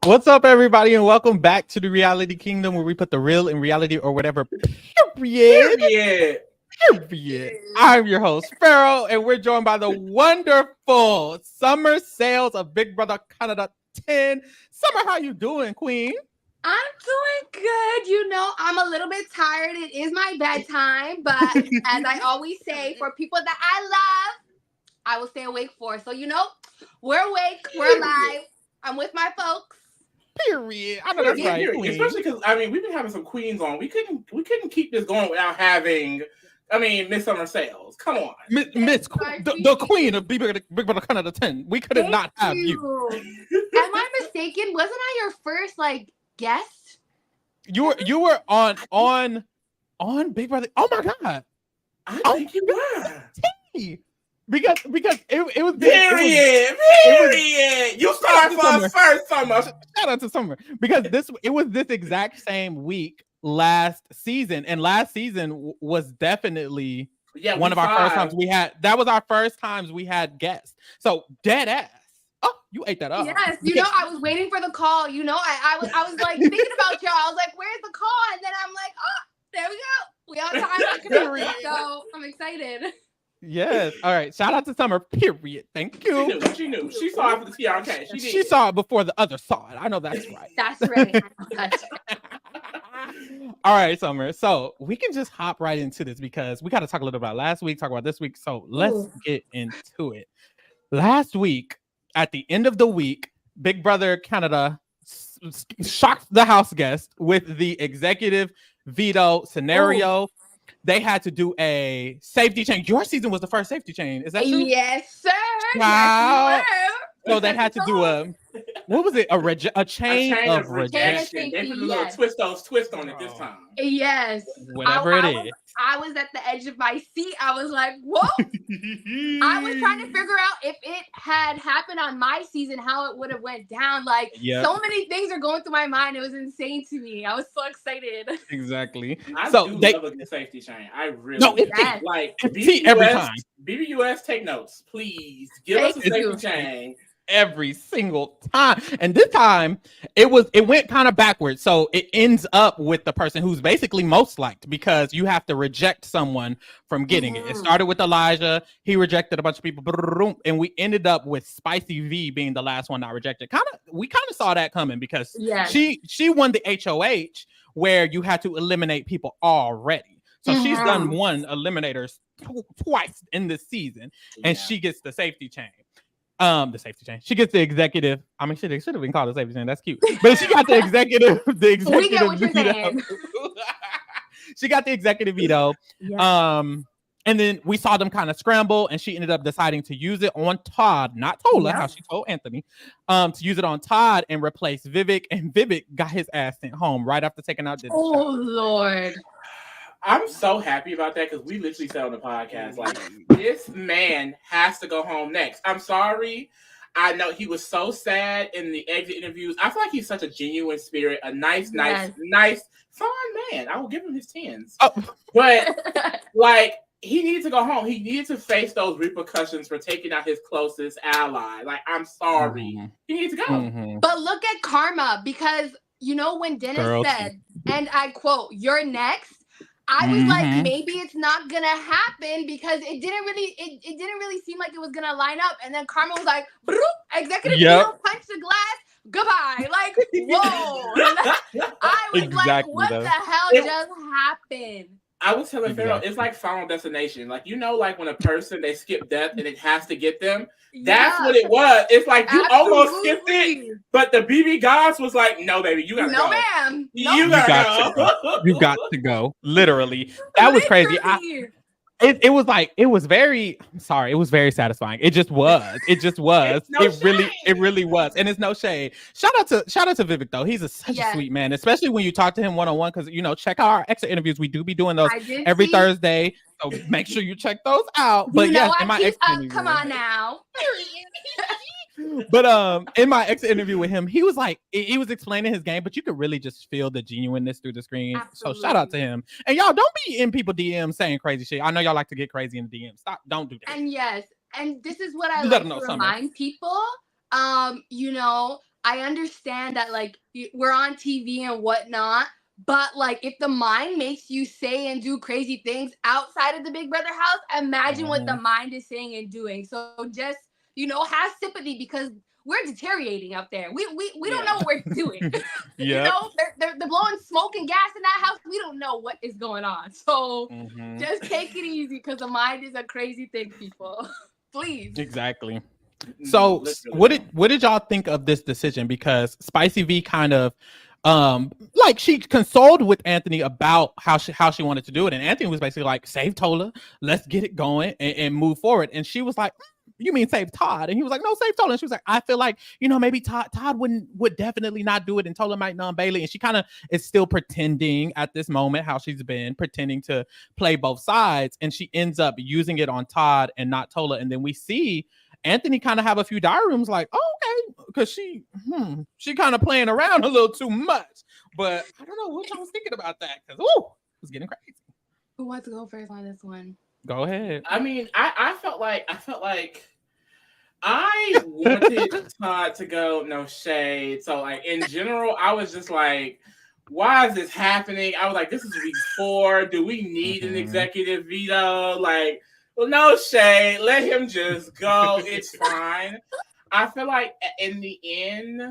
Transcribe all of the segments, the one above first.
What's up, everybody, and welcome back to the Reality Kingdom, where we put the real in reality or whatever. Period. I'm your host, Pharaoh, and we're joined by the wonderful Summer Sayles of Big Brother Canada 10. Summer, how you doing, Queen? I'm doing good. You know, I'm a little bit tired. It is my bedtime, but as I always say, for people that I love, I will stay awake for. So, you know, we're awake, we're alive. I'm with my folks. Period. I know that's right, Queen. Especially because we've been having some queens on. We couldn't keep this going without having Miss Summer Sayles. Come on, Miss the Queen of Big Brother Canada 10. We couldn't not have you. Am I mistaken? Wasn't I your first guest? You were on Big Brother. Oh my God! I think you were. Because it was period. You started for first, Summer. Shout out to Summer, because it was this exact same week last season, and last season was definitely one of our first times we had. That was our first times we had guests. So dead ass. Oh, you ate that up. Yes, you know, I was waiting for the call. You know, I was like thinking about y'all. I was like, "Where's the call?" And then I'm like, "Oh, there we go. We on time." So I'm excited. Yes. All right. Shout out to Summer. Period. Thank you. She knew. She saw it for the TRK. She saw it before the others saw it. I know that's right. That's right. All right, Summer. So we can just hop right into this because we got to talk a little about last week, talk about this week. So let's get into it. Last week, at the end of the week, Big Brother Canada shocked the house guest with the executive veto scenario. Ooh. They had to do a safety change. Your season was the first safety change. Is that true? Yes, sir. Wow. Yes, so they had to do what was it? A chain of rejection. They put a little twist on it this time. Yes. Whatever it is. I was at the edge of my seat. I was like, whoa. I was trying to figure out if it had happened on my season, how it would have went down. So many things are going through my mind. It was insane to me. I was so excited. Exactly. I love a good safety chain. I really every time. BBUS, take notes, please. Give us a safety chain. Every single time, and this time it went kind of backwards, so it ends up with the person who's basically most liked, because you have to reject someone from getting it. It started with Elijah. He rejected a bunch of people, and we ended up with Spicy V being the last one not rejected. We kind of saw that coming, because she won the HOH, where you had to eliminate people already. So she's done one eliminators twice in this season, and she gets the safety chain. The safety chain. She gets the executive. I mean, it should have been called a safety chain. That's cute. But she got the executive. We get what you're saying. She got the executive veto. Yeah. And then we saw them kind of scramble, and she ended up deciding to use it on Todd, not Tola, how she told Anthony, to use it on Todd and replace Vivek. And Vivek got his ass sent home right after taking out the shot. Lord. I'm so happy about that, because we literally said on the podcast, this man has to go home next. I'm sorry. I know he was so sad in the exit interviews. I feel like he's such a genuine spirit, a nice, fun man. I will give him his 10s. Oh. But, he needs to go home. He needs to face those repercussions for taking out his closest ally. I'm sorry. He needs to go. But look at karma, because, you know, when Dennis said, and I quote, "You're next," I was like, maybe it's not gonna happen, because it didn't really seem like it was gonna line up. And then Karma was like, executive veto, punch the glass, goodbye. Whoa. I was like, what the hell just happened? I was telling Pharaoh, it's like Final Destination. You know, when a person, they skip death and it has to get them. That's what it was. It's like you almost skipped it, but the BB gods was like, no, baby, you gotta go. No, ma'am. You gotta go. You got to go. Literally. That was crazy. It was very satisfying. It just was. It really was. And it's no shade. Shout out to Vivek, though. He's such a sweet man, especially when you talk to him one-on-one, because, you know, check out our extra interviews. We do be doing those every Thursday. So make sure you check those out. But in my extra interview, come on now. But in my exit interview with him, he was explaining his game, but you could really just feel the genuineness through the screen. Absolutely. So shout out to him. And y'all, don't be in people DMs saying crazy shit. I know y'all like to get crazy in the DMs. Stop, don't do that. And yes, and this is what I like to remind people. You know, I understand that like we're on TV and whatnot, but like if the mind makes you say and do crazy things outside of the Big Brother house, imagine what the mind is saying and doing. So just, have sympathy, because we're deteriorating out there. We don't know what we're doing. They're blowing smoke and gas in that house. We don't know what is going on. So just take it easy, because the mind is a crazy thing, people. Please. Exactly. So what did y'all think of this decision? Because Spicy V kind of like she consoled with Anthony about how she wanted to do it, and Anthony was basically like, save Tola, let's get it going and move forward. And she was like, you mean save Todd? And he was like, no, save Tola. And she was like, I feel like, maybe Todd would definitely not do it, and Tola might know Bayleigh. And she kind of is still pretending at this moment how she's been pretending to play both sides, and she ends up using it on Todd and not Tola. And then we see Anthony kind of have a few diary rooms like, oh, okay, because she kind of playing around a little too much. But I don't know what y'all was thinking about that, because it was getting crazy. Who wants to go first on this one? Go ahead. I mean, I felt like I wanted Todd to go, no shade. So like in general, I was just like, why is this happening? I was like, this is week 4. Do we need an executive veto? Like, well, no shade. Let him just go. It's fine. I feel like in the end,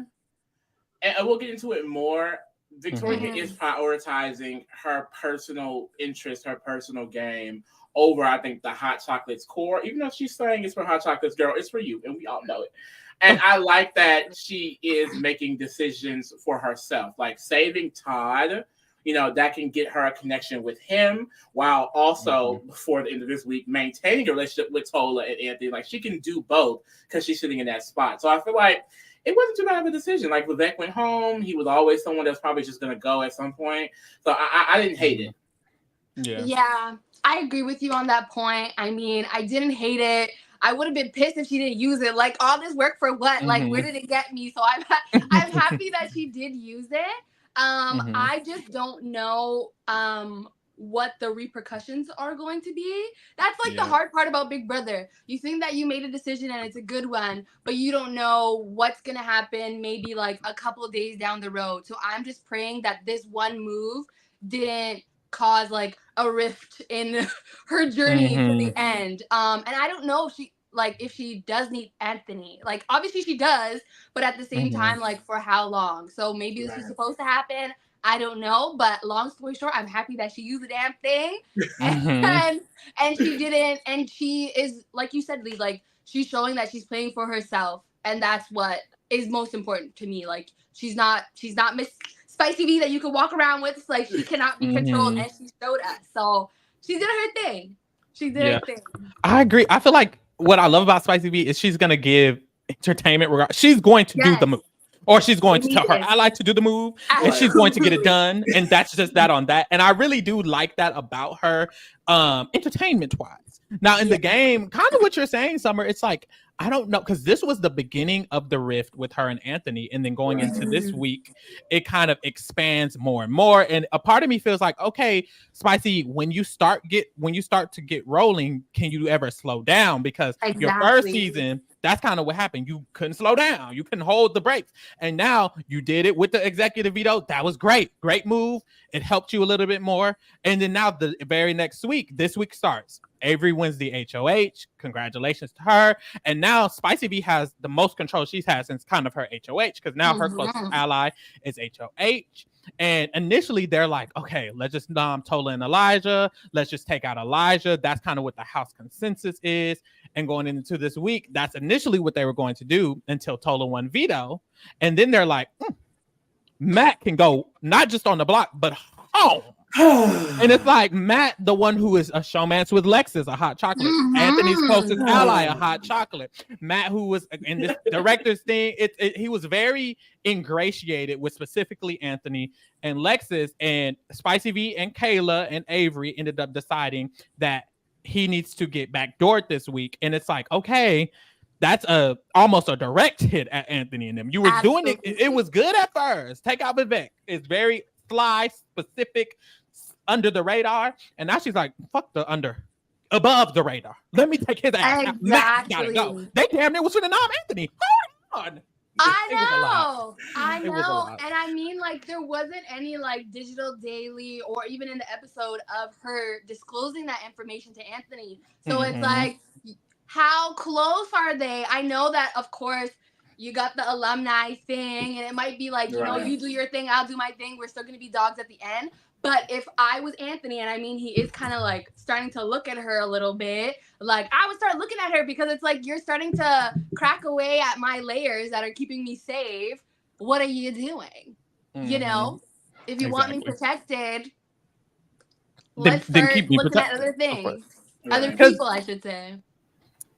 and we'll get into it more, Victoria is prioritizing her personal interest, her personal game over, I think, the Hot Chocolate's core. Even though she's saying it's for Hot Chocolate's, girl, it's for you, and we all know it. And I like that she is making decisions for herself, like saving Todd. That can get her a connection with him, while also before the end of this week maintaining a relationship with Tola and Anthony. Like, she can do both because she's sitting in that spot. So I feel like it wasn't too bad of a decision. Like, Vivek went home. He was always someone that's probably just going to go at some point. So I didn't hate it. Yeah, I agree with you on that point. I mean, I didn't hate it. I would have been pissed if she didn't use it. Like, all this work for what? Like, where did it get me? So I'm happy that she did use it. I just don't know what the repercussions are going to be. That's like the hard part about Big Brother. You think that you made a decision and it's a good one, but you don't know what's gonna happen maybe like a couple of days down the road. So I'm just praying that this one move didn't cause like a rift in her journey to the end. And I don't know if she does need Anthony. Like, obviously she does, but at the same time, like, for how long? So maybe this was supposed to happen. I don't know. But long story short, I'm happy that she used the damn thing. And she didn't. And she is, like you said, Lee, like, she's showing that she's playing for herself. And that's what is most important to me. Like, she's not Miss Spicy V that you can walk around with. It's like, she cannot be controlled, and she showed us. So she did her thing. She did her thing. I agree. I feel like what I love about Spicy V is she's going to give entertainment. She's going to do the move, or she's going to tell her ally to do the move, and she's going to get it done. And that's just that on that. And I really do like that about her, entertainment wise. Now in the game, kind of what you're saying, Summer, it's like, I don't know, because this was the beginning of the rift with her and Anthony, and then going into this week, it kind of expands more and more. And a part of me feels like, okay, Spicy, when you start to get rolling, can you ever slow down? Because your first season, that's kind of what happened. You couldn't slow down. You couldn't hold the brakes. And now you did it with the executive veto. That was great. Great move. It helped you a little bit more. And then now the very next week, this week starts. Avery wins the HOH. Congratulations to her. And now Spicy V has the most control she's had since kind of her HOH, because now her closest ally is HOH. And initially they're like, okay, let's just nom Tola and Elijah. Let's just take out Elijah. That's kind of what the house consensus is. And going into this week, that's initially what they were going to do until Tola won veto. And then they're like, Matt can go not just on the block, but home. And it's like Matt, the one who is a showmance with Lexus, a hot chocolate. Anthony's closest ally, a hot chocolate. Matt, who was in this director's thing, he was very ingratiated with specifically Anthony and Lexus, and Spicy V and Kayla and Avery ended up deciding that he needs to get backdoored this week. And it's like, okay, that's almost a direct hit at Anthony and them. You were doing it. It was good at first. Take out Vivek. It's very fly specific, under the radar, and now she's like, fuck the above the radar. Let me take his ass. Matt gotta go. They damn near was gonna nom Anthony. Hold on. I know. And I mean, like, there wasn't any like digital daily or even in the episode of her disclosing that information to Anthony. So it's like, how close are they? I know that, of course, you got the alumni thing, and it might be like, you know, you do your thing, I'll do my thing. We're still going to be dogs at the end. But if I was Anthony, and I mean, he is kind of like starting to look at her a little bit, like I would start looking at her because it's like, you're starting to crack away at my layers that are keeping me safe. What are you doing? You know, if you want me protected, let's start looking at other things. Other people, I should say.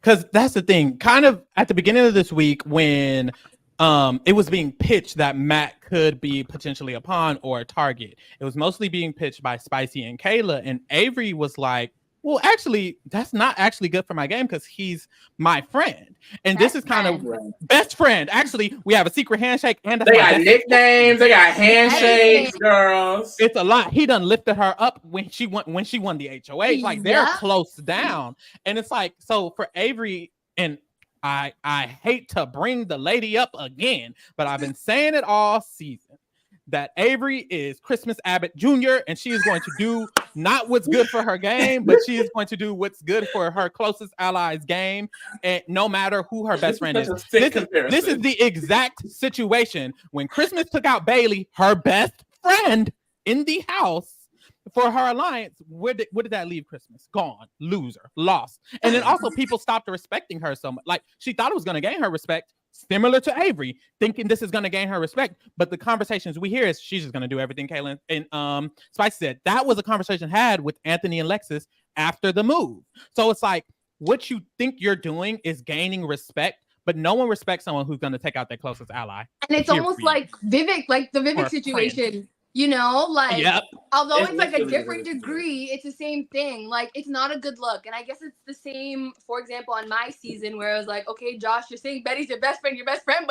Because that's the thing. Kind of at the beginning of this week when it was being pitched that Matt could be potentially a pawn or a target, it was mostly being pitched by Spicy and Kayla. And Avery was like, well, actually, that's not actually good for my game because he's my friend. And this is kind of best friend. Actually, we have a secret handshake. And they got nicknames. They got handshakes, girls. It's a lot. He done lifted her up when she won the HOH. Like, they're close down. And it's like, so for Avery, and I hate to bring the lady up again, but I've been saying it all season, that Avery is Christmas Abbott Jr. and she is going to do not what's good for her game, but she is going to do what's good for her closest ally's game, and no matter who her best friend is. This is the exact situation when Christmas took out Bayleigh, her best friend in the house, for her alliance. Where did that leave Christmas? Gone, loser, lost. And then also people stopped respecting her so much. Like, she thought it was going to gain her respect, similar to Avery, thinking this is going to gain her respect. But the conversations we hear is she's just going to do everything Kayla and Spice said. That was a conversation had with Anthony and Lexus after the move. So it's like, what you think you're doing is gaining respect, but no one respects someone who's going to take out their closest ally. And it's almost like Vivek, like the Vivek situation. Friend. You know, like, although it's like a different degree, it's the same thing. Like, it's not a good look. And I guess it's the same, for example, on my season where I was like, okay, Josh, you're saying Betty's your best friend, but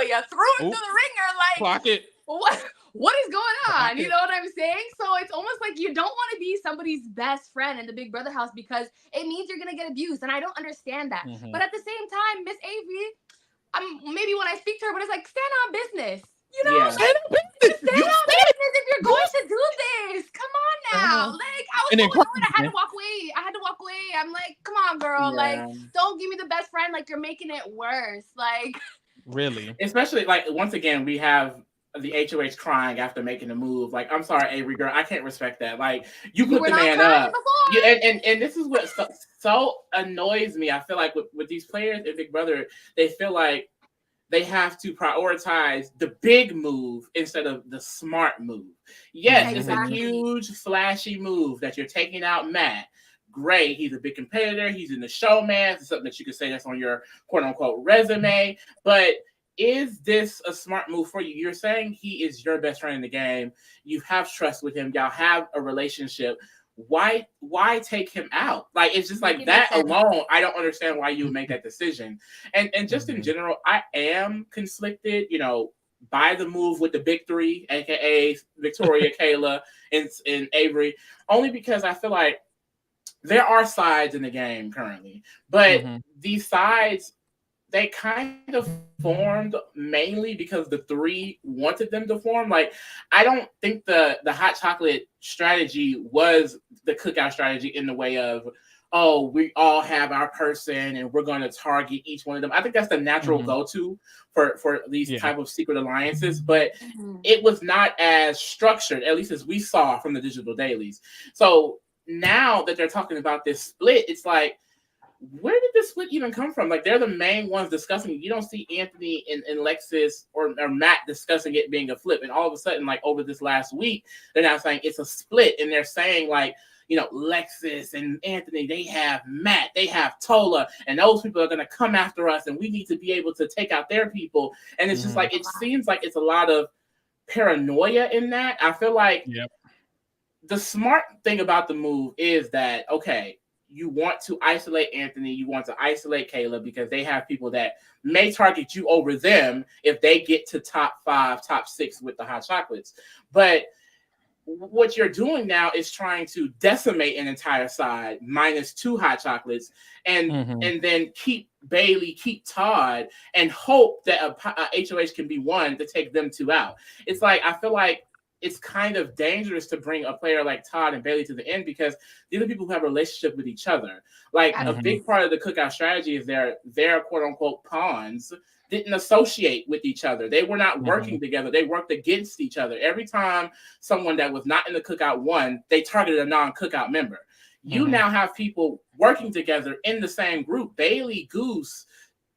you threw it to the ringer. Like, clock it. What is going on? You know what I'm saying? So it's almost like you don't want to be somebody's best friend in the Big Brother house because it means you're going to get abused. And I don't understand that. But at the same time, Miss Avery, maybe when I speak to her, but it's like, stand on business. You know, stay on business if you're going to do this. Come on now. Like, I was so annoyed. I had to walk away. I'm like, come on, girl. Like, don't give me the best friend. Like, you're making it worse. Like, really. Especially, like, once again, we have the HOH crying after making the move. Like, I'm sorry, Avery, girl, I can't respect that. Like, you put the man up. And this is what so annoys me. I feel like with these players in Big Brother, they feel like they have to prioritize the big move instead of the smart move. Yes, it's a huge, flashy move that you're taking out Matt. Great. He's a big competitor. He's in the showman. It's something that you could say that's on your quote-unquote resume. But is this a smart move for you? You're saying he is your best friend in the game. You have trust with him. Y'all have a relationship. Why take him out? Like, it's just like that alone. I don't understand why you would make that decision. And just in general, I am conflicted, you know, by the move with the big three, aka Victoria, Kayla, and Avery, only because I feel like there are sides in the game currently, but these sides, they kind of formed mainly because the three wanted them to form. Like, I don't think the hot chocolate strategy was the cookout strategy in the way of, oh, we all have our person and we're going to target each one of them. I think that's the natural go-to for these type of secret alliances, but it was not as structured, at least as we saw from the digital dailies. So now that they're talking about this split, it's like, where did this split even come from? Like, they're the main ones discussing it. You don't see Anthony and Lexus or Matt discussing it being a flip. And all of a sudden, like, over this last week, they're now saying it's a split. And they're saying, like, you know, Lexus and Anthony, they have Matt, they have Tola, and those people are going to come after us, and we need to be able to take out their people. And it's just like, it seems like it's a lot of paranoia in that. I feel like the smart thing about the move is that, okay, you want to isolate Anthony, you want to isolate Kayla because they have people that may target you over them if they get to top 5, top 6 with the hot chocolates. But what you're doing now is trying to decimate an entire side minus 2 hot chocolates, and then keep Bayleigh, keep Todd, and hope that a HOH can be won to take them 2 out. It's like, I feel like it's kind of dangerous to bring a player like Todd and Bayleigh to the end, because these are people who have a relationship with each other. Like a big part of the cookout strategy is their quote unquote pawns didn't associate with each other. They were not working together. They worked against each other. Every time someone that was not in the cookout won, they targeted a non-cookout member. You now have people working together in the same group. Bayleigh, Goose,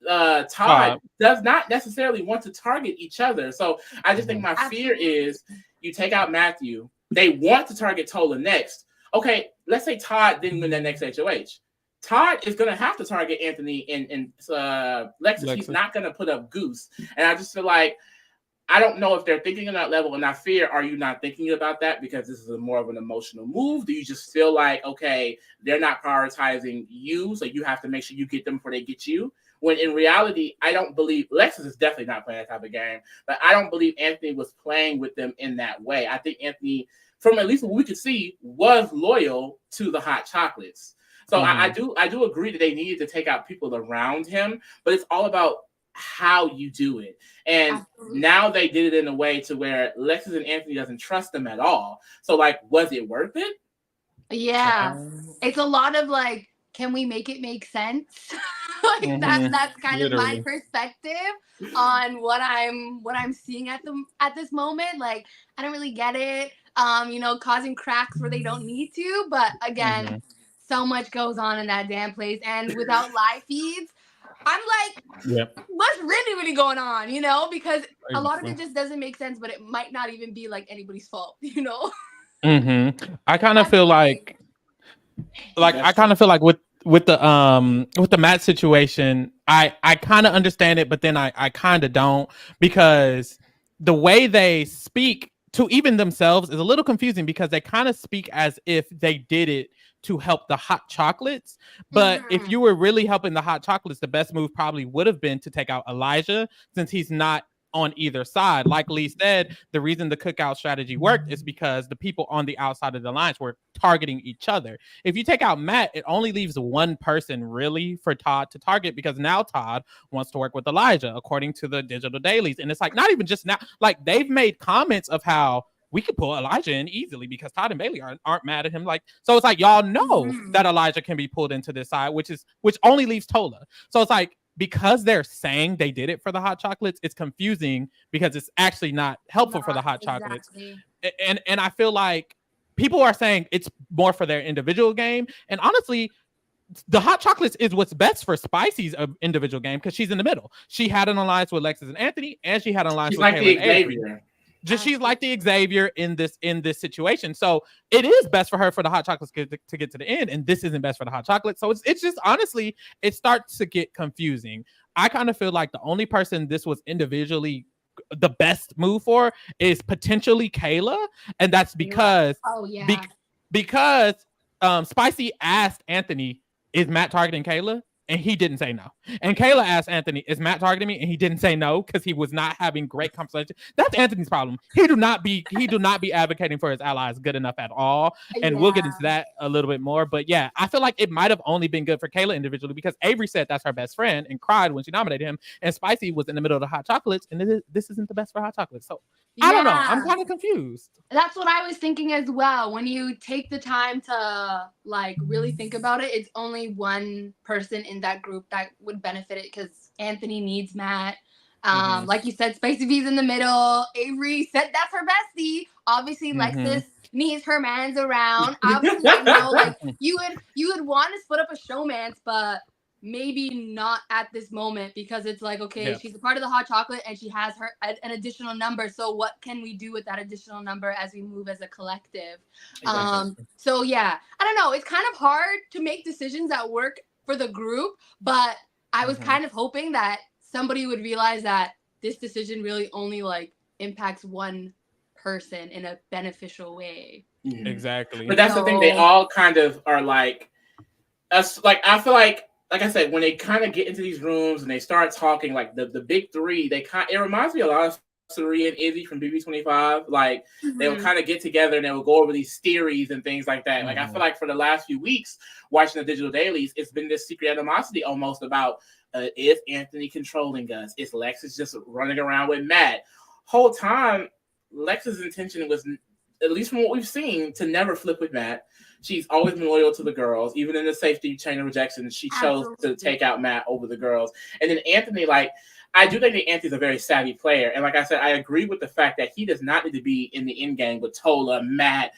Todd does not necessarily want to target each other. So I just think my fear is you take out Matthew. They want to target Tola next. Okay, let's say Todd didn't win that next HOH. Todd is going to have to target Anthony and Lexus. He's not going to put up Goose. And I just feel like, I don't know if they're thinking on that level. And I fear, are you not thinking about that because this is more of an emotional move? Do you just feel like, okay, they're not prioritizing you, so you have to make sure you get them before they get you? When in reality, I don't believe Lexus is definitely not playing that type of game, but I don't believe Anthony was playing with them in that way. I think Anthony, from at least what we could see, was loyal to the hot chocolates. So I do agree that they needed to take out people around him, but it's all about how you do it. And now they did it in a way to where Lexus and Anthony doesn't trust them at all. So like, was it worth it? Yeah. It's a lot of like, can we make it make sense? Like that's kind of my perspective on what I'm seeing at this moment. Like, I don't really get it. Causing cracks where they don't need to, but again, so much goes on in that damn place, and without live feeds, I'm like, what's really going on? Because a lot of it just doesn't make sense, but it might not even be like anybody's fault. I kind of feel like with the Matt situation, I kind of understand it, but then I kind of don't, because the way they speak to even themselves is a little confusing, because they kind of speak as if they did it to help the hot chocolates. But if you were really helping the hot chocolates, the best move probably would have been to take out Elijah, since he's not on either side. Like Lee said, the reason the cookout strategy worked is because the people on the outside of the lines were targeting each other. If you take out Matt, it only leaves one person really for Todd to target, because now Todd wants to work with Elijah, according to the digital dailies. And it's like, not even just now, like they've made comments of how we could pull Elijah in easily because Todd and Bayleigh aren't mad at him. Like, so it's like, y'all know that Elijah can be pulled into this side, which only leaves Tola. So it's like, because they're saying they did it for the hot chocolates, it's confusing because it's actually not helpful for the hot chocolates. And I feel like people are saying it's more for their individual game. And honestly, the hot chocolates is what's best for Spicy's individual game, because she's in the middle. She had an alliance with Lexus and Anthony, and she had an alliance with Kayla and Avery. She's like the Xavier in this situation. So it is best for her for the hot chocolates to get to the end, and this isn't best for the hot chocolate. So it's just, honestly, it starts to get confusing. I kind of feel like the only person this was individually the best move for is potentially Kayla, and that's because because Spicy asked Anthony, "Is Matt targeting Kayla?" And he didn't say no. And Kayla asked Anthony, "Is Matt targeting me?" And he didn't say no, because he was not having great conversation. That's Anthony's problem. He do not be advocating for his allies good enough at all. And we'll get into that a little bit more. But yeah, I feel like it might have only been good for Kayla individually, because Avery said that's her best friend and cried when she nominated him. And Spicy was in the middle of the hot chocolates, and this isn't the best for hot chocolates. So I don't know. I'm kind of confused. That's what I was thinking as well. When you take the time to like really think about it, it's only one person in that group that would benefit it, because Anthony needs Matt. Like you said, Spicy V's in the middle. Avery said that's her bestie. Obviously, Lexus needs her mans around. Obviously, you would want to split up a showmance, but maybe not at this moment, because it's like, okay, she's a part of the hot chocolate and she has an additional number. So what can we do with that additional number as we move as a collective? So yeah, I don't know. It's kind of hard to make decisions that work for the group, but I was kind of hoping that somebody would realize that this decision really only like impacts one person in a beneficial way. Exactly. But that's the thing. They all kind of are like us. Like, I feel like I said, when they kind of get into these rooms and they start talking, like the big three, it reminds me a lot of Surrey and Izzy from BB25. Like they would kind of get together and they would go over these theories and things like that. Like I feel like for the last few weeks watching the digital dailies, it's been this secret animosity almost about is Anthony controlling us? Is Lexus just running around with Matt? Whole time, Lex's intention was, at least from what we've seen, to never flip with Matt. She's always been loyal to the girls. Even in the safety chain of rejection, she chose to take out Matt over the girls. And then Anthony, like, I do think that Anthony's a very savvy player. And like I said, I agree with the fact that he does not need to be in the end game with Tola, Matt,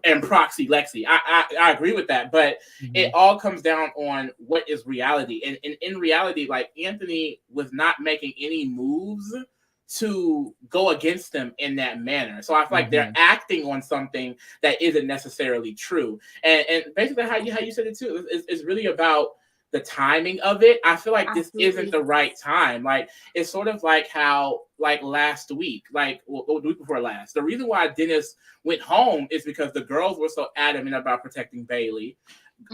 and Proxy Lexi. I agree with that. But it all comes down on what is reality. And in reality, like, Anthony was not making any moves to go against them in that manner. So I feel like they're acting on something that isn't necessarily true. And basically how you said it too, is really about the timing of it. I feel like this isn't the right time. Like, it's sort of like how, like, last week, like, well, the week before last, the reason why Dennis went home is because the girls were so adamant about protecting Bayleigh.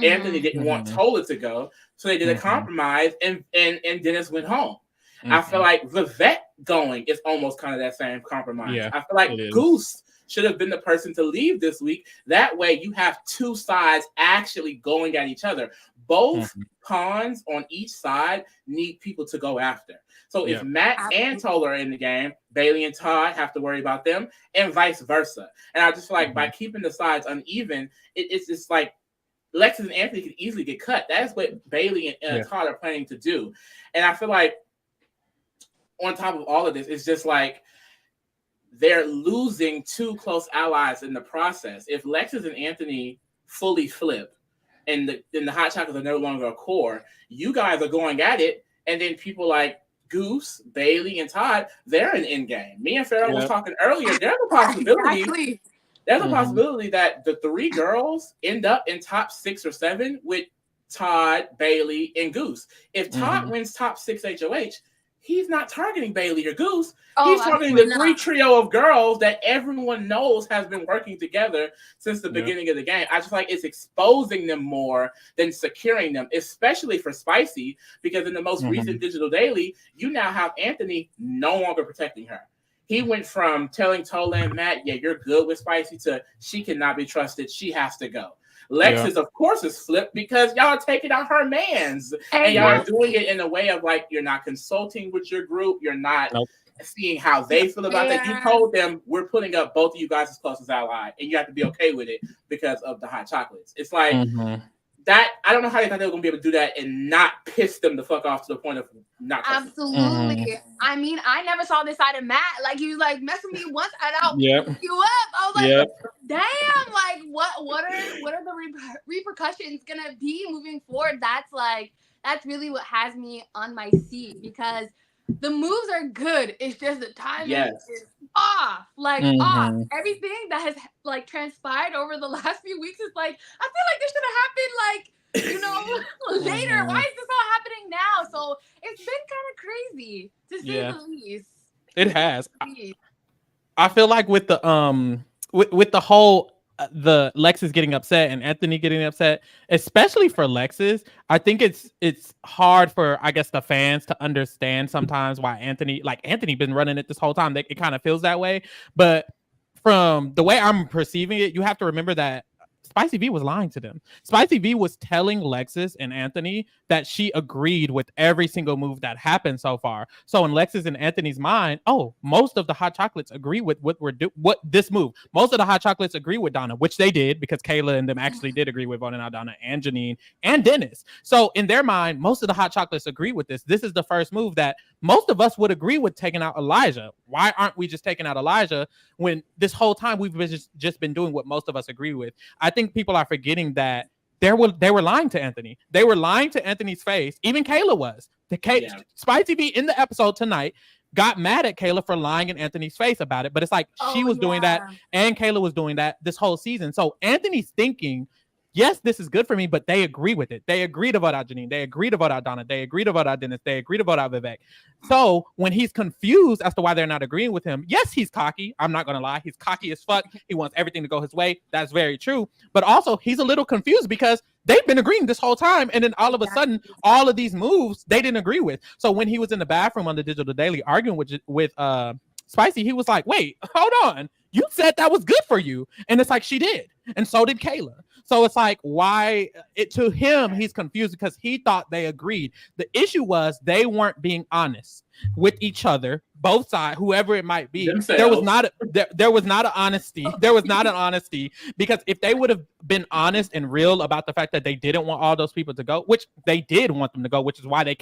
Anthony didn't want Tola to go, so they did a compromise, and Dennis went home. I feel like Vivek going is almost kind of that same compromise. Yeah, I feel like Goose should have been the person to leave this week. That way you have two sides actually going at each other. Both pawns on each side need people to go after. So if Matt and Tola are in the game, Bayleigh and Todd have to worry about them, and vice versa. And I just feel like by keeping the sides uneven, it's just like Lexus and Anthony could easily get cut. That's what Bayleigh and Todd are planning to do. And I feel like on top of all of this, it's just like they're losing two close allies in the process. If Lexus and Anthony fully flip and the hot chocolates are no longer a core, you guys are going at it, and then people like Goose, Bayleigh, and Todd, they're in endgame. Me and Pharaoh was talking earlier. There's a possibility. There's a possibility that the three girls end up in top 6 or 7 with Todd, Bayleigh, and Goose. If Todd wins top 6 HOH, he's not targeting Bayleigh or Goose. He's targeting the three trio of girls that everyone knows has been working together since the beginning of the game. I just like it's exposing them more than securing them, especially for Spicy, because in the most recent digital daily, you now have Anthony no longer protecting her. He went from telling Tola and Matt, yeah, you're good with Spicy, to she cannot be trusted. She has to go. Lexus, of course, is flipped because y'all are taking out her mans. And y'all are doing it in a way of like, you're not consulting with your group. You're not seeing how they feel about that. You told them, we're putting up both of you guys as close as ally, and you have to be okay with it because of the hot chocolates. It's like that. I don't know how they thought they were going to be able to do that and not piss them the fuck off to the point of not. Absolutely. I mean, I never saw this side of Matt. Like, he was like, mess with me once and I'll pick you up. I was like, damn, like, what are the repercussions gonna be moving forward? That's really what has me on my seat, because the moves are good. It's just the timing is off. Like off. Everything that has like transpired over the last few weeks is like, I feel like this should have happened like, you know, later. Why is this all happening now? So it's been kind of crazy, to say the least. It has. I feel like with the with the whole the Lexus getting upset and Anthony getting upset, especially for Lexus, I think it's hard for, I guess, the fans to understand sometimes why Anthony been running it this whole time. It kind of feels that way, but from the way I'm perceiving it, you have to remember that Spicy V was lying to them. Spicy V was telling Lexus and Anthony that she agreed with every single move that happened so far. So in Lexus and Anthony's mind, most of the hot chocolates agree with what this move. Most of the hot chocolates agree with Donna, which they did, because Kayla and them actually did agree with voting out Donna and Janine and Dennis. So in their mind, most of the hot chocolates agree with this. This is the first move that most of us would agree with, taking out Elijah. Why aren't we just taking out Elijah when this whole time we've just been doing what most of us agree with? I think people are forgetting that they were lying to Anthony. They were lying to Anthony's face. Even Kayla was. Spicy V in the episode tonight got mad at Kayla for lying in Anthony's face about it. But it's like she was doing that and Kayla was doing that this whole season. So Anthony's thinking, yes, this is good for me, but they agree with it. They agree to vote out Janine. They agree to vote out Donna. They agree to vote out Dennis. They agree to vote out Vivek. So when he's confused as to why they're not agreeing with him, yes, he's cocky. I'm not going to lie. He's cocky as fuck. He wants everything to go his way. That's very true. But also, he's a little confused because they've been agreeing this whole time. And then all of a sudden, all of these moves, they didn't agree with. So when he was in the bathroom on the Digital Daily arguing with Spicy, he was like, wait, hold on. You said that was good for you. And it's like, she did. And so did Kayla. So it's like, why to him, he's confused because he thought they agreed. The issue was they weren't being honest with each other, both sides, whoever it might be. Themselves. There was not an honesty. There was not an honesty, because if they would have been honest and real about the fact that they didn't want all those people to go, which they did want them to go, which is why they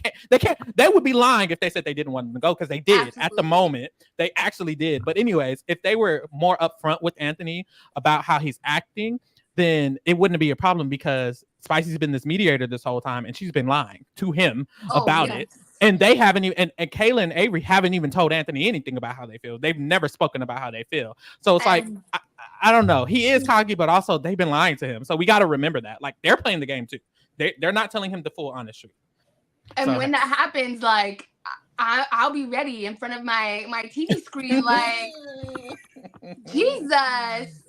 would be lying if they said they didn't want them to go, because they did. Absolutely. At the moment, they actually did. But anyways, if they were more upfront with Anthony about how he's acting, then it wouldn't be a problem, because Spicy's been this mediator this whole time and she's been lying to him about it. And they haven't even, and Kayla and Avery haven't even told Anthony anything about how they feel. They've never spoken about how they feel. So it's like, I don't know. He is cocky, but also they've been lying to him. So we got to remember that. Like, they're playing the game too. They're not telling him the full honest truth. And when that happens, like, I'll be ready in front of my TV screen, like, Jesus.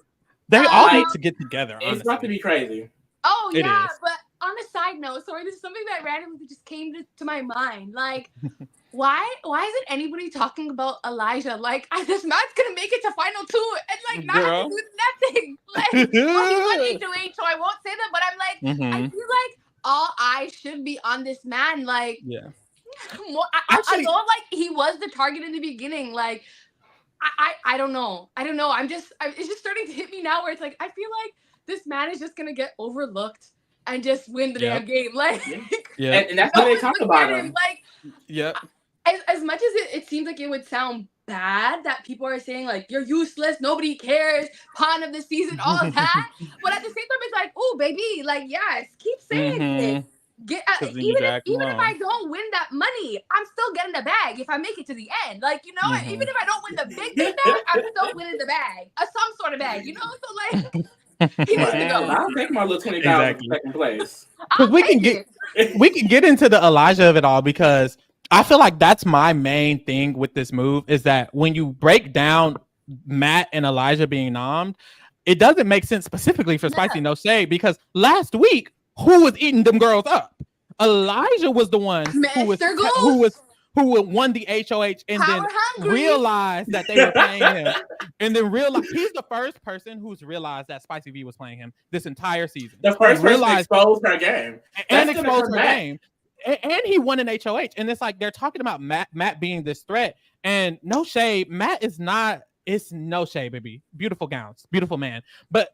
They all need to get together. It's honestly. about to be crazy. Oh, yeah, but on a side note, sorry, this is something that randomly just came to my mind. Like, why isn't anybody talking about Elijah? Like, this man's gonna make it to final 2 and like not have to do nothing. Like, what he's doing, so I won't say that, but I'm like, I feel like all eyes should be on this man. Like, I know, like, he was the target in the beginning. Like, I don't know. It's just starting to hit me now where it's like, I feel like this man is just gonna get overlooked and just win the damn game. Like, and that's what they talk about him. Like, as much as it seems like it would sound bad that people are saying like, you're useless, nobody cares, pawn of the season, all that. But at the same time, it's like, oh baby, like, yes, keep saying it. Even if I don't win that money, I'm still getting the bag if I make it to the end. Like, you know, even if I don't win the big bag, I'm still winning the bag, some sort of bag, you know. So like, he needs to go. I'll take my little 20,000 second place. Because we can get into the Elijah of it all, because I feel like that's my main thing with this move, is that when you break down Matt and Elijah being nommed, it doesn't make sense specifically for Spicy No Shade, because last week, who was eating them girls up? Elijah was the one who won the HOH and then realized that they were playing him. And then realized he's the first person who's realized that Spicy V was playing him this entire season. The first person exposed her game. And exposed her game. And he won an HOH. And it's like they're talking about Matt being this threat. And no shade, Matt is not, it's no shade, baby. Beautiful gowns, beautiful man. But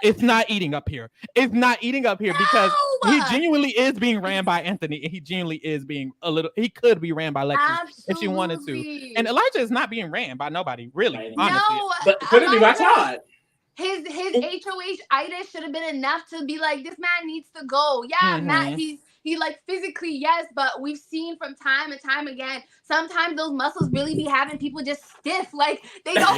it's not eating up here. It's not eating up here because he genuinely is being ran by Anthony, and he genuinely is being he could be ran by Lexus if she wanted to. And Elijah is not being ran by nobody, really. Honestly. No, but could it be by Todd? His HOH-itis should have been enough to be like, this man needs to go. Yeah, Matt, he like physically, yes, but we've seen from time and time again, sometimes those muscles really be having people just stiff. Like, they don't.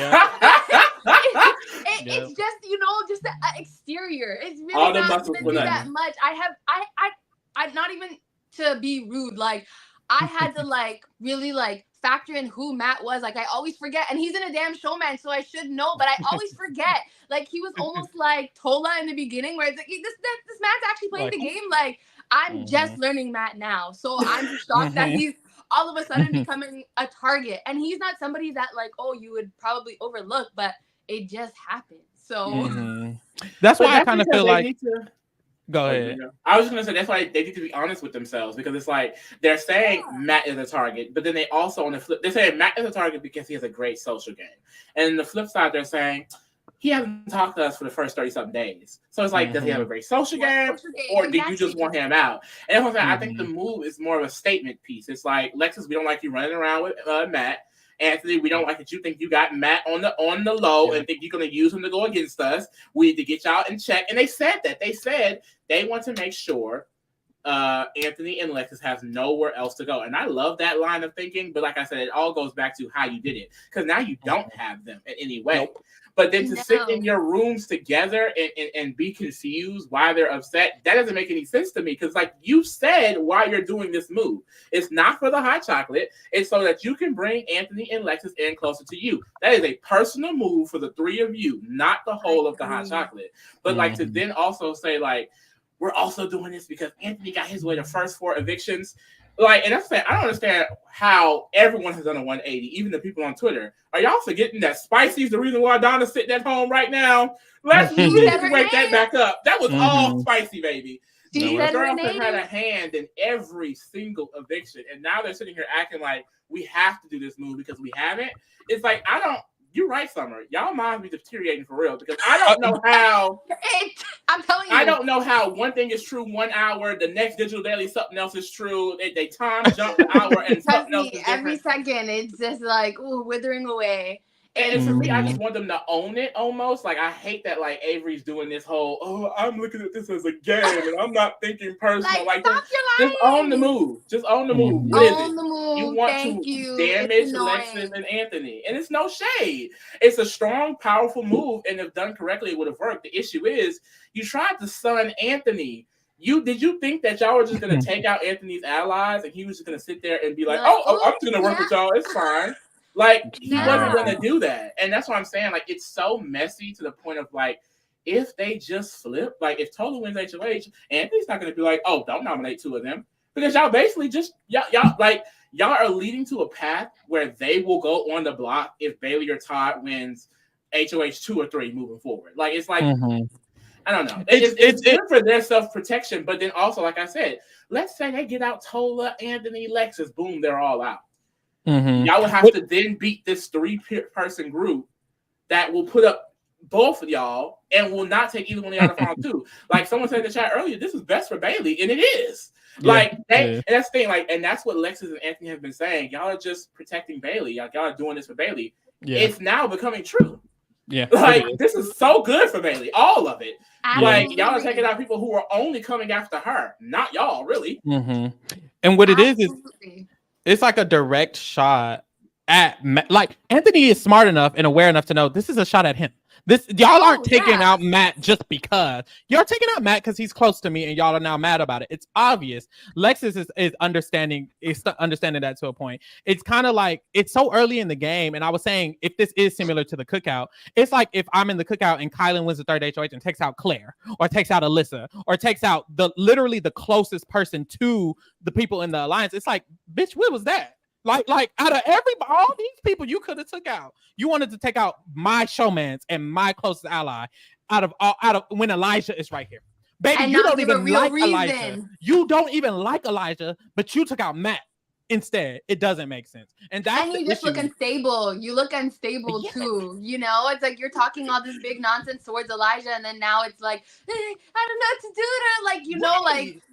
It's just, you know, just the exterior. It's really all not going to do that much. I not even to be rude. Like, I had to like really like factor in who Matt was. Like, I always forget, and he's in a damn showman, so I should know, but I always forget. Like, he was almost like Tola in the beginning, where it's like, this man's actually playing the game. Like, I'm just learning Matt now, so I'm shocked that he's all of a sudden becoming a target. And he's not somebody that like, oh, you would probably overlook, but it just happened. So that's why I kind of feel like. Go ahead. I was just gonna say that's why they need to be honest with themselves, because it's like they're saying Matt is a target, but then they also on the flip they're saying Matt is a target because he has a great social game, and on the flip side they're saying he hasn't talked to us for the first 30-something days. So it's like, does he have a great social game, or did you just want him out? And that's what I think the move is more of a statement piece. It's like, Lexus, we don't like you running around with Matt. Anthony, we don't like that you think you got Matt on the low and think you're going to use him to go against us. We need to get y'all in check. And they said that. They said they want to make sure Anthony and Lexus have nowhere else to go. And I love that line of thinking. But like I said, it all goes back to how you did it. Because now you don't have them in any way. But then to sit in your rooms together and be confused why they're upset, that doesn't make any sense to me. Because like you said, why you're doing this move. It's not for the hot chocolate. It's so that you can bring Anthony and Lexus in closer to you. That is a personal move for the three of you, not the whole of the hot chocolate. But like to then also say like, we're also doing this because Anthony got his way the first 4 evictions. Like, and that's saying I don't understand how everyone has done a 180, even the people on Twitter. Are y'all forgetting that Spicy's the reason why Donna's sitting at home right now? Let's really wake that back up. That was all Spicy, baby. These girls have had a hand in every single eviction, and now they're sitting here acting like we have to do this move because we haven't. It's like, I don't. You're right, Summer. Y'all minds be deteriorating for real because I don't know how. I'm telling you, I don't know how one thing is true 1 hour, the next digital daily something else is true. They time jump the hour and something else is different. Every second it's just like withering away. And for me, I just want them to own it almost. Like, I hate that, like, Avery's doing this whole, I'm looking at this as a game and I'm not thinking personal. Like just own the move. Just own the move. What is it? The move. You want to damage Lexus and Anthony. And it's no shade. It's a strong, powerful move. And if done correctly, it would have worked. The issue is you tried to sun Anthony. Did you think that y'all were just going to take out Anthony's allies and he was just going to sit there and be like, oh, I'm just going to work with y'all. It's fine. Like, he wasn't going to do that. And that's what I'm saying. Like, it's so messy to the point of, like, if they just flip, like, if Tola wins HOH, Anthony's not going to be like, oh, don't nominate two of them. Because y'all basically just, y'all are leading to a path where they will go on the block if Bayleigh or Todd wins HOH 2 or 3 moving forward. Like, it's like, I don't know. It's good for their self-protection. But then also, like I said, let's say they get out Tola, Anthony, Lexus. Boom, they're all out. Y'all would have to then beat this 3-person group that will put up both of y'all and will not take either one of y'all to final 2. Like someone said in the chat earlier, this is best for Bayleigh, and it is. And that's the thing. Like, and that's what Lexus and Anthony have been saying. Y'all are just protecting Bayleigh. Y'all are doing this for Bayleigh. Yeah. It's now becoming true. Yeah, like this is so good for Bayleigh. All of it. Like y'all are taking out people who are only coming after her, not y'all, really. And what it is it's like a direct shot at like Anthony is smart enough and aware enough to know this is a shot at him. Y'all aren't taking out Matt just because. You're taking out Matt because he's close to me and y'all are now mad about it. It's obvious. Lexus is understanding that to a point. It's kind of like it's so early in the game. And I was saying if this is similar to the cookout, it's like if I'm in the cookout and Kylan wins the third HOH and takes out Claire or takes out Alyssa or takes out literally the closest person to the people in the alliance. It's like, bitch, what was that? Like out of all these people you could have took out, you wanted to take out my showmans and my closest ally out of when Elijah is right here. Baby, and you don't even like Elijah. You don't even like Elijah, but you took out Matt instead. It doesn't make sense. And you just look unstable. You look unstable too. You know, it's like you're talking all this big nonsense towards Elijah, and then now it's like, I don't know what to do to her. Like, you know, like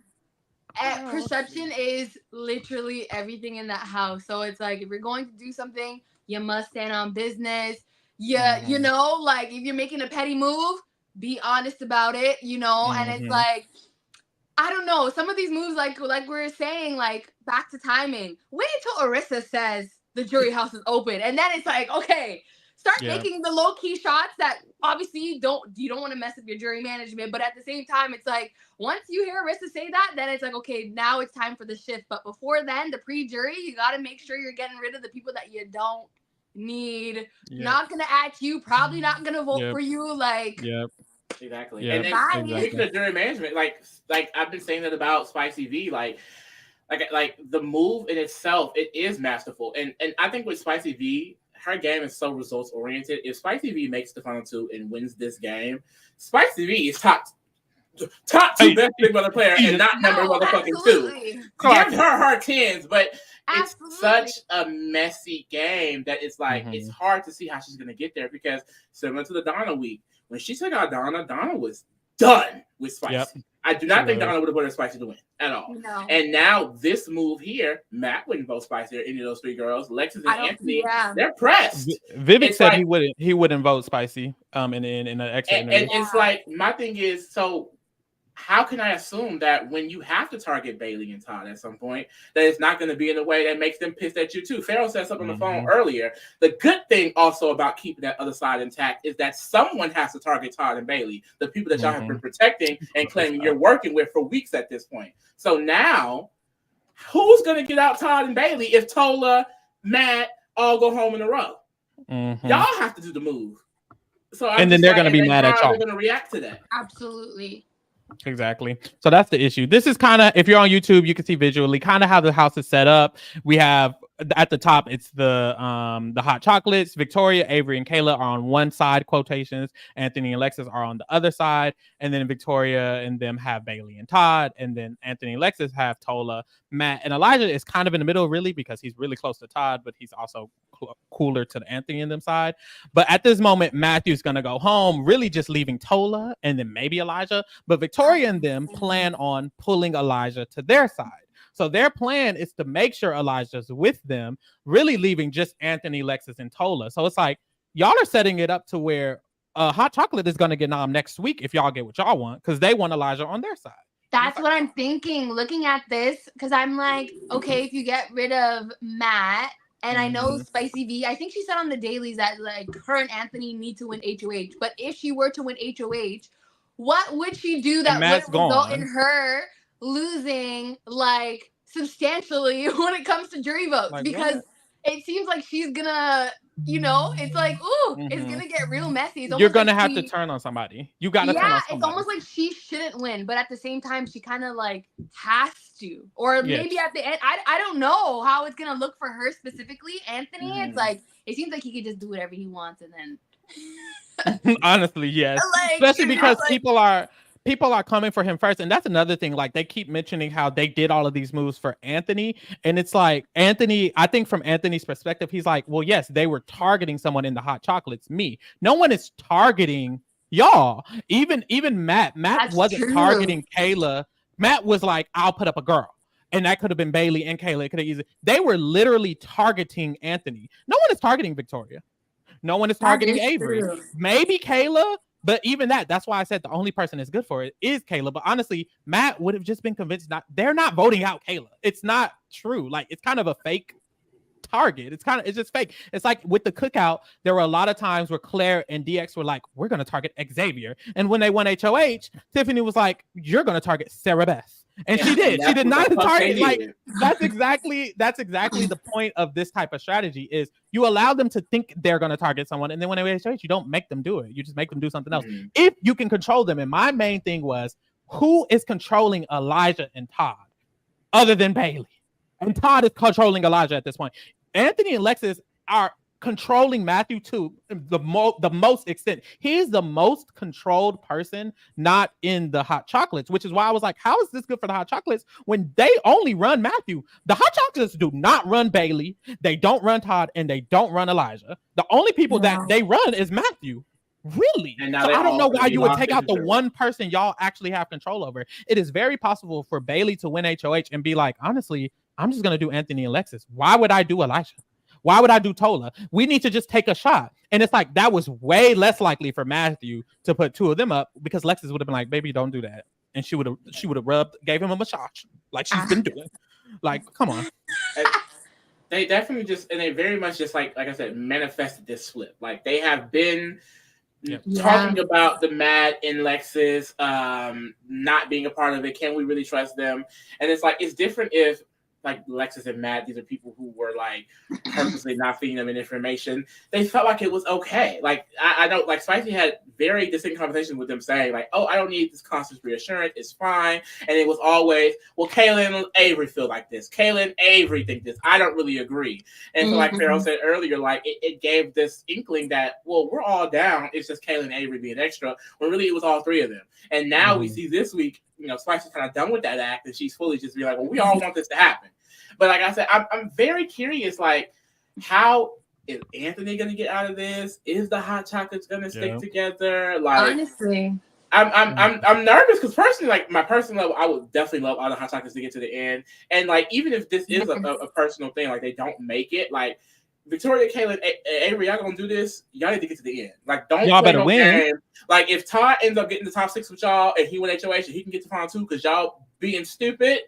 perception is literally everything in that house. So it's like if you're going to do something, you must stand on business. Yeah, you know, like if you're making a petty move, be honest about it, you know. And it's like, I don't know, some of these moves, like we're saying, like back to timing. Wait until Arissa says the jury house is open, and then it's like, okay, start making the low key shots that obviously you don't want to mess up your jury management, but at the same time, it's like once you hear Arissa say that, then it's like, okay, now it's time for the shift. But before then, the pre-jury, you got to make sure you're getting rid of the people that you don't need. Not gonna add to you, probably not gonna vote for you. Like, exactly. And then speaking of jury management, like I've been saying that about Spicy V, like the move in itself, it is masterful. And I think with Spicy V, her game is so results oriented. If Spicy V makes the final 2 and wins this game, Spicy V is top 2 best Big Brother player and not number motherfucking 2. Give her 10s, but it's such a messy game that it's like it's hard to see how she's gonna get there because similar to the Donna week, when she took out Donna was done with Spicy. I do not think Donna would have voted Spicy to win at all. No. And now this move here, Matt wouldn't vote Spicy or any of those 3 girls. Lexus and Anthony, they're pressed. Vivek said like, he wouldn't vote Spicy in an extra interview. And it's like my thing is, so how can I assume that when you have to target Bayleigh and Todd at some point, that it's not going to be in a way that makes them pissed at you too? Pharaoh said something on the phone earlier. The good thing also about keeping that other side intact is that someone has to target Todd and Bayleigh, the people that y'all have been protecting and claiming you're working with for weeks at this point. So now, who's going to get out Todd and Bayleigh if Tola, Matt all go home in a row? Y'all have to do the move. So and then they're going to be mad at y'all. They're going to react to that. Absolutely. Exactly. So that's the issue. This is kind of, if you're on YouTube, you can see visually kind of how the house is set up. We have at the top, it's the hot chocolates. Victoria, Avery, and Kayla are on one side, quotations. Anthony and Lexus are on the other side. And then Victoria and them have Bayleigh and Todd. And then Anthony and Lexus have Tola, Matt, and Elijah is kind of in the middle, really, because he's really close to Todd, but he's also cooler to the Anthony and them side. But at this moment, Matthew's gonna go home, really just leaving Tola and then maybe Elijah. But Victoria and them plan on pulling Elijah to their side. So their plan is to make sure Elijah's with them, really leaving just Anthony, Lexus, and Tola. So it's like y'all are setting it up to where Hot Chocolate is gonna get nom next week if y'all get what y'all want, because they want Elijah on their side. That's what I'm thinking, looking at this, because I'm like, okay, if you get rid of Matt, and I know Spicy V, I think she said on the dailies that like her and Anthony need to win HOH. But if she were to win HOH, what would she do that would result in her losing like substantially when it comes to jury votes? Like, because it seems like she's gonna, you know, it's like, ooh, it's gonna get real messy. You're gonna have to turn on somebody. You gotta turn on somebody. It's almost like she shouldn't win, but at the same time, she kind of like has to. Or maybe at the end, I don't know how it's gonna look for her specifically. Anthony, it's like it seems like he could just do whatever he wants and then honestly, yes. Like, especially because people are coming for him first. And that's another thing. Like they keep mentioning how they did all of these moves for Anthony. And it's like Anthony, I think from Anthony's perspective, he's like, well, yes, they were targeting someone in the hot chocolates, me. No one is targeting y'all. Even Matt wasn't targeting Kayla. Matt was like, I'll put up a girl. And that could have been Bayleigh and Kayla. It could have easily. They were literally targeting Anthony. No one is targeting Victoria. No one is targeting Avery. True. Maybe Kayla. But even that's why I said the only person that's good for it is Kayla. But honestly, Matt would have just been convinced they're not voting out Kayla. It's not true. Like it's kind of a fake target. It's just fake. It's like with the cookout, there were a lot of times where Claire and DX were like, we're going to target Xavier. And when they won HOH, Tiffany was like, you're going to target Sarah Beth. And she did. She did not target. Like that's exactly the point of this type of strategy is you allow them to think they're going to target someone, and then when they win HOH, you don't make them do it. You just make them do something else. If you can control them. And my main thing was who is controlling Elijah and Todd other than Bayleigh? And Todd is controlling Elijah at this point. Anthony and Lexus are controlling Matthew to the most extent. He's the most controlled person not in the hot chocolates, which is why I was like, how is this good for the hot chocolates when they only run Matthew? The hot chocolates do not run Bayleigh, they don't run Todd, and they don't run Elijah. The only people that they run is Matthew. Really? So I don't know why you would take out the one person y'all actually have control over. It is very possible for Bayleigh to win HOH and be like, honestly, I'm just going to do Anthony and Lexus. Why would I do Elijah? Why would I do Tola? We need to just take a shot. And it's like, that was way less likely for Matthew to put two of them up because Lexus would have been like, baby, don't do that. And she would have gave him a massage like she's been doing. Like, come on. They definitely just, and they very much just like I said, manifested this flip. Like they have been talking about the Matt and Lexus not being a part of it. Can we really trust them? And it's like, it's different if like Lexus and Matt, these are people who were like purposely not feeding them information. They felt like it was okay. Like I know, like Spicy had very distinct conversations with them saying like, "Oh, I don't need this constant reassurance. It's fine." And it was always, "Well, Kayla and Avery feel like this. Kayla and Avery think this. I don't really agree." And so, like Pharaoh said earlier, like it gave this inkling that, well, we're all down. It's just Kayla and Avery being extra. When really it was all three of them. And now we see this week, you know, Spicy's kind of done with that act, and she's fully just be like, "Well, we all want this to happen." But like I said, I'm very curious, like, how is Anthony gonna get out of this? Is the hot chocolates gonna stick together? Like, honestly, I'm nervous because personally, like my personal level, I would definitely love all the hot chocolates to get to the end. And like, even if this is a personal thing, like they don't make it, like Victoria, Kayla, and Avery, y'all gonna do this? Y'all need to get to the end. Like, don't y'all better win. Game. Like, if Todd ends up getting the top 6 with y'all and he win HOH and he can get to final 2 because y'all being stupid.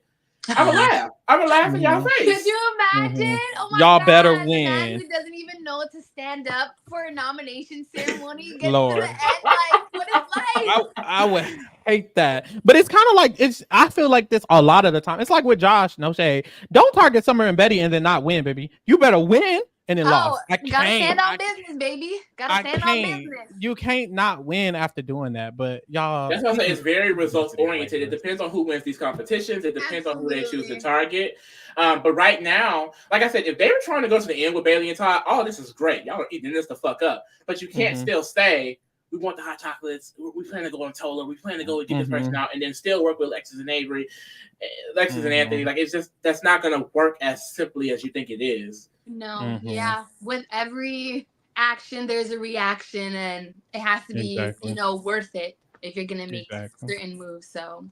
I'm gonna laugh. I'm gonna laugh in y'all face. Could you imagine? Oh my y'all God, better the win. man who doesn't even know to stand up for a nomination ceremony gets to the end. Like, what is life? I would hate that. But it's kind of like I feel like this a lot of the time. It's like with Josh, no shade. Don't target Summer and Betty and then not win, baby. You better win. and it lost. I gotta can't. stand on business, baby. Gotta stand on business. You can't not win after doing that. But y'all, that's why I say it's very results oriented. It depends on who wins these competitions. It depends on who they choose to target. But right now, like I said, if they were trying to go to the end with Bayleigh and Todd, oh, this is great. Y'all are eating this the fuck up. But you can't still say, we want the hot chocolates. We plan to go on Tola. We plan to go get this person out, and then still work with Lexus and Avery, Lexus and Anthony. Like, it's just, that's not going to work as simply as you think it is. No, yeah. With every action, there's a reaction, and it has to be, worth it if you're going to make certain moves. So.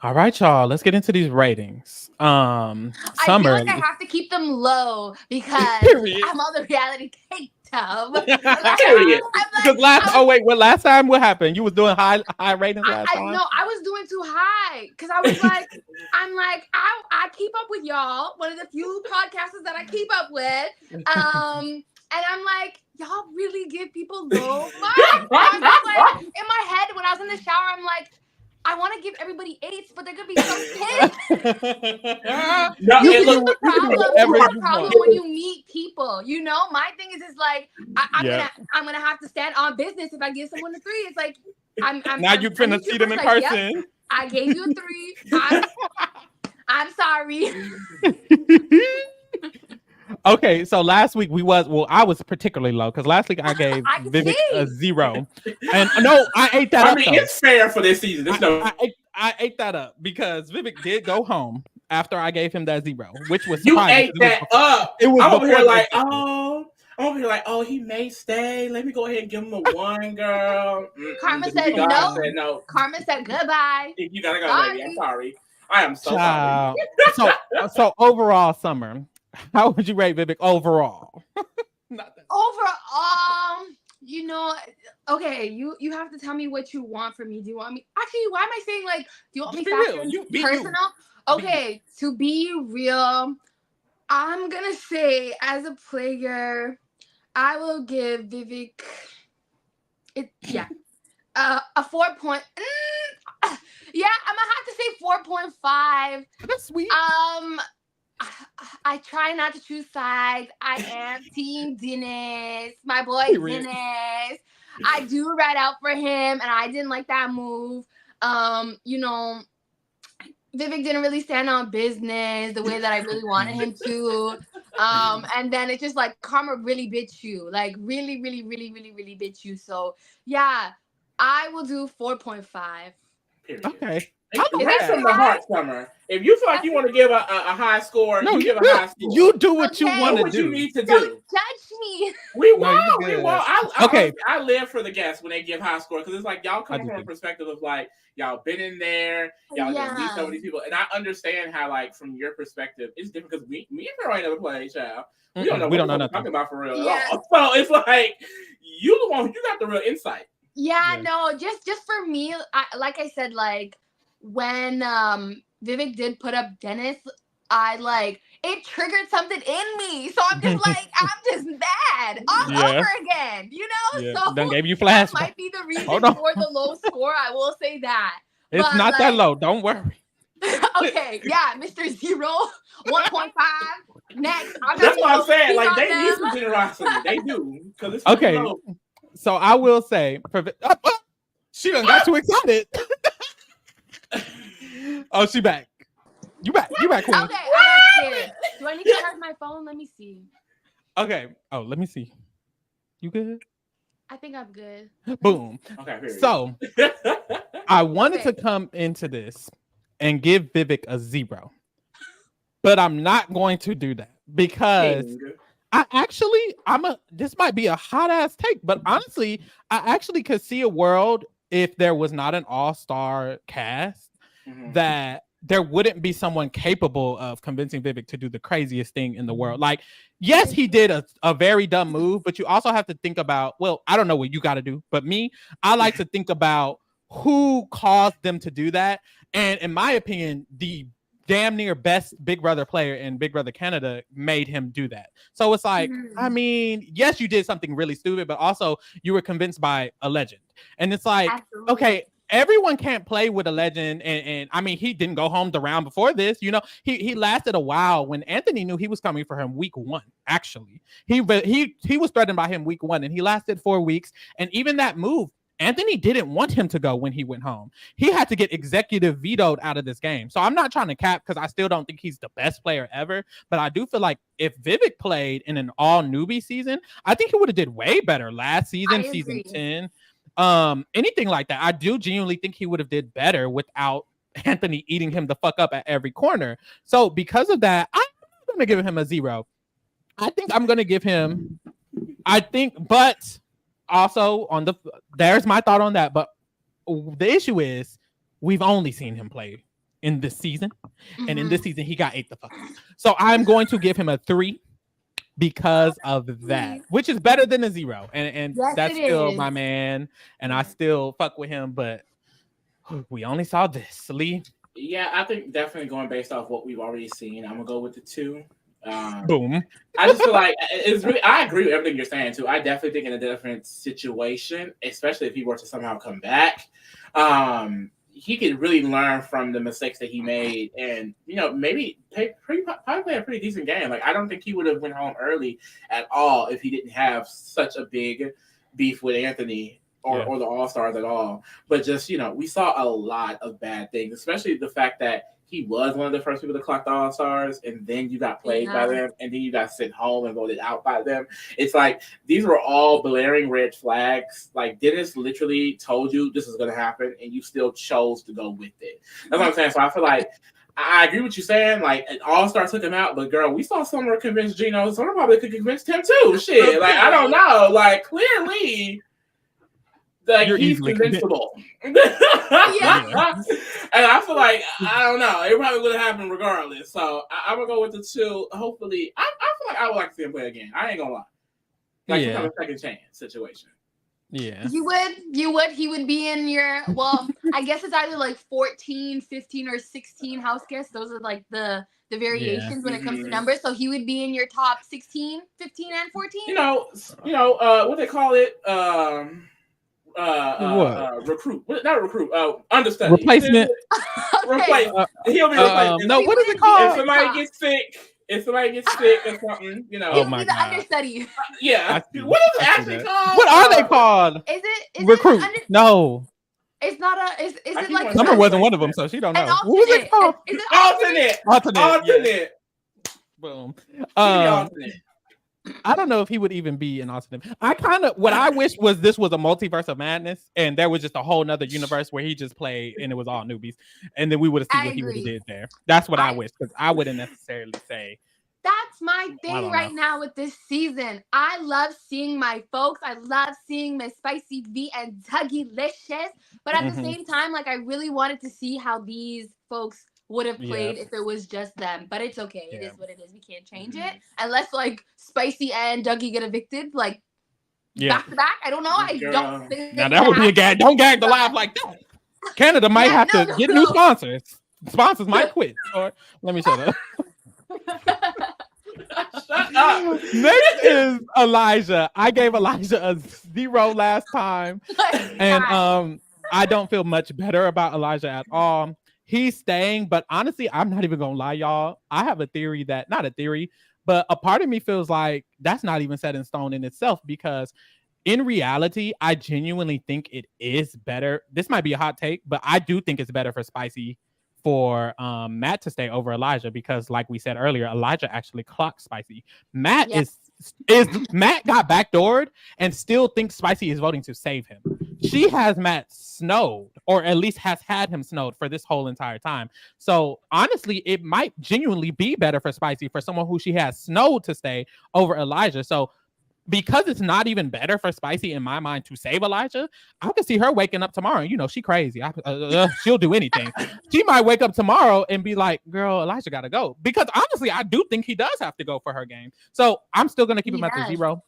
All right, y'all. Let's get into these ratings. Summer, I feel like I have to keep them low because I'm on the reality cake tub. Period. Because last time what happened? You was doing high ratings last time? No, I was doing too high because I was like, I keep up with y'all. One of the few podcasters that I keep up with. And I'm like, y'all really give people low marks. I'm like, in my head when I was in the shower, I'm like, I want to give everybody 8s, but they're gonna be so pissed. The problem when you meet people. My thing is like I'm gonna have to stand on business if I give someone a 3. It's like I'm you finna see them in person. Yep, I gave you a 3. I'm sorry. Okay, so last week I was particularly low because last week I gave Vivek a 0, and no, I ate that up. I mean, it's fair for this season. I ate that up because Vivek did go home after I gave him that 0, which was you ate that up. It was I'm over here like, oh, he may stay. Let me go ahead and give him a 1, girl. Karma said no. Karma said goodbye. You gotta go, baby. I'm sorry. I am so sorry. So overall, Summer, how would you rate Vivek overall? Overall, okay, you have to tell me what you want from me. Do you want me? Actually, why am I saying like? Do you want me personal? Okay, to be real, I'm gonna say as a player, I will give Vivek a 4 point. Yeah, I'm gonna have to say 4.5. That's sweet. I try not to choose sides. I am Team Dennis, my boy Dennis. I do ride out for him, and I didn't like that move. Vivek didn't really stand on business the way that I really wanted him to. And then it's just like karma really bit you, like really, really, really, really, really bit you. So yeah, I will do 4.5. Okay. That's from the heart, Summer. If you feel like you want to give a high score, you give a high score. You do what you want to do. You need to do. Don't judge me. We won't. I live for the guests when they give high score because it's like y'all come from a perspective of like y'all been in there, y'all just meet some of these people, and I understand how like from your perspective it's different because me and Pharaoh ain't never played, child. We don't know what we're talking about for real at all. So it's like you got the real insight. Yeah, no, just for me, like I said, like when Vivek did put up Dennis, it triggered something in me. So I'm just like, I'm just mad all over again, So done gave you flashbacks. That might be the reason for the low score. I will say that. It's not that low. Don't worry. Okay, yeah, Mr. 0, 1.5. Next. That's what I'm saying. Like they need some generosity. They do. Because it's okay. Low. So I will say, she done got too excited. Oh, she back. You back, queen. Okay, I'm scared. Do I need to charge my phone? Let me see. Okay. Oh, let me see. You good? I think I'm good. Boom. Okay. So I wanted to come into this and give Vivek a 0, but I'm not going to do that because this might be a hot ass take, but honestly, I actually could see a world if there was not an all-star cast that there wouldn't be someone capable of convincing Vivek to do the craziest thing in the world. Like, yes, he did a very dumb move, but you also have to think about, well, I don't know what you got to do, but I like to think about who caused them to do that. And in my opinion, the damn near best Big Brother player in Big Brother Canada made him do that. So it's like, I mean, yes, you did something really stupid, but also you were convinced by a legend. And it's like, okay, everyone can't play with a legend, and I mean, he didn't go home the round before this. You know, he lasted a while when Anthony knew he was coming for him week 1. Actually, he was threatened by him week 1, and he lasted 4 weeks. And even that move, Anthony didn't want him to go when he went home. He had to get executive vetoed out of this game. So I'm not trying to cap because I still don't think he's the best player ever. But I do feel like if Vivek played in an all newbie season, I think he would have did way better last season, season 10. Anything like that. I do genuinely think he would have did better without Anthony eating him the fuck up at every corner. So because of that, I'm going to give him a 0. I think I'm going to give him, but also there's my thought on that. But the issue is we've only seen him play in this season. Mm-hmm. And in this season, he got 8 the fuck up. So I'm going to give him a 3 because of that, which is better than a 0. And yes, that's still my man. And I still fuck with him. But we only saw this. Lee? Yeah, I think definitely going based off what we've already seen, I'm going to go with the 2. Boom. I just feel like it's really, I agree with everything you're saying too. I definitely think in a different situation, especially if he were to somehow come back, he could really learn from the mistakes that he made, and maybe probably play a pretty decent game. Like I don't think he would have went home early at all if he didn't have such a big beef with Anthony or the All-Stars at all. But just we saw a lot of bad things, especially the fact that he was one of the first people to clock the All-Stars, and then you got played by them, and then you got sent home and voted out by them. It's like these were all blaring red flags. Like Dennis literally told you this is going to happen, and you still chose to go with it. That's what I'm saying. So I feel like I agree with you saying. Like an All-Star took him out, but girl, we saw Summer convince Gino. Summer probably could convince him too. Shit, like I don't know. Like clearly. Like you're he's invincible. Yeah. And I feel like I don't know. It probably would have happened regardless. So I'm gonna go with the 2. Hopefully, I feel like I would like to see him play again. I ain't gonna lie. Like some kind of second chance situation. Yeah. You would. He would be in your I guess it's either like 14, 15, or 16 house guests. Those are like the variations when it comes to numbers. So he would be in your top 16, 15, and 14. What they call it. Recruit, not recruit. Understudy, replacement. Replacement. He'll be replacement. No, what is it called? If somebody gets sick or something, Oh my God. The understudy. Yeah. What is it actually called? What are they called? Is it recruit? No. It's not a. Is it like Summer wasn't one of them, so she don't know. What was it called? Is it alternate? Boom. I don't know if he would even be an alternate. What I wish was this was a multiverse of madness, and there was just a whole nother universe where he just played and it was all newbies, and then we would have seen what he would have did there. That's what I wish, because I wouldn't necessarily say. That's my thing right now with this season. I love seeing my folks. I love seeing Miss Spicy V and Dougie Licious, but at the same time, like I really wanted to see how these folks would have played if it was just them, but it's okay. It is what it is. We can't change it unless like Spicy and Dougie get evicted like back to back. I don't know. I don't think now that would be a gag. Don't gag the live like that. Canada might have to get new sponsors. Sponsors might quit. Or let me shut up. Shut up. Next is Elijah. I gave Elijah a 0 last time, and I don't feel much better about Elijah at all. He's staying, but honestly, I'm not even gonna lie, y'all. I have a theory that, not a theory, but a part of me feels like that's not even set in stone in itself, because in reality, I genuinely think it is better. This might be a hot take, but I do think it's better for Spicy for Matt to stay over Elijah, because like we said earlier, Elijah actually clocked Spicy. Matt Matt got backdoored and still thinks Spicy is voting to save him. She has Matt snowed, or at least has had him snowed for this whole entire time. So honestly, it might genuinely be better for Spicy, for someone who she has snowed, to stay over Elijah. So because it's not even better for Spicy in my mind to save Elijah, I can see her waking up tomorrow. She crazy. She'll do anything. She might wake up tomorrow and be like, girl, Elijah got to go. Because honestly, I do think he does have to go for her game. So I'm still going to keep him at the 0.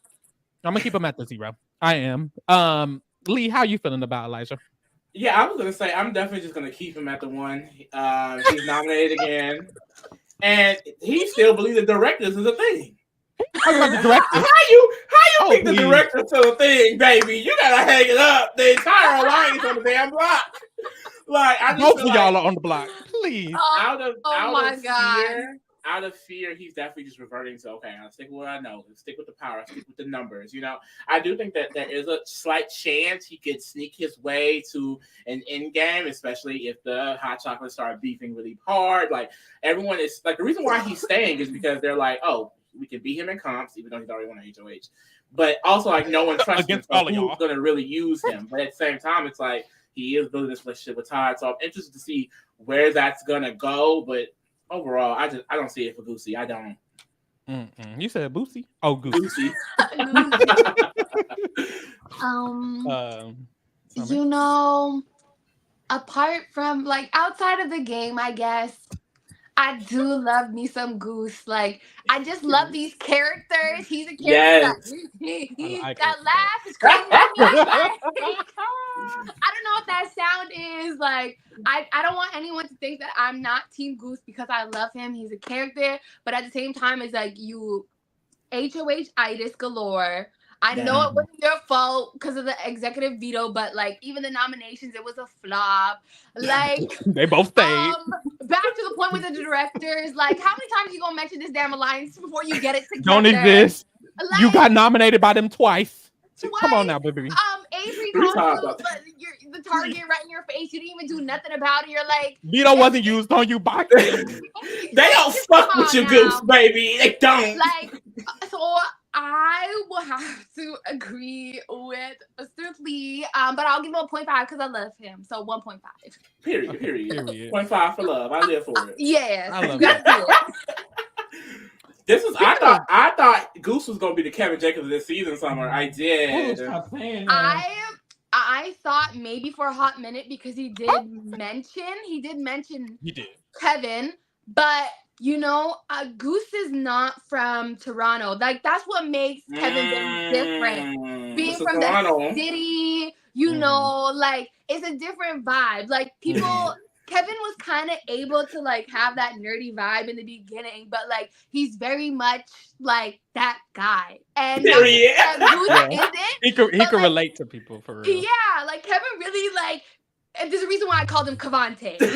I'm going to keep him at the 0. I am. Lee, how you feeling about Elijah? Yeah, I was going to say, I'm definitely just going to keep him at the 1. He's nominated again. And he still believes that directors is a thing. Talk about the director. How you pick the director to the thing, baby. You gotta hang it up. The entire alliance on the damn block. Like I just both of y'all are on the block, please. Out of fear, he's definitely just reverting to I'll stick with what I know, stick with the power, stick with the numbers. I do think that there is a slight chance he could sneak his way to an end game, especially if the hot chocolate start beefing really hard. Like everyone is like the reason why he's staying is because they're like, oh, we can beat him in comps, even though he's already won an HOH. But also like no one trusts him, so who's gonna really use him? But at the same time, it's like he is building this relationship with Todd, so I'm interested to see where that's gonna go. But overall, I don't see it for Goosey. I don't. You said Boosie? Oh, Goosey. Apart from like outside of the game, I guess I do love me some Goose. Like I just love these characters. He's a character. Yes. That laugh is crazy. I don't know what that sound is. Like I don't want anyone to think that I'm not Team Goose because I love him. He's a character, but at the same time, it's like you HOH-itis galore. I know it wasn't your fault because of the executive veto, but like even the nominations, it was a flop. Like they both stayed. Back to the point with the directors, like how many times you gonna mention this damn alliance before you get it together? Don't exist. Like, you got nominated by them twice. Come on now, baby. Avery called you the target right in your face. You didn't even do nothing about it. You're like veto wasn't used on you, Bach. They don't fuck with you, Goose, baby. They don't. Like so. I will have to agree with Mr. Lee, but I'll give him a 0.5 because I love him. So 1.5. Period. 0.5 for love. I live for it. Yes. I love it. I thought Goose was gonna be the Kevin Jacobs of this season, Summer. I did. I thought maybe for a hot minute because he did mention Kevin, but Goose is not from Toronto. Like that's what makes Kevin very different. Being from the city, like it's a different vibe. Like people, Kevin was kind of able to like have that nerdy vibe in the beginning, but like he's very much like that guy. And Goose isn't. He could relate to people for real. Yeah, like Kevin really like. And there's a reason why I called him Cavante. So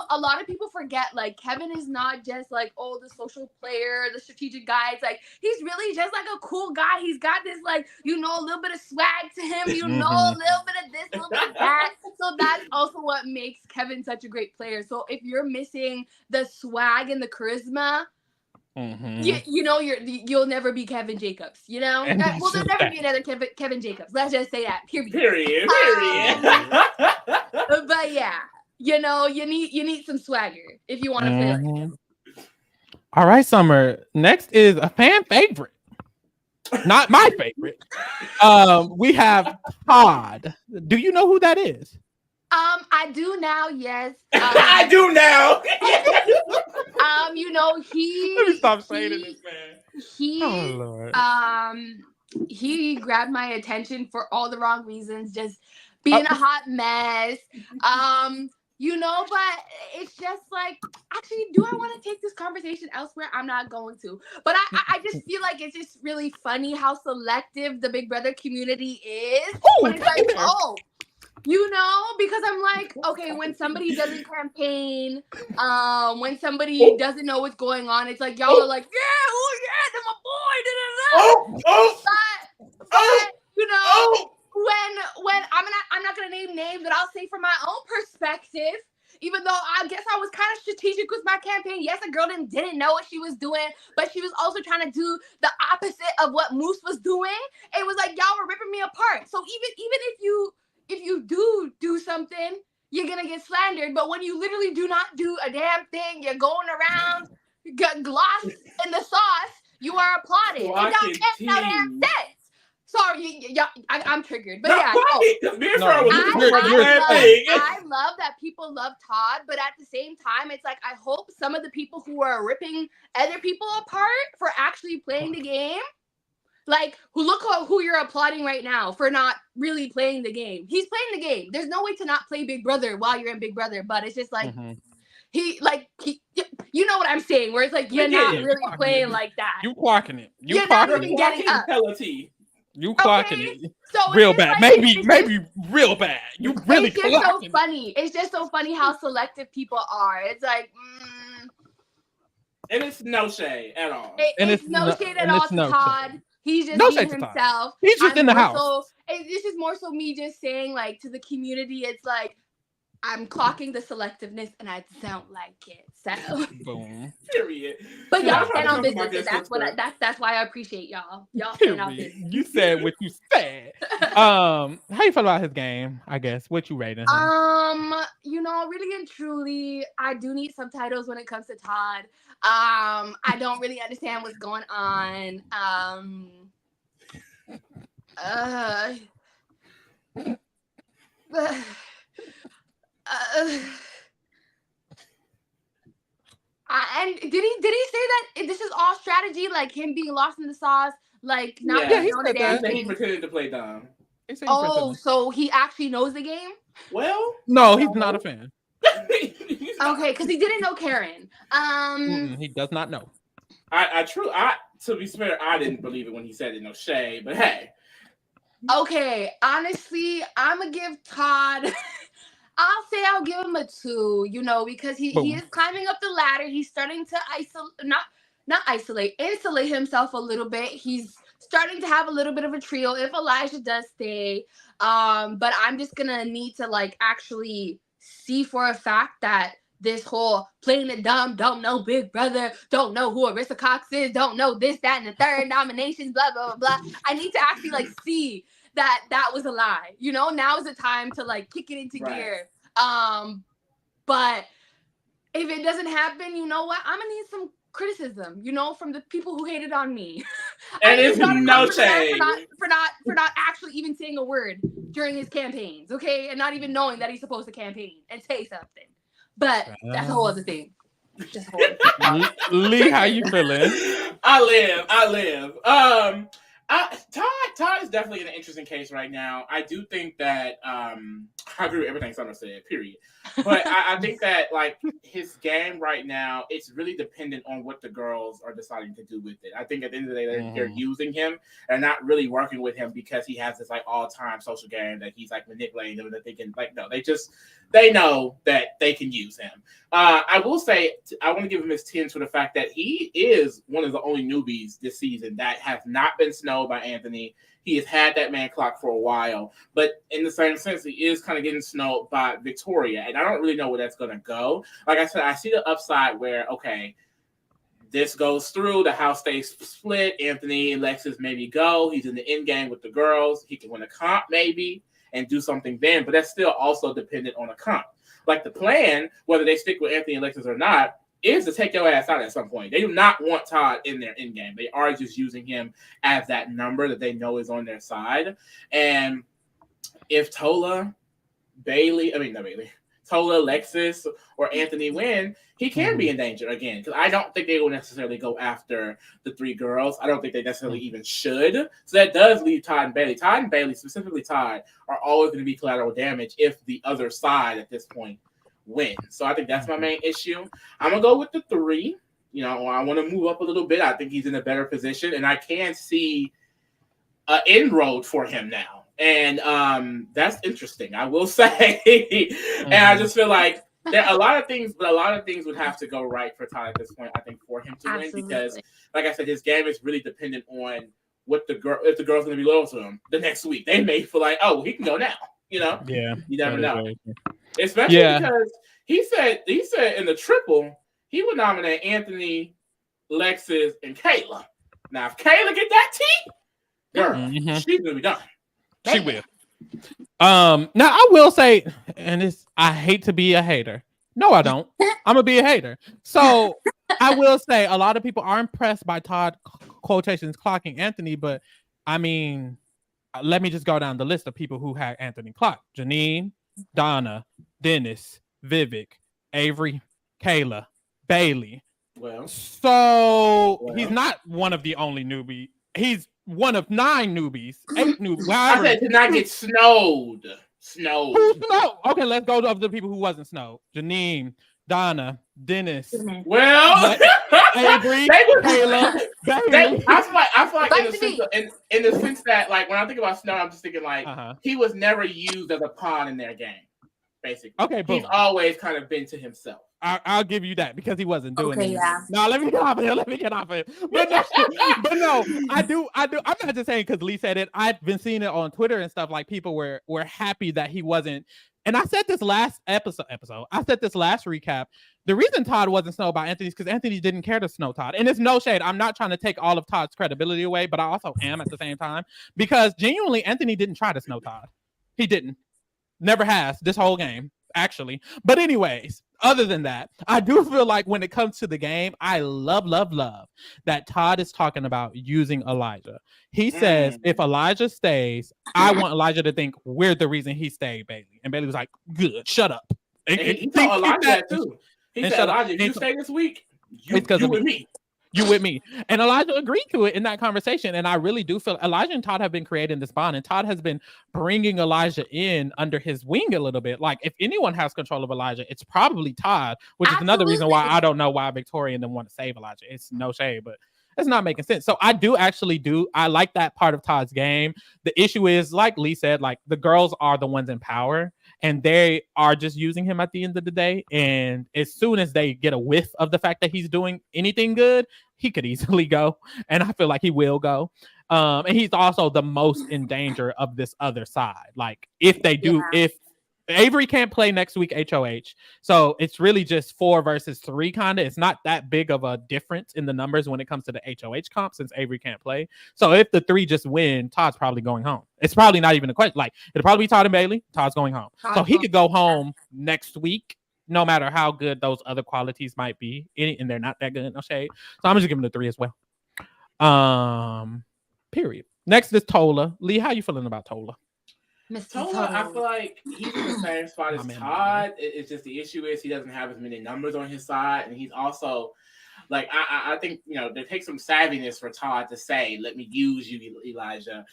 a lot of people forget like Kevin is not just like the social player, the strategic guy. It's like he's really just like a cool guy. He's got this like a little bit of swag to him. A little bit of this, a little bit of that. So that's also what makes Kevin such a great player. So if you're missing the swag and the charisma. You'll never be Kevin Jacobs. There'll never be another Kevin Jacobs. Let's just say that. Period. But yeah, you need some swagger if you want to play like him. All right, Summer. Next is a fan favorite. Not my favorite. We have Todd. Do you know who that is? I do now. Yes. I do now. He. Let me stop saying this, man. He grabbed my attention for all the wrong reasons, just being a hot mess. But it's just like, actually, do I want to take this conversation elsewhere? I'm not going to. But I just feel like it's just really funny how selective the Big Brother community is. When it's like, because I'm like, okay, when somebody doesn't campaign, when somebody doesn't know what's going on, it's like y'all are like, they're my boy, but when I'm not gonna name names, but I'll say from my own perspective, even though I guess I was kind of strategic with my campaign. Yes, a girl didn't know what she was doing, but she was also trying to do the opposite of what Moose was doing. It was like y'all were ripping me apart. So even if you do something, you're gonna get slandered. But when you literally do not do a damn thing, you're going around, got gloss in the sauce, you are applauded. It don't make no damn sense. Sorry, I'm triggered. But I love that people love Todd, but at the same time, it's like I hope some of the people who are ripping other people apart for actually playing the game. Like, look who you're applauding right now for not really playing the game. He's playing the game. There's no way to not play Big Brother while you're in Big Brother, but it's just like, he you know what I'm saying, where it's like you're not really playing like that. You clocking it. You're not even getting up. You clocking it. So real bad. Like, maybe real bad. You really it's just so funny. It's just so funny how selective people are. It's like and it's no shade at all. It's no shade at all to Todd. He's just being himself. He's just in the house. This is more so me just saying, like, to the community, it's like, I'm clocking the selectiveness and I don't like it. So boom. Period. But y'all stand on business. That's why I appreciate y'all. Y'all stand on business. You said what you said. How you feel about his game? I guess. What you rating him? Really and truly, I do need subtitles when it comes to Todd. I don't really understand what's going on. And did he say that this is all strategy, like him being lost in the sauce, like not being on the damn thing? He pretended to play dumb. So he actually knows the game? Well, no, he's not a fan. Okay, because he didn't know Karen. He does not know. To be fair, I didn't believe it when he said it. No shade, but hey. Okay, honestly, I'm gonna give Todd. I'll give him a 2. Because he is climbing up the ladder. He's starting to insulate himself a little bit. He's starting to have a little bit of a trio if Elijah does stay. But I'm just gonna need to actually see for a fact that this whole playing it dumb, don't know Big Brother, don't know who Arissa Cox is, don't know this, that, and the third nominations, blah, blah, blah, blah. I need to actually see that was a lie. Now is the time to kick it into gear. But if it doesn't happen, you know what? I'm gonna need some criticism, from the people who hated on me. And it's no shade for not actually even saying a word during his campaigns, okay, and not even knowing that he's supposed to campaign and say something. But that's a whole other thing. Lee, how you feeling? I live. Todd is definitely in an interesting case right now. I do think that I agree with everything Summer said, period. But I think that his game right now, it's really dependent on what the girls are deciding to do with it. I think at the end of the day, they're using him and not really working with him because he has this all-time social game that he's manipulating them and they're thinking no, they know that they can use him. I will say I want to give him his 10 for the fact that he is one of the only newbies this season that have not been snowed by Anthony. He has had that man clock for a while, but in the same sense, he is kind of getting snowed by Victoria, and I don't really know where that's going to go. Like I said, I see the upside where, okay, this goes through, the house stays split, Anthony and Lexus maybe go, he's in the end game with the girls, he can win a comp maybe and do something then, but that's still also dependent on a comp. The plan, whether they stick with Anthony and Lexus or not, is to take your ass out at some point. They do not want Todd in their end game. They are just using him as that number that they know is on their side. And if Tola, Lexus, or Anthony win, he can be in danger again. Because I don't think they will necessarily go after the 3 girls. I don't think they necessarily even should. So that does leave Todd and Bayleigh. Todd and Bayleigh, specifically Todd, are always going to be collateral damage if the other side at this point win. So I think that's my main issue. I'm gonna go with the 3. I want to move up a little bit. I think he's in a better position, and I can see an inroad for him now. And that's interesting, I will say. And I just feel like there are a lot of things, but a lot of things would have to go right for Todd at this point, I think, for him to win. Because, like I said, his game is really dependent on what if the girl's gonna be loyal to him the next week. They may feel like, oh, he can go now. Yeah, you never know. Especially because he said in the triple he would nominate Anthony, Lexus, and Kayla. Now, if Kayla get that tea, girl, she's gonna be done. She will. Now I will say, and I hate to be a hater. No, I don't. I'm gonna be a hater. So I will say a lot of people are impressed by Todd quotations clocking Anthony, but I mean, let me just go down the list of people who had Anthony clock: Janine, Donna, Dennis, Vivek, Avery, Kayla, Bayleigh. He's not one of the only newbies. He's one of 9 newbies, 8 newbies. I said to not get snowed. Who's snowed? Okay, let's go to the people who wasn't snowed. Janine, Donna, Dennis. Well, Avery, Kayla, Bayleigh. I feel like in the sense that, like, when I think about Snow, I'm just thinking like he was never used as a pawn in their game. Basically, okay, boom. He's always kind of been to himself. I'll give you that because he wasn't doing it. Yeah. No, let me get off of it. But no, I do. I'm not just saying because Lee said it. I've been seeing it on Twitter and stuff. Like people were happy that he wasn't. And I said this last episode. I said this last recap. The reason Todd wasn't snow by Anthony is because Anthony didn't care to snow Todd. And it's no shade. I'm not trying to take all of Todd's credibility away, but I also am at the same time because genuinely Anthony didn't try to snow Todd. He didn't. Never has this whole game, actually. But anyways, other than that, I do feel like when it comes to the game, I love that Todd is talking about using Elijah. He says, if Elijah stays, I want Elijah to think we're the reason he stayed, Bayleigh. And Bayleigh was like, good, shut up. And he told Elijah that too. He said, Elijah, if you stay this week, you with me. You with me. And Elijah agreed to it in that conversation. And I really do feel Elijah and Todd have been creating this bond. And Todd has been bringing Elijah in under his wing a little bit. Like, if anyone has control of Elijah, it's probably Todd, which is another reason why I don't know why Victoria and them want to save Elijah. It's no shade, but it's not making sense. So I like that part of Todd's game. The issue is, like Lee said, like the girls are the ones in power. And they are just using him at the end of the day. And as soon as they get a whiff of the fact that he's doing anything good, he could easily go. And I feel like he will go. And he's also the most in danger of this other side. Like if they do, if Avery can't play next week, HOH. So it's really just 4 versus 3 kind of. It's not that big of a difference in the numbers when it comes to the HOH comp since Avery can't play. So if the 3 just win, Todd's probably going home. It's probably not even a question. Like it'll probably be Todd and Bayleigh. Todd's going home. So he could go home next week, no matter how good those other qualities might be. And they're not that good, no shade. So I'm just giving the 3 as well. Period. Next is Tola. Lee, how you feeling about Tola? Tola, I feel like he's in the same spot as Todd. It's just the issue is he doesn't have as many numbers on his side, and he's also like I think there takes some savviness for Todd to say, "Let me use you, Elijah."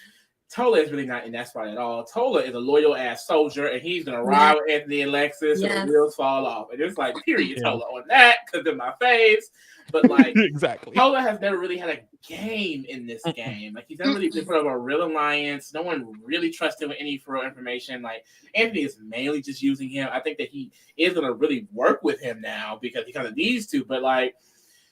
Tola is really not in that spot at all. Tola is a loyal ass soldier, and he's gonna ride with Anthony and Lexus, and the wheels fall off. And it's like, period, Tola on that because they're my faves. But like, exactly, Tola has never really had a game in this game. Like he's never really been part of a real alliance. No one really trusts him with any real information. Like Anthony is mainly just using him. I think that he is gonna really work with him now because he kind of needs to. But like,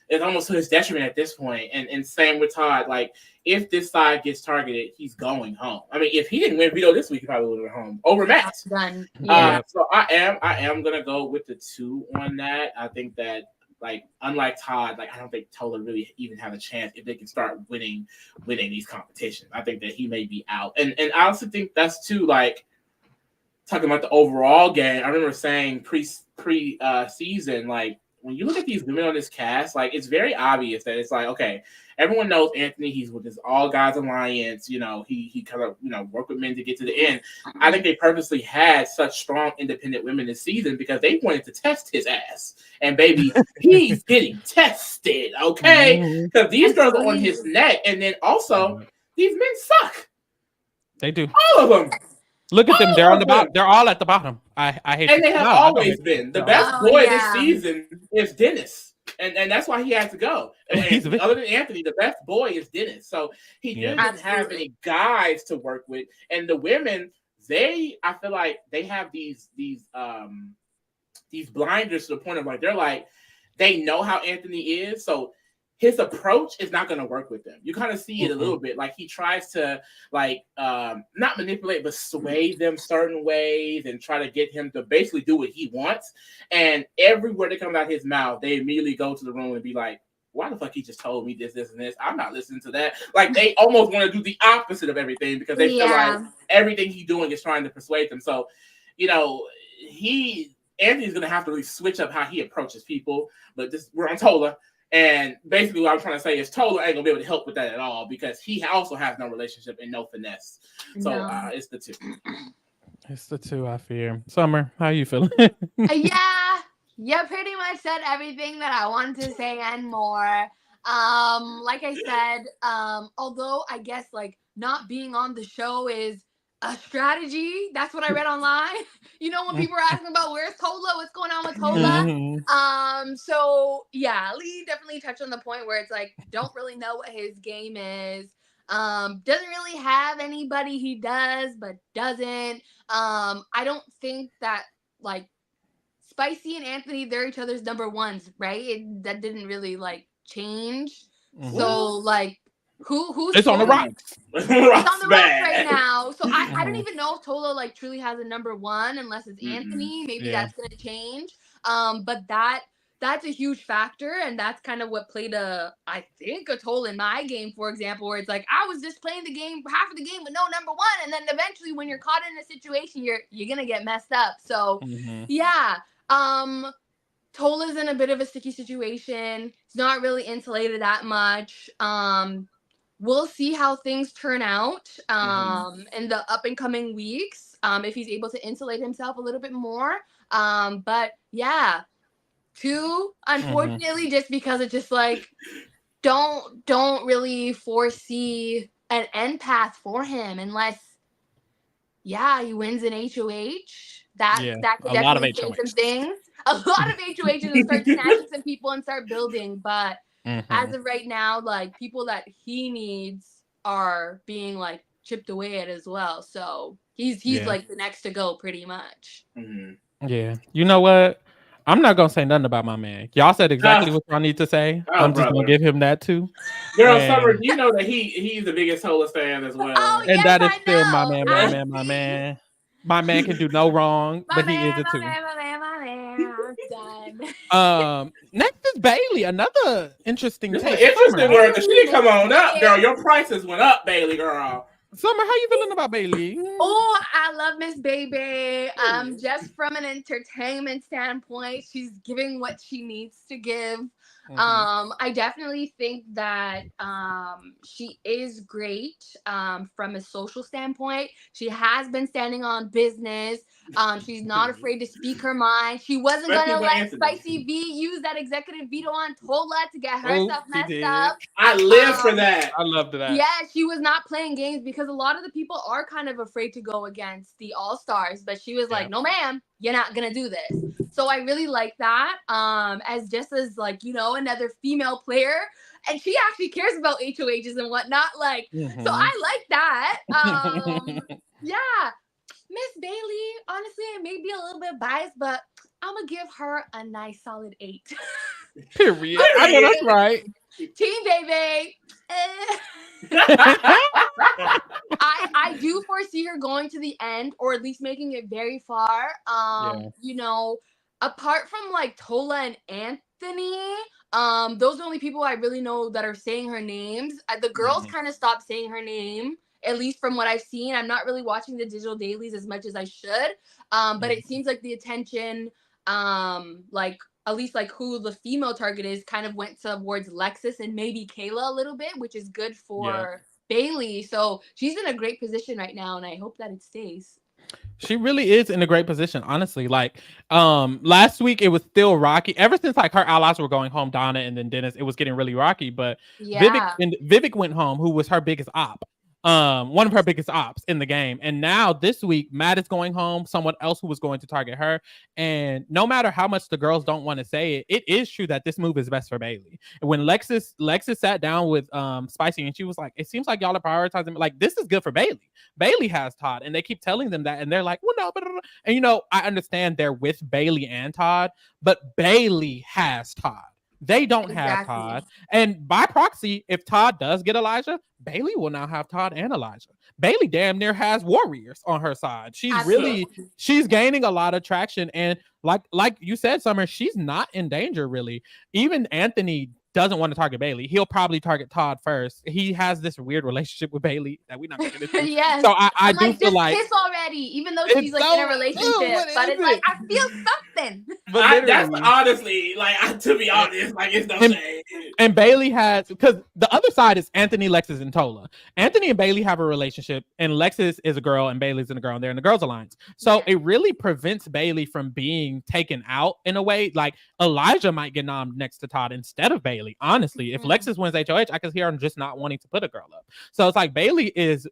it's almost to his detriment at this point. And same with Todd. Like, if this side gets targeted, he's going home. I mean, if he didn't win veto this week, he probably would have went home over Matt. Done. Yeah. So I am gonna go with the 2 on that. I think that, like, unlike Todd, like I don't think Tola really even have a chance if they can start winning these competitions. I think that he may be out. And I also think that's too, like, talking about the overall game. I remember saying pre season, like, when you look at these women on this cast, like it's very obvious that it's like, okay, everyone knows Anthony. He's with this all guys alliance. He kind of worked with men to get to the end. I think they purposely had such strong independent women this season because they wanted to test his ass. And baby, he's getting tested, okay? Because these girls are on his neck, and then also these men suck. They do. All of them. Look at them. They're on the bottom. They're all at the bottom. I hate. And they have always been. The best boy this season is Dennis. And that's why he has to go. Other than Anthony, the best boy is Dennis. So he doesn't have any guys to work with. And the women, I feel like they have these blinders to the point of like, they're like, they know how Anthony is. So his approach is not going to work with them. You kind of see it a little bit. Like he tries to not manipulate, but sway them certain ways and try to get him to basically do what he wants. And every word that comes out of his mouth, they immediately go to the room and be like, why the fuck he just told me this, and this? I'm not listening to that. Like they almost want to do the opposite of everything because they feel like everything he's doing is trying to persuade them. So, Anthony's going to have to really switch up how he approaches people. But we're on Tola. And basically what I'm trying to say is Tola ain't going to be able to help with that at all because he also has no relationship and no finesse. So it's the 2. It's the 2, I fear. Summer, how you feeling? Yeah, pretty much said everything that I wanted to say and more. Like I said, although I guess like not being on the show is a strategy. That's what I read online. You know, when people are asking about where's Tola, what's going on with Tola. So yeah, Lee definitely touched on the point where it's like, don't really know what his game is. Doesn't really have anybody he does, but doesn't. I don't think that like Spicy and Anthony, they're each other's number ones, right? That didn't really like change. So like who's it's on the rocks. It's on the rocks right now. So I don't even know if Tola like truly has a number one unless it's Anthony. Maybe that's gonna change. But that's a huge factor, and that's kind of what played a toll in my game, for example, where it's like I was just playing the game half of the game with no number one, and then eventually when you're caught in a situation, you're gonna get messed up. So yeah. Tola's in a bit of a sticky situation. He's not really insulated that much. We'll see how things turn out in the up and coming weeks. If he's able to insulate himself a little bit more. But yeah, 2, unfortunately, just because it's just like don't really foresee an end path for him unless he wins an HOH. That could definitely change some things. A lot of HOHs and start snatching some people and start building. But as of right now, like people that he needs are being like chipped away at as well. So he's like the next to go pretty much. Yeah. You know what? I'm not gonna say nothing about my man. Y'all said exactly what y'all need to say. I'm just gonna give him that too. Girl, Summer, you know that he's the biggest Tola fan as well. Oh, and yes, that is I still know. my man. My man can do no wrong, but he is it too. I'm done. Next is Bayleigh, another interesting take. Interesting word, because she didn't come on up, girl. Your prices went up, Bayleigh, girl. Summer, how you feeling about Bayleigh? Oh, I love Miss Baby. Just from an entertainment standpoint, she's giving what she needs to give. I definitely think that she is great from a social standpoint. She has been standing on business. She's not afraid to speak her mind. She wasn't going to let Spicy V use that executive veto on Tola to get herself messed up. I live for that. I loved that. Yeah, she was not playing games because a lot of the people are kind of afraid to go against the All-Stars, but she was like, no, ma'am, you're not going to do this. So I really like that as like, you know, another female player. And she actually cares about HOHs and whatnot. Like, so I like that. Yeah. Miss Bayleigh, honestly, I may be a little bit biased, but I'm going to give her a nice solid 8. Period. I know that's right. Team Baby. I do foresee her going to the end, or at least making it very far. You know, apart from like Tola and Anthony, those are the only people I really know that are saying her names. The girls kind of stopped saying her name, at least from what I've seen. I'm not really watching the digital dailies as much as I should. But it seems like the attention, like at least like who the female target is, kind of went towards Lexus and maybe Kayla a little bit, which is good for Bayleigh. So she's in a great position right now, and I hope that it stays. She really is in a great position, honestly. Like, last week it was still rocky. Ever since like her allies were going home, Donna and then Dennis, it was getting really rocky. But Vivek went home, who was her biggest op. One of her biggest ops in the game. And now this week, Matt is going home, someone else who was going to target her. And no matter how much the girls don't want to say it, it is true that this move is best for Bayleigh. And when Lexus sat down with Spicy and she was like, it seems like y'all are prioritizing, like, this is good for Bayleigh. Bayleigh has Todd, and they keep telling them that, and they're like, well, no, but and you know, I understand they're with Bayleigh and Todd, but Bayleigh has Todd. They don't have Todd. And by proxy, if Todd does get Elijah, Bayleigh will now have Todd and Elijah. Bayleigh damn near has warriors on her side. She's gaining a lot of traction. And like you said, Summer, she's not in danger, really. Even Anthony doesn't want to target Bayleigh. He'll probably target Todd first. He has this weird relationship with Bayleigh that we're not going to get into. Yes. So I do feel like kiss already, even though she's like in a relationship. But it's like, I feel something. But that's honestly, like, to be honest, like, it's no shame. And Bayleigh has, because the other side is Anthony, Lexus, and Tola. Anthony and Bayleigh have a relationship, and Lexus is a girl, and Bayleigh's a girl, and they're in the girls' alliance. So it really prevents Bayleigh from being taken out in a way. Like, Elijah might get nommed next to Todd instead of Bayleigh. Honestly, if Lexus wins HOH, I can hear him just not wanting to put a girl up. So it's like Bayleigh is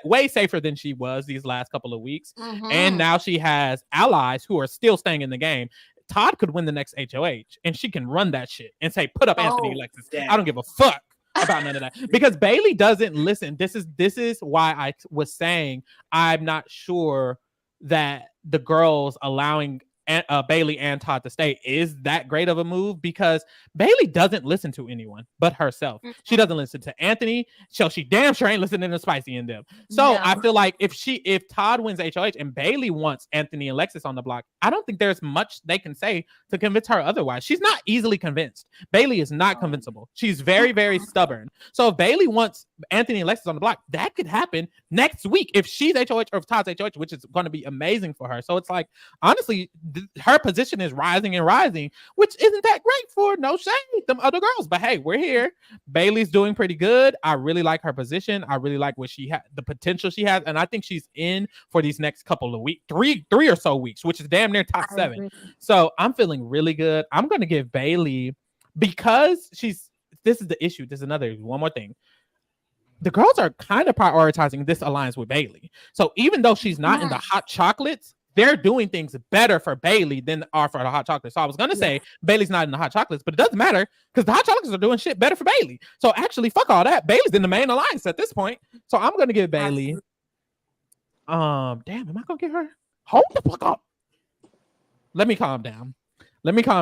way safer than she was these last couple of weeks. And now she has allies who are still staying in the game. Todd could win the next HOH and she can run that shit and say, put up Anthony and Lexus. Damn. I don't give a fuck about none of that, because Bayleigh doesn't listen. This is why I was saying I'm not sure that the girls allowing Bayleigh and Todd to stay is that great of a move, because Bayleigh doesn't listen to anyone but herself. She doesn't listen to Anthony, so she damn sure ain't listening to Spicy in them. So I feel like if Todd wins HOH and Bayleigh wants Anthony and Lexus on the block, I don't think there's much they can say to convince her otherwise. She's not easily convinced. Bayleigh is not convincible. She's very, very stubborn. So if Bayleigh wants Anthony and Lexus on the block, that could happen next week if she's HOH or if Todd's HOH, which is going to be amazing for her. So it's like, honestly, her position is rising and rising, which isn't that great for no shade them other girls. But hey, we're here. Bayleigh's doing pretty good. I really like her position. I really like what she has, the potential she has, and I think she's in for these next couple of weeks, three or so weeks, which is damn near top 7. So I'm feeling really good. I'm going to give Bayleigh, because this is the issue. There's one more thing. The girls are kind of prioritizing this alliance with Bayleigh. So even though she's not in the hot chocolates, they're doing things better for Bayleigh than are for the hot chocolates. So I was going to say Bayleigh's not in the hot chocolates, but it doesn't matter because the hot chocolates are doing shit better for Bayleigh. So actually, fuck all that. Bayleigh's in the main alliance at this point. So I'm going to give Bayleigh. Damn, am I going to give her? Hold the fuck up. Let me calm down. I'm waiting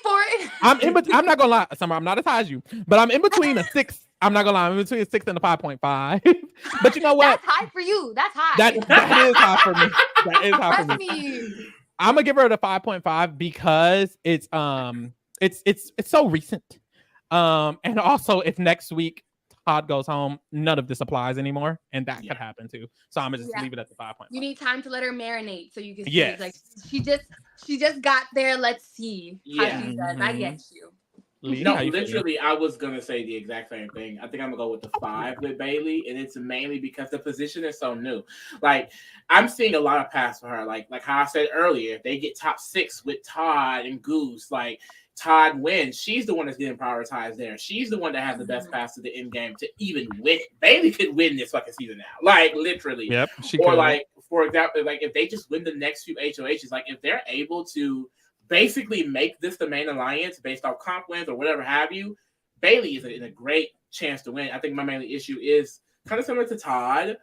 for it. I'm not going to lie, Summer, I'm not as high as you, but I'm in between a 6. I'm not gonna lie, I'm in between a 6 and a 5.5. But you know what? That's high for you. That's high. That is high for me. That is high for me. I'm gonna give her the 5.5 because it's so recent. And also if next week Todd goes home, none of this applies anymore, and that could happen too. So I'm gonna just leave it at the 5.5. You need time to let her marinate so you can see like she just got there. Let's see how she does. I get you. Lee, no, literally, I was gonna say the exact same thing. I think I'm gonna go with the 5 with Bayleigh, and it's mainly because the position is so new. Like, I'm seeing a lot of pass for her. Like how I said earlier, if they get top 6 with Todd and Goose, like Todd wins. She's the one that's getting prioritized there. She's the one that has the best pass to the end game to even win it. Bayleigh could win this fucking season now, like literally. Yep. Or like, for example, like if they just win the next few HOHs, like if they're able to basically make this the main alliance based off comp wins or whatever have you, Bayleigh is in a great chance to win. I think my main issue is kind of similar to Todd.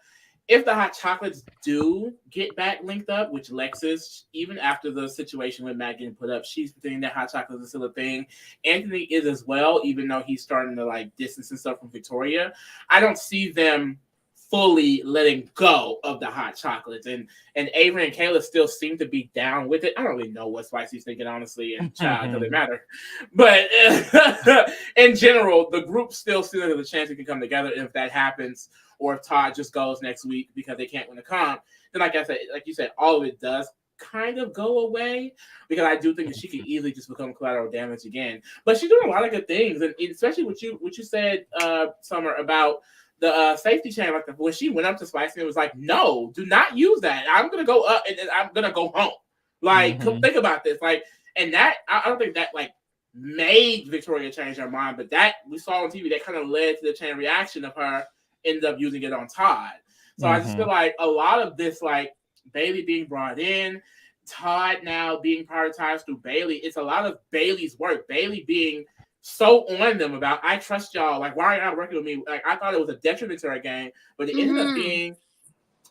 If the hot chocolates do get back linked up, which Lexus, even after the situation with Matt getting put up, she's thinking that hot chocolates is still a thing. Anthony is as well, even though he's starting to like distance himself from Victoria. I don't see them fully letting go of the hot chocolates, and Avery and Kayla still seem to be down with it. I don't really know what Spicy's thinking, honestly, and child doesn't matter. But in general, the group still sees there's a chance it can come together. And if that happens, or if Todd just goes next week because they can't win the comp, then like you said, all of it does kind of go away, because I do think that she could easily just become collateral damage again. But she's doing a lot of good things, and especially what you said, Summer, about the safety chain. Like when she went up to Spicy, it was like, no, do not use that. I'm gonna go up and then I'm gonna go home. Like, think about this. Like, and that I don't think that like made Victoria change her mind, but that we saw on TV that kind of led to the chain reaction of her ended up using it on Todd. So I just feel like a lot of this, like Bayleigh being brought in, Todd now being prioritized through Bayleigh, it's a lot of Bayleigh's work. Bayleigh being so on them about, I trust y'all. Like, why are you not working with me? Like, I thought it was a detriment to her game, but it ended up being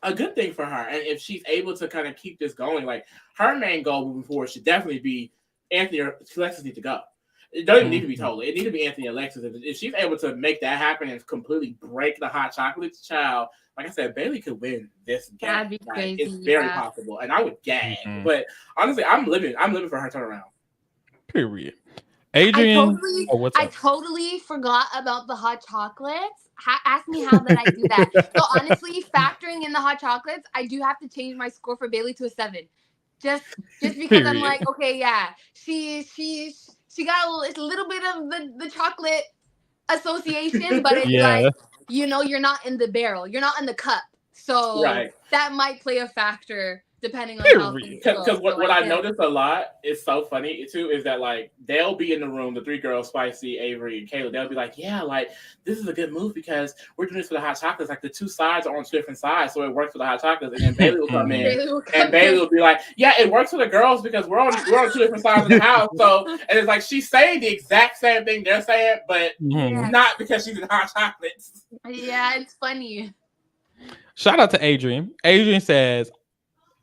a good thing for her. And if she's able to kind of keep this going, like her main goal moving forward should definitely be Anthony or Lexus need to go. It doesn't even need to be Tola. It needs to be Anthony and Lexus. If she's able to make that happen and completely break the hot chocolates, child, like I said, Bayleigh could win this game. That'd be crazy. It's very possible, and I would gag. But honestly, I'm living for her turnaround. Period. Adrian, I totally forgot about the hot chocolates. Ask me how did I do that. So honestly, factoring in the hot chocolates, I do have to change my score for Bayleigh to a 7. Just because I'm like, okay, yeah, she got a little bit of the chocolate association, but it's like, you know, you're not in the barrel, you're not in the cup, so that might play a factor depending on how things go. Because what I noticed a lot is so funny too is that like they'll be in the room, the three girls, Spicy, Avery, and Kayla. They'll be like, yeah, like this is a good move because we're doing this for the hot chocolates. Like the two sides are on two different sides, so it works for the hot chocolates. And then Bayleigh will come in, and Bayleigh will be like, yeah, it works for the girls because we're on two different sides of the house. So and it's like she's saying the exact same thing they're saying, but not because she's in hot chocolates. Yeah, it's funny. Shout out to Adrian. Adrian says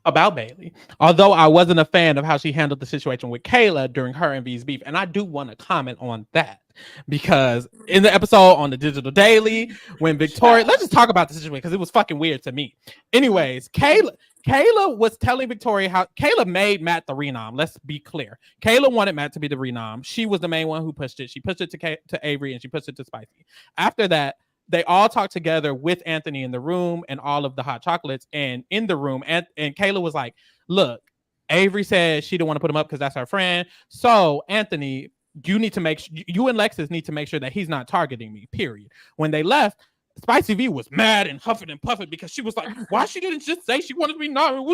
about Bayleigh, although I wasn't a fan of how she handled the situation with Kayla during her and V's beef, and I do want to comment on that because in the episode on the Digital Daily, when Victoria, let's just talk about the situation because it was fucking weird to me. Anyways, Kayla was telling Victoria how Kayla made Matt the renom. Let's be clear. Kayla wanted Matt to be the renom. She was the main one who pushed it. She pushed it to Avery and she pushed it to Spicy. After that, they all talked together with Anthony in the room and all of the hot chocolates. And in the room, and Kayla was like, look, Avery said she didn't want to put him up because that's her friend. So, Anthony, you and Lexus need to make sure that he's not targeting me, period. When they left, Spicy V was mad and huffing and puffing because she was like, why she didn't just say she wanted to be not?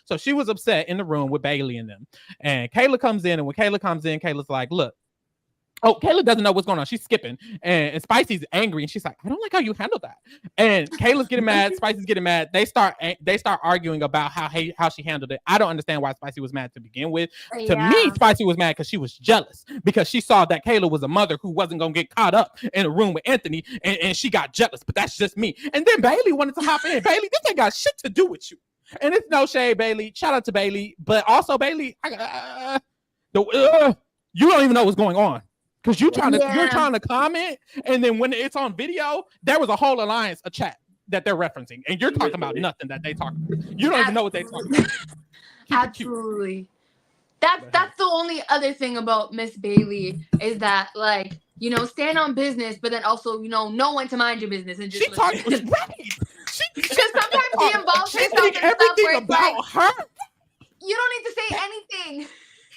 So she was upset in the room with Bayleigh and them. And Kayla comes in, and when Kayla comes in, Kayla's like, look, oh, Kayla doesn't know what's going on. She's skipping. And Spicy's angry. And she's like, I don't like how you handle that. And Kayla's getting mad. Spicy's getting mad. They start arguing about how she handled it. I don't understand why Spicy was mad to begin with. To me, Spicy was mad because she was jealous. Because she saw that Kayla was a mother who wasn't going to get caught up in a room with Anthony. And she got jealous. But that's just me. And then Bayleigh wanted to hop in. Bayleigh, this ain't got shit to do with you. And it's no shade, Bayleigh. Shout out to Bayleigh. But also, Bayleigh, you don't even know what's going on. Because you're trying to comment, and then when it's on video, there was a whole alliance, a chat that they're referencing, and you're talking about nothing that they talk about. You don't even know what they talk about. Absolutely. That's the only other thing about Miss Bayleigh is that, like, you know, stand on business, but then also, you know when to mind your business and just right. Because sometimes she involves herself in stuff where it's about her. You don't need to say anything.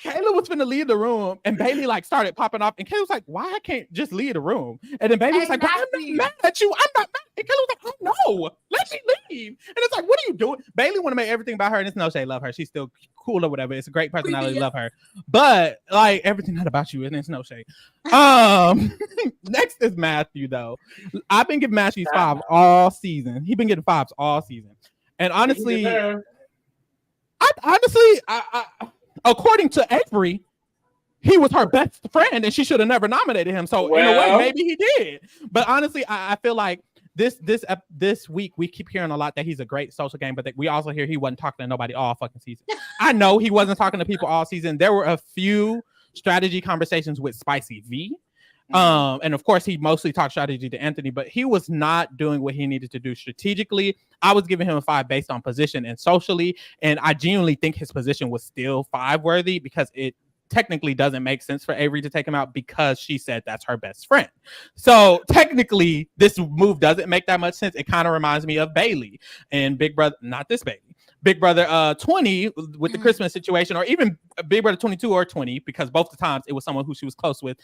Kayla was finna leave the room, and Bayleigh like started popping off, and Kayla was like, "Why I can't just leave the room?" And then Bayleigh was like, "I'm not mad at you. I'm not mad." And Kayla was like, "Oh no, let me leave." And it's like, "What are you doing?" Bayleigh want to make everything about her, and it's no shade, love her. She's still cool or whatever. It's a great personality, love her. But like everything not about you, and it's no shade. Next is Matthew though. I've been giving Matthew 5 all season. He's been getting 5s all season, and honestly, according to Avery, he was her best friend, and she should have never nominated him. So in a way, maybe he did. But honestly, I feel like this week we keep hearing a lot that he's a great social game, but we also hear he wasn't talking to nobody all fucking season. I know he wasn't talking to people all season. There were a few strategy conversations with Spicy V. And of course, he mostly talked strategy to Anthony, but he was not doing what he needed to do strategically. I was giving him a 5 based on position and socially, and I genuinely think his position was still 5 worthy because it technically doesn't make sense for Avery to take him out because she said that's her best friend. So technically, this move doesn't make that much sense. It kind of reminds me of Bayleigh and Big Brother, not this Bayleigh. Big Brother 20 with the Christmas situation, or even Big Brother 22 or 20, because both the times it was someone who she was close with,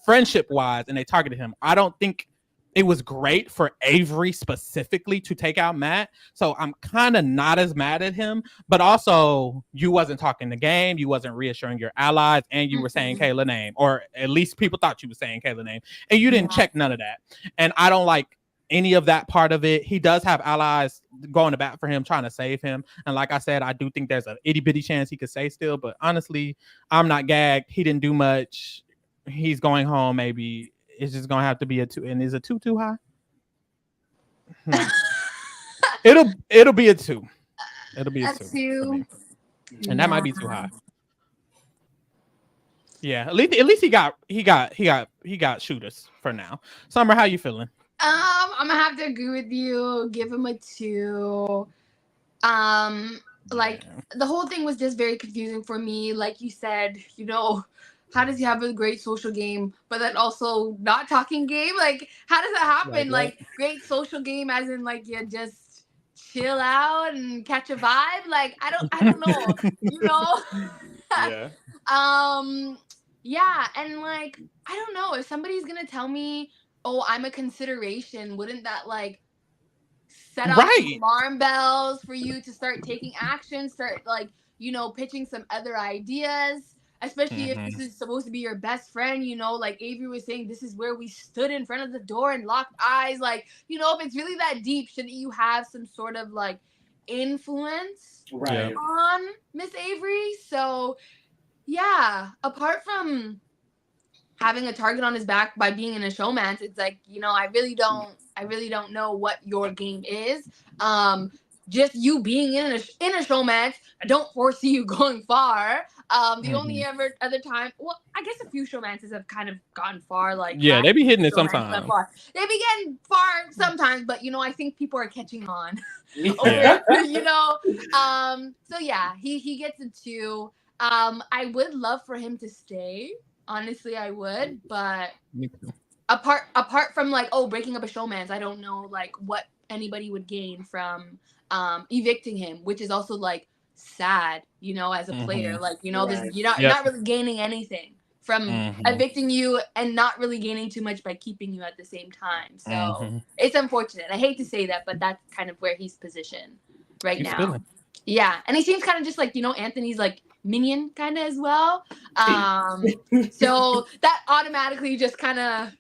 friendship wise, and they targeted him. I don't think it was great for Avery specifically to take out Matt. So I'm kind of not as mad at him, but also you wasn't talking the game. You wasn't reassuring your allies, and you were saying Kayla's name, or at least people thought you were saying Kayla's name, and you didn't check none of that. And I don't like any of that part of it. He does have allies going to bat for him, trying to save him. And like I said, I do think there's an itty bitty chance he could stay still, but honestly, I'm not gagged. He didn't do much. He's going home. Maybe it's just going to have to be a 2. And is a 2 too high? It'll be a 2. It'll be a 2. And that might be too high. Yeah, at least he got shooters for now. Summer, how you feeling? I'm gonna have to agree with you. Give him a 2. Like the whole thing was just very confusing for me. Like you said, you know, how does he have a great social game, but then also not talking game? Like, how does that happen? Like great social game, as in like you just chill out and catch a vibe. Like I don't know, you know. Yeah, and like I don't know if somebody's gonna tell me, oh, I'm a consideration, wouldn't that like set off some alarm bells for you to start taking action, start like, pitching some other ideas, especially if this is supposed to be your best friend, like Avery was saying, this is where we stood in front of the door and locked eyes. Like, if it's really that deep, shouldn't you have some sort of like influence on Miss Avery? So yeah, apart from having a target on his back by being in a showmance, it's like, I really don't know what your game is. Just you being in a showmance, I don't foresee you going far. The only other time, well, I guess a few showmances have kind of gone far. Like, they be hitting it sometimes. They be getting far sometimes, but I think people are catching on. So yeah, he gets a 2. I would love for him to stay. Honestly, I would, but apart from like, breaking up a showmance, I don't know like what anybody would gain from evicting him, which is also like sad, as a player. Like, you're not really gaining anything from evicting you and not really gaining too much by keeping you at the same time. So it's unfortunate. I hate to say that, but that's kind of where he's positioned right now. Feeling. Yeah, and he seems kind of just like, Anthony's like minion kind of as well. So that automatically just kind of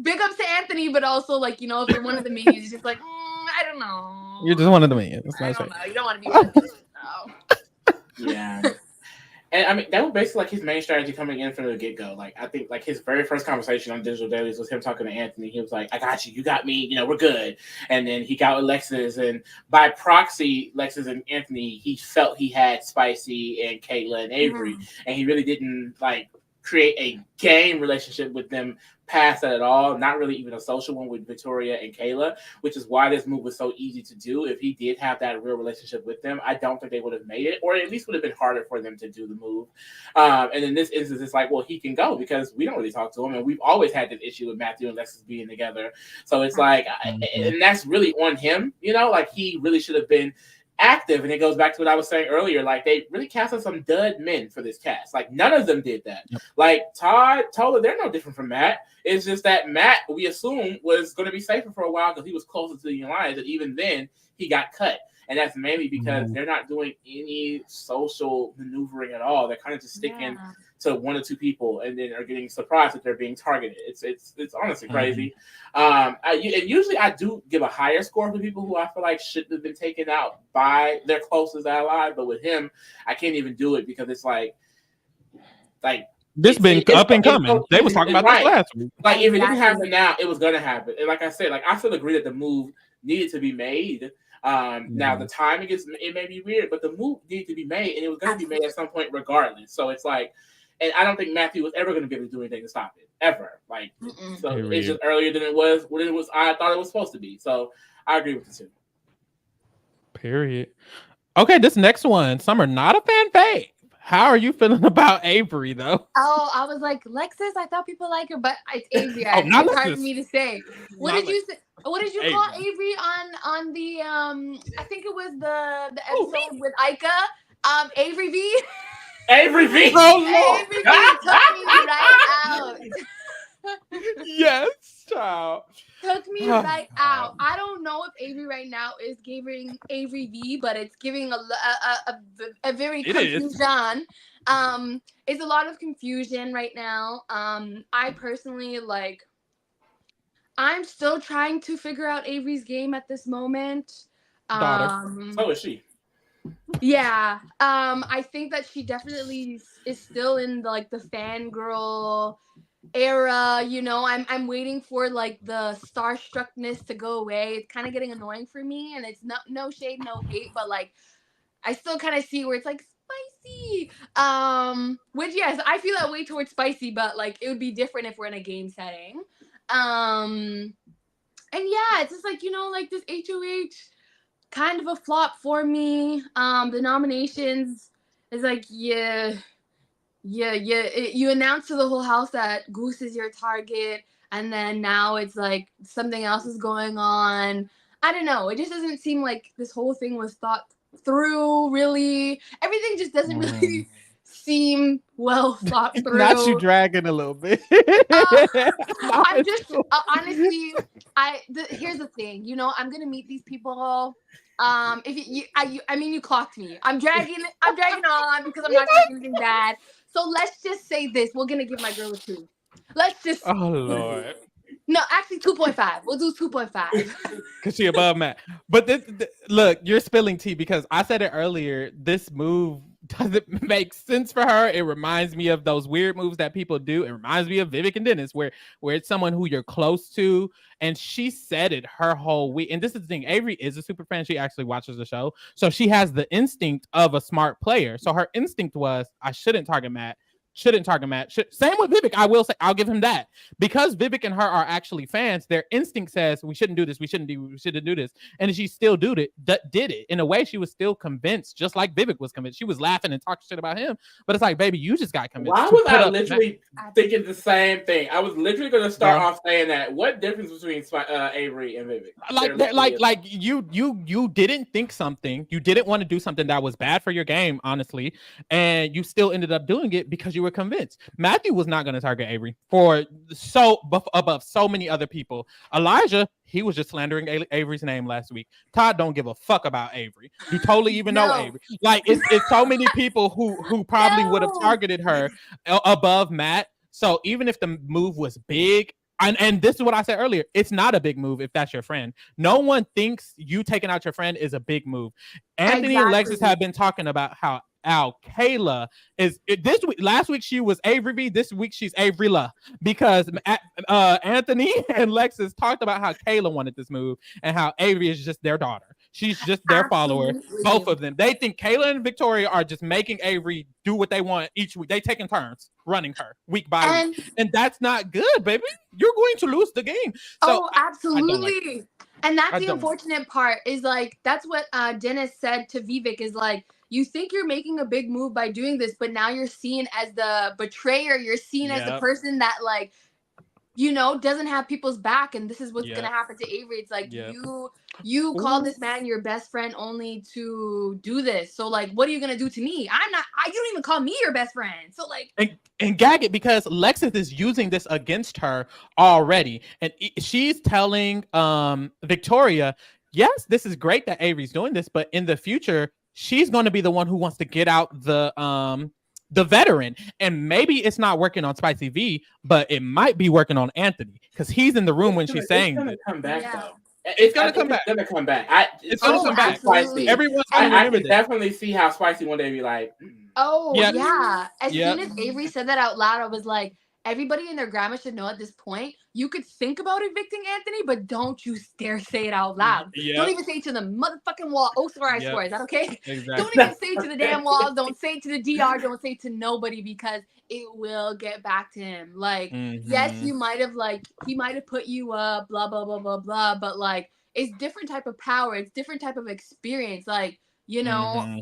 big ups to Anthony, but also like, if you're one of the minions, it's just like, I don't know. You're just one of the minions. I don't know. You don't want to be one of the Yeah. And I mean, that was basically like his main strategy coming in from the get-go. Like, I think like his very first conversation on Digital Dailies was him talking to Anthony. He was like, I got you. You got me. We're good. And then he got with Lexus. And by proxy, Lexus and Anthony, he felt he had Spicy and Kayla and Avery. And he really didn't like create a game relationship with them past that at all. Not really even a social one with Victoria and Kayla, which is why this move was so easy to do. If he did have that real relationship with them, I don't think they would have made it, or at least would have been harder for them to do the move. And in this instance, it's like, well, he can go because we don't really talk to him, and we've always had this issue with Matthew and Lexus being together. So it's like, and that's really on him, like he really should have been active. And it goes back to what I was saying earlier. Like, they really casted some dud men for this cast. Like, none of them did that. Like Todd, Tola, they're no different from Matt. It's just that Matt, we assume, was going to be safer for a while because he was closer to the Alliance, and even then he got cut. And that's mainly because they're not doing any social maneuvering at all. They're kind of just sticking to 1 or 2 people, and then are getting surprised that they're being targeted. It's honestly crazy. And usually I do give a higher score for people who I feel like shouldn't have been taken out by their closest ally. But with him, I can't even do it because it's like this been up and coming. They was talking about this last week. Like, if it didn't happen now, it was gonna happen. And like I said, like I still agree that the move needed to be made. Now the timing it may be weird, but the move needed to be made, and it was going to be made at some point regardless. So it's like, and I don't think Matthew was ever going to be able to do anything to stop it ever. Like, so it's just earlier than it was when it was. I thought it was supposed to be. So I agree with the 2. Period. Okay, this next one, Summer, not a fan fave. How are you feeling about Avery though? Oh, I was like, Lexus, I thought people like her, but it's Avery. It's hard for me to say. What did you say? What did you call Avery on the I think it was the episode with Ika? Avery V. Avery V. Oh, Avery V took me right out. Yes, child. Took me right out. I don't know if Avery right now is giving Avery V, but it's giving a very confusion. It's a lot of confusion right now. I personally I'm still trying to figure out Avery's game at this moment. So is she. Yeah. I think that she definitely is still in the fangirl era. I'm waiting for the starstruckness to go away. It's kind of getting annoying for me, and it's no shade, no hate, but I still kind of see where it's spicy. Which yes, I feel that way towards spicy, but it would be different if we're in a game setting. And yeah, it's just this HOH kind of a flop for me. The nominations is you announced to the whole house that Goose is your target, and then now it's something else is going on. I don't know. It just doesn't seem like this whole thing was thought through, really. Everything just doesn't really seem well thought through. Not you dragging a little bit. I'm just honestly, here's the thing. You know, I'm gonna meet these people. If I mean, you clocked me. I'm dragging on because I'm not gonna do anything bad. So let's just say this. We're gonna give my girl a 2. Let's just. Oh Lord. No, actually 2.5. We'll do 2.5. Because she above Matt. But look, you're spilling tea because I said it earlier. This move doesn't make sense for her. It reminds me of those weird moves that people do. It reminds me of Vivek and Dennis, where it's someone who you're close to. And she said it her whole week. And this is the thing. Avery is a super fan. She actually watches the show. So she has the instinct of a smart player. So her instinct was, I shouldn't target Matt. Same with Vivek. I will say, I'll give him that. Because Vivek and her are actually fans, their instinct says we shouldn't do this, we shouldn't do this. And she still did it. In a way, she was still convinced, just like Vivek was convinced. She was laughing and talking shit about him. But it's like, baby, you just got convinced. Why was I literally thinking the same thing? I was literally going to start off saying that. What difference between Avery and Vivek? Like you didn't think something. You didn't want to do something that was bad for your game, honestly. And you still ended up doing it because you were convinced. Matthew was not going to target Avery above so many other people. Elijah, he was just slandering Avery's name last week. Todd don't give a fuck about Avery. He totally even know Avery. Like it's so many people who probably would have targeted her above Matt. So even if the move was big, and this is what I said earlier, it's not a big move if that's your friend. No one thinks you taking out your friend is a big move. Anthony and Lexus have been talking about how Kayla is this week. Last week she was Avery. This week she's Avery La, because Anthony and Lexus talked about how Kayla wanted this move and how Avery is just their daughter. She's just their follower. Both of them. They think Kayla and Victoria are just making Avery do what they want each week. They taking turns running her week by week, and that's not good, baby. You're going to lose the game. So absolutely. And that's the unfortunate part is like, that's what Dennis said to Vivek is like, you think you're making a big move by doing this, but now you're seen as the betrayer. You're seen as the person that like, you know, doesn't have people's back. And this is what's going to happen to Avery. It's like, you call this man your best friend only to do this. So like, what are you going to do to me? You don't even call me your best friend. So like. And gag it, because Lexus is using this against her already. And she's telling Victoria, yes, this is great that Avery's doing this, but in the future, she's going to be the one who wants to get out the veteran. And maybe it's not working on Spicy V, but it might be working on Anthony, because he's in the room when she's saying it's going to come back though. It's going to come back. It's going to come back. It's going to come back. Spicy. Everyone's going to remember this. I can definitely see how Spicy one day be like. Yeah. As soon as Avery said that out loud, I was like, everybody and their grandma should know at this point, you could think about evicting Anthony, but don't you dare say it out loud. Yep. Don't even say it to the motherfucking wall. Oh, sorry, I swear. Is that okay? Exactly. Don't even say it to the damn wall. Don't say it to the DR. Don't say it to nobody, because it will get back to him. Like, yes, you might have he might have put you up, blah, blah, blah, blah, blah. But like, it's different type of power. It's different type of experience. Like, you know,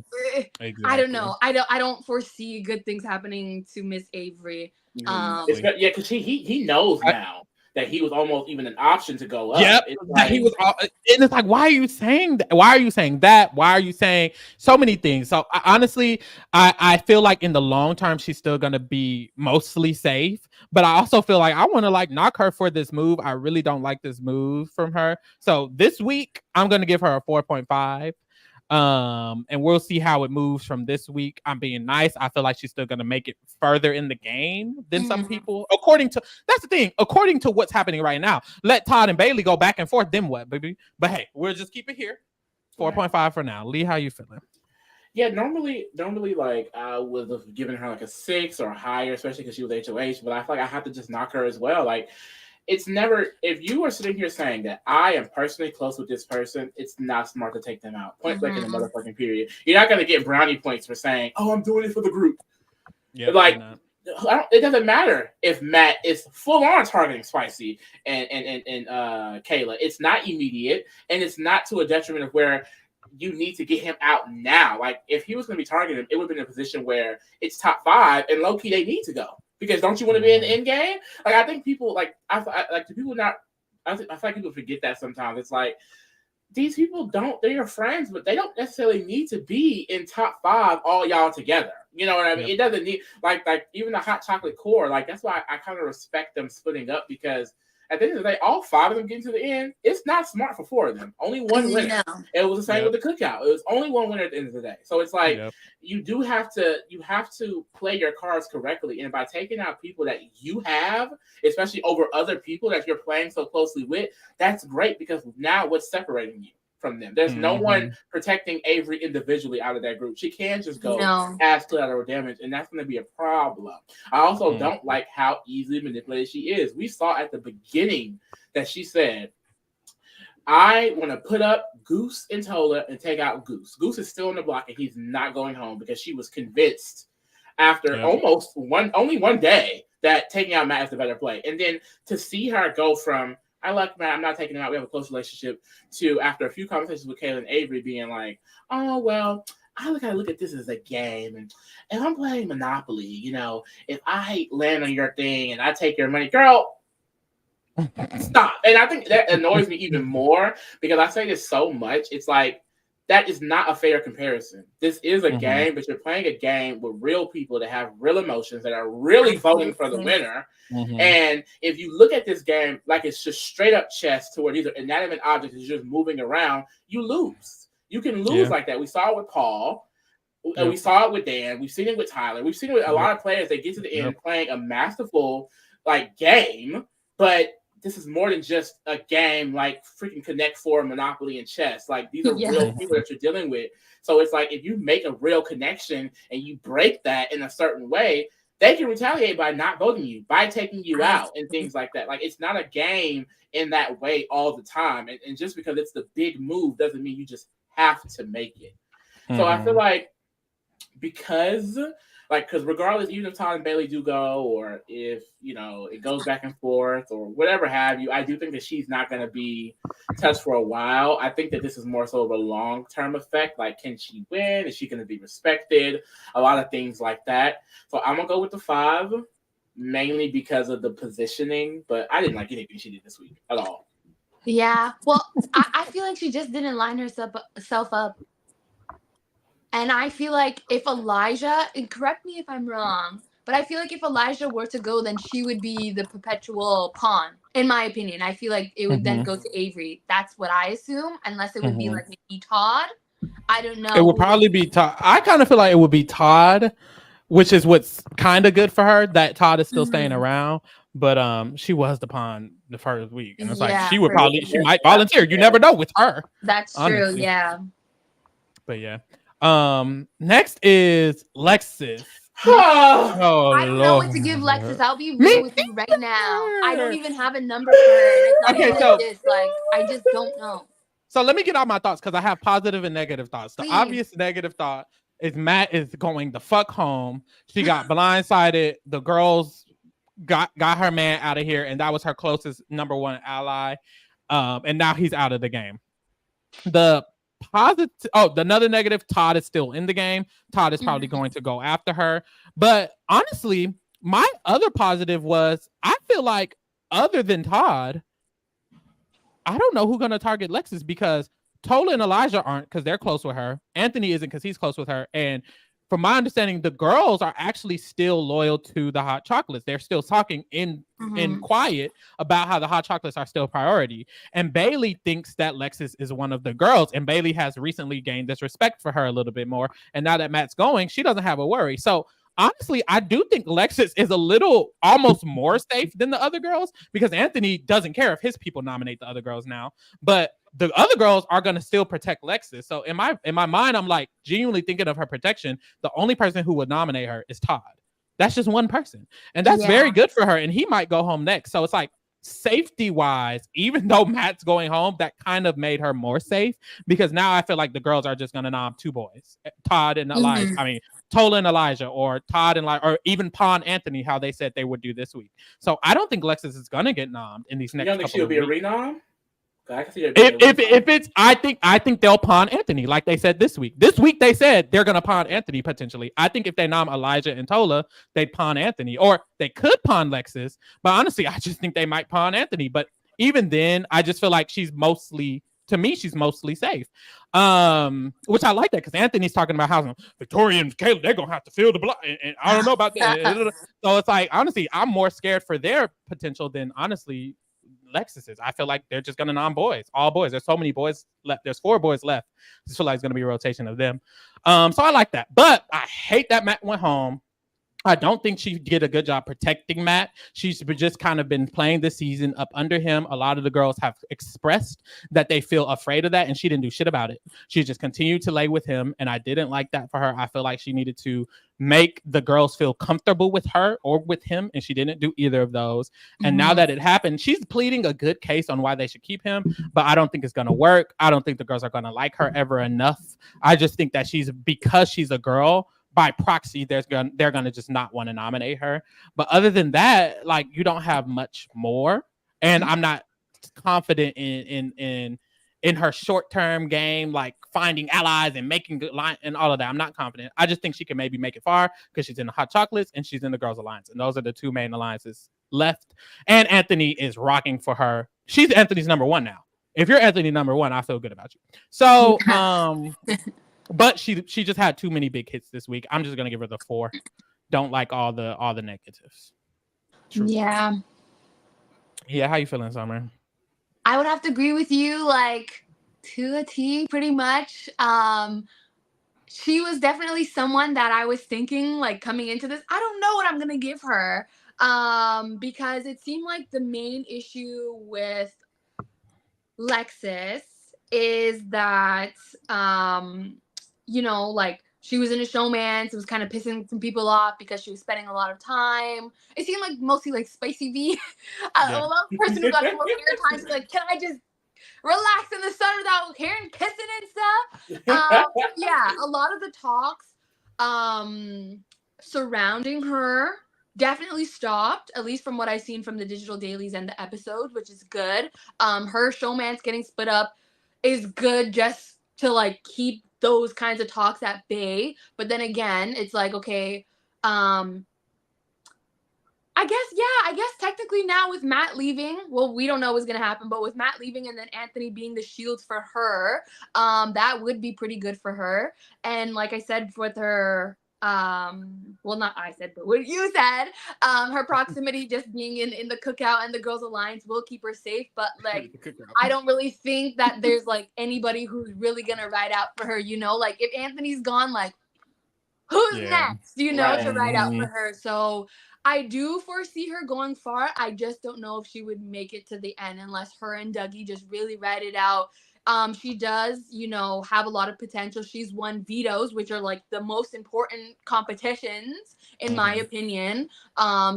exactly. I don't know. I don't foresee good things happening to Miss Avery. Because he knows now that he was almost even an option to go up. Yep, he was. And it's like, why are you saying that? Why are you saying that? Why are you saying so many things? So honestly, I feel like in the long term, she's still gonna be mostly safe. But I also feel like I want to like knock her for this move. I really don't like this move from her. So this week, I'm gonna give her a 4.5. And we'll see how it moves from this week. I'm being nice. I feel like she's still going to make it further in the game than some people. That's the thing. According to what's happening right now, let Todd and Bayleigh go back and forth. Then what, baby? But hey, we'll just keep it here. 4.5 for now. Lee, how you feeling? Yeah, normally, like I would have given her like a 6 or higher, especially because she was HOH. But I feel like I have to just knock her as well. Like, it's never, if you are sitting here saying that I am personally close with this person, it's not smart to take them out. Point blank in the motherfucking period. You're not going to get brownie points for saying, oh, I'm doing it for the group. Yeah, like, it doesn't matter if Matt is full on targeting Spicy and Kayla. It's not immediate, and it's not to a detriment of where you need to get him out now. Like, if he was going to be targeting him, it would have been in a position where it's top 5 and low key they need to go. Because don't you want to be in the end game? Like, I think people I feel like people forget that sometimes. It's like these people they're your friends, but they don't necessarily need to be in top 5 all y'all together. You know what I mean? It doesn't need like even the hot chocolate core. Like that's why I kind of respect them splitting up, because at the end of the day, all 5 of them getting to the end, it's not smart for 4 of them. Only one winner. It was the same with the cookout. It was only one winner at the end of the day. So it's like you have to play your cards correctly. And by taking out people that you have, especially over other people that you're playing so closely with, that's great, because now what's separating you from them? There's no one protecting Avery individually out of that group. She can't just go as collateral damage, and that's going to be a problem. I also don't like how easily manipulated she is. We saw at the beginning that she said, I want to put up Goose and Tola and take out Goose. Goose is still on the block and he's not going home, because she was convinced after only one day that taking out Matt is the better play. And then to see her go from, I like Matt, I'm not taking him out, we have a close relationship, to after a few conversations with Kayla and Avery being like, oh, well, I gotta look at this as a game. And if I'm playing Monopoly, if I land on your thing and I take your money, girl, stop. And I think that annoys me even more, because I say this so much. It's like, that is not a fair comparison. This is a game, but you're playing a game with real people that have real emotions, that are really voting for the winner. And if you look at this game like it's just straight up chess, to where these are inanimate objects is just moving around, you lose. You can lose like that. We saw it with Paul. We saw it with Dan. We've seen it with Tyler. We've seen it with a lot of players that get to the end playing a masterful game, but this is more than just a game like freaking Connect 4, Monopoly, and chess. Like, these are real people that you're dealing with. So it's like, if you make a real connection and you break that in a certain way, they can retaliate by not voting you, by taking you out and things like that. Like, it's not a game in that way all the time. And just because it's the big move doesn't mean you just have to make it. So I feel like, because regardless, even if Todd and Bayleigh do go, or if, it goes back and forth or whatever have you, I do think that she's not going to be touched for a while. I think that this is more so of a long-term effect. Like, can she win? Is she going to be respected? A lot of things like that. So I'm going to go with the 5, mainly because of the positioning, but I didn't like anything she did this week at all. Yeah. Well, I feel like she just didn't line herself up. And I feel like if Elijah, and correct me if I'm wrong, but I feel like if Elijah were to go, then she would be the perpetual pawn, in my opinion. I feel like it would then go to Avery. That's what I assume, unless it would be like maybe Todd. I don't know. It would probably be Todd. I kind of feel like it would be Todd, which is what's kind of good for her, that Todd is still staying around. But she was the pawn the first week. And it's like, she might volunteer. You never know with her. That's honestly true, yeah. But yeah. Next is Lexus. I don't know what to give Lexus. I'll be real with you right now. I don't even have a number for her. It's not even like this. Like, I just don't know. So let me get out my thoughts, because I have positive and negative thoughts. The obvious negative thought is Matt is going the fuck home. She got blindsided. The girls got her man out of here, and that was her closest number 1 ally. And now he's out of the game. The positive, another negative, Todd is still in the game. Todd is probably going to go after her. But honestly, my other positive was, I feel like other than Todd, I don't know who's going to target Lexus, because Tola and Elijah aren't, because they're close with her. Anthony isn't, because he's close with her. And from my understanding, the girls are actually still loyal to the hot chocolates. They're still talking in quiet about how the hot chocolates are still priority. And Bayleigh thinks that Lexus is one of the girls. And Bayleigh has recently gained this respect for her a little bit more. And now that Matt's going, she doesn't have a worry. So honestly, I do think Lexus is a little almost more safe than the other girls, because Anthony doesn't care if his people nominate the other girls now. But the other girls are going to still protect Lexus. So in my mind, I'm like genuinely thinking of her protection. The only person who would nominate her is Todd. That's just one person. And that's very good for her. And he might go home next. So it's like, safety wise, even though Matt's going home, that kind of made her more safe, because now I feel like the girls are just going to nom 2 boys, Todd and Elijah. I mean, Tola and Elijah, or Todd and or even Pawn Anthony, how they said they would do this week. So I don't think Lexus is going to get nommed in these next couple of weeks. You don't think she'll be a renom? If it's, I think they'll pawn Anthony, like they said this week. This week they said they're gonna pawn Anthony potentially. I think if they nom Elijah and Tola, they'd pawn Anthony, or they could pawn Lexus. But honestly, I just think they might pawn Anthony. But even then, I just feel like she's mostly to me, she's mostly safe. Which I like that because Anthony's talking about how Victoria and Kayla, they're gonna have to fill the block, and I don't know about that. So it's like, honestly, I'm more scared for their potential than honestly Lexus is. I feel like they're just gonna non-boys, all boys. There's so many boys left. There's 4 boys left. I just feel like it's gonna be a rotation of them. So I like that, but I hate that Matt went home. I don't think she did a good job protecting Matt. She's just kind of been playing this season up under him. A lot of the girls have expressed that they feel afraid of that, and she didn't do shit about it. She just continued to lay with him, and I didn't like that for her. I feel like she needed to make the girls feel comfortable with her or with him, and she didn't do either of those. And now that it happened, she's pleading a good case on why they should keep him, but I don't think it's going to work. I don't think the girls are going to like her ever enough. I just think that because she's a girl, by proxy, they're gonna just not want to nominate her. But other than that, like, you don't have much more. And I'm not confident in her short-term game, like finding allies and making good line and all of that. I'm not confident. I just think she can maybe make it far because she's in the Hot Chocolates and she's in the Girls Alliance. And those are the 2 main alliances left. And Anthony is rocking for her. She's Anthony's number 1 now. If you're Anthony number 1, I feel good about you. So, but she just had too many big hits this week. I'm just gonna give her the 4. Don't like all the negatives. True. Yeah. How you feeling, Summer? I would have to agree with you, like, to a T, pretty much. She was definitely someone that I was thinking, like, coming into this, I don't know what I'm gonna give her, because it seemed like the main issue with Lexus is that like, she was in a showmance. It was kind of pissing some people off because she was spending a lot of time. It seemed like mostly like Spicy V. A lot of person who got the most airtime is like, can I just relax in the sun without hair and kissing and stuff? A lot of the talks surrounding her definitely stopped, at least from what I've seen from the digital dailies and the episodes, which is good. Her showmance getting split up is good just to, like, keep those kinds of talks at bay. But then again, it's like, okay, I guess technically now with Matt leaving, well, we don't know what's going to happen, but with Matt leaving and then Anthony being the shield for her, that would be pretty good for her. And like I said, with her, well, not I said, but what you said, her proximity just being in the Cookout and the Girls Alliance will keep her safe. But, like, I don't really think that there's, like, anybody who's really gonna ride out for her, like, if Anthony's gone, like, who's next, to ride out for her. So I do foresee her going far. I just don't know if she would make it to the end unless her and Dougie just really ride it out. She does, have a lot of potential. She's won vetoes, which are, like, the most important competitions, in my opinion.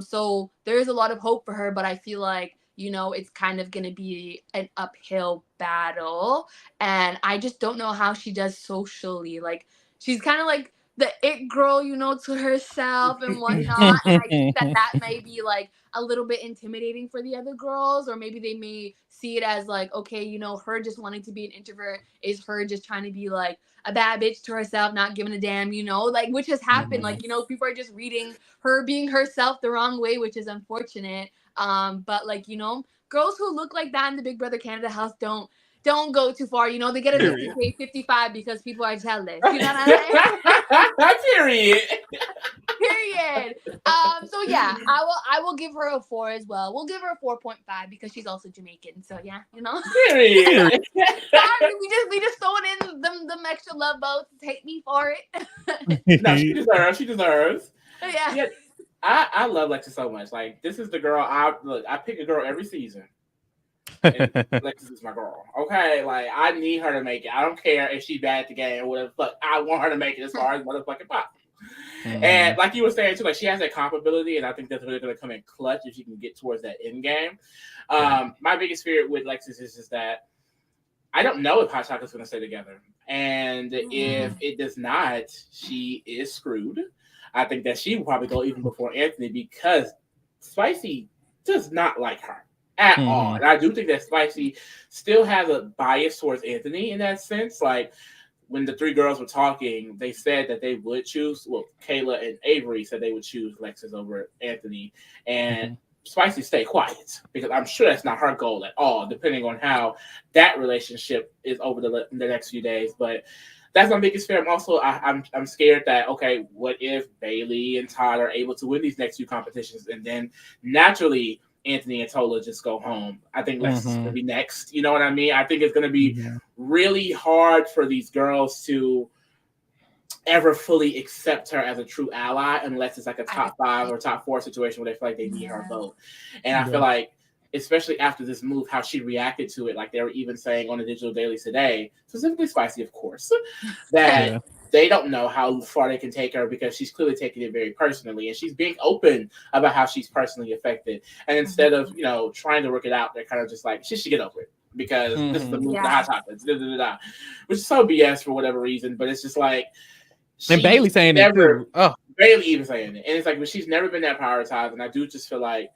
So there's a lot of hope for her, but I feel like, it's kind of going to be an uphill battle. And I just don't know how she does socially. Like, she's kind of like the it girl, to herself and whatnot. And I think that may be, like, a little bit intimidating for the other girls, or maybe they may see it as, like, okay, her just wanting to be an introvert is her just trying to be, like, a bad bitch to herself, not giving a damn, like, which has happened. Like, people are just reading her being herself the wrong way, which is unfortunate. But, like, girls who look like that in the Big Brother Canada house don't go too far. They get a 50-55 because people are jealous. You know what I mean? Period. So yeah, I will give her a 4 as well. We'll give her a 4.5 because she's also Jamaican. So yeah, Period. Sorry, we just throwing in them extra love boats. Take me for it. No, she deserves. Yeah. I love Lexus so much. Like, this is the girl. I pick a girl every season. And Lexus is my girl. Okay, like, I need her to make it. I don't care if she's bad at the game or whatever. But I want her to make it as far as motherfucking possible. And like you were saying too, like, she has that comparability, and I think that's really going to come in clutch if she can get towards that end game. My biggest fear with Lexus is that I don't know if Hot Chocolate's going to stay together, and if it does not, she is screwed. I think that she will probably go even before Anthony because Spicy does not like her at all, and I do think that Spicy still has a bias towards Anthony in that sense. Like, when the 3 girls were talking, they said that they would choose, Kayla and Avery said they would choose Lexus over Anthony. And Spicy stay quiet, because I'm sure that's not her goal at all, depending on how that relationship is over the next few days. But that's my biggest fear. I'm scared that, okay, what if Bayleigh and Todd are able to win these next few competitions, and then naturally Anthony and Tola just go home? I think Lexus is going to be next. You know what I mean? I think it's going to be really hard for these girls to ever fully accept her as a true ally unless it's like a top 5 or top 4 situation where they feel like they need her vote. And I feel like, especially after this move, how she reacted to it, like they were even saying on the digital dailies today, specifically Spicy, of course, that they don't know how far they can take her, because she's clearly taking it very personally, and she's being open about how she's personally affected. And instead of, trying to work it out, they're kind of just like, she should get over it, because this is the move, the hot topics, which is so BS for whatever reason. But it's just like, and Bayleigh saying it too. Bayleigh even saying it, and it's like, but she's never been that prioritized. And I do just feel like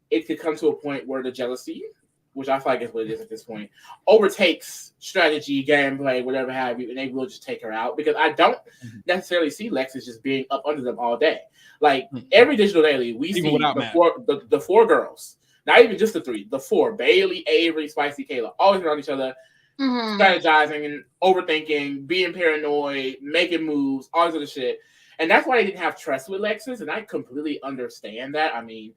it could come to a point where the jealousy, which I feel like is what it is at this point, overtakes strategy, gameplay, whatever have you, and they will just take her out. Because I don't necessarily see Lexus just being up under them all day. Like every digital daily, we even see the 4 girls, not even just the 3, the 4, Bayleigh, Avery, Spicy, Kayla, always around each other, strategizing and overthinking, being paranoid, making moves, all this other shit. And that's why they didn't have trust with Lexus, and I completely understand that. I mean,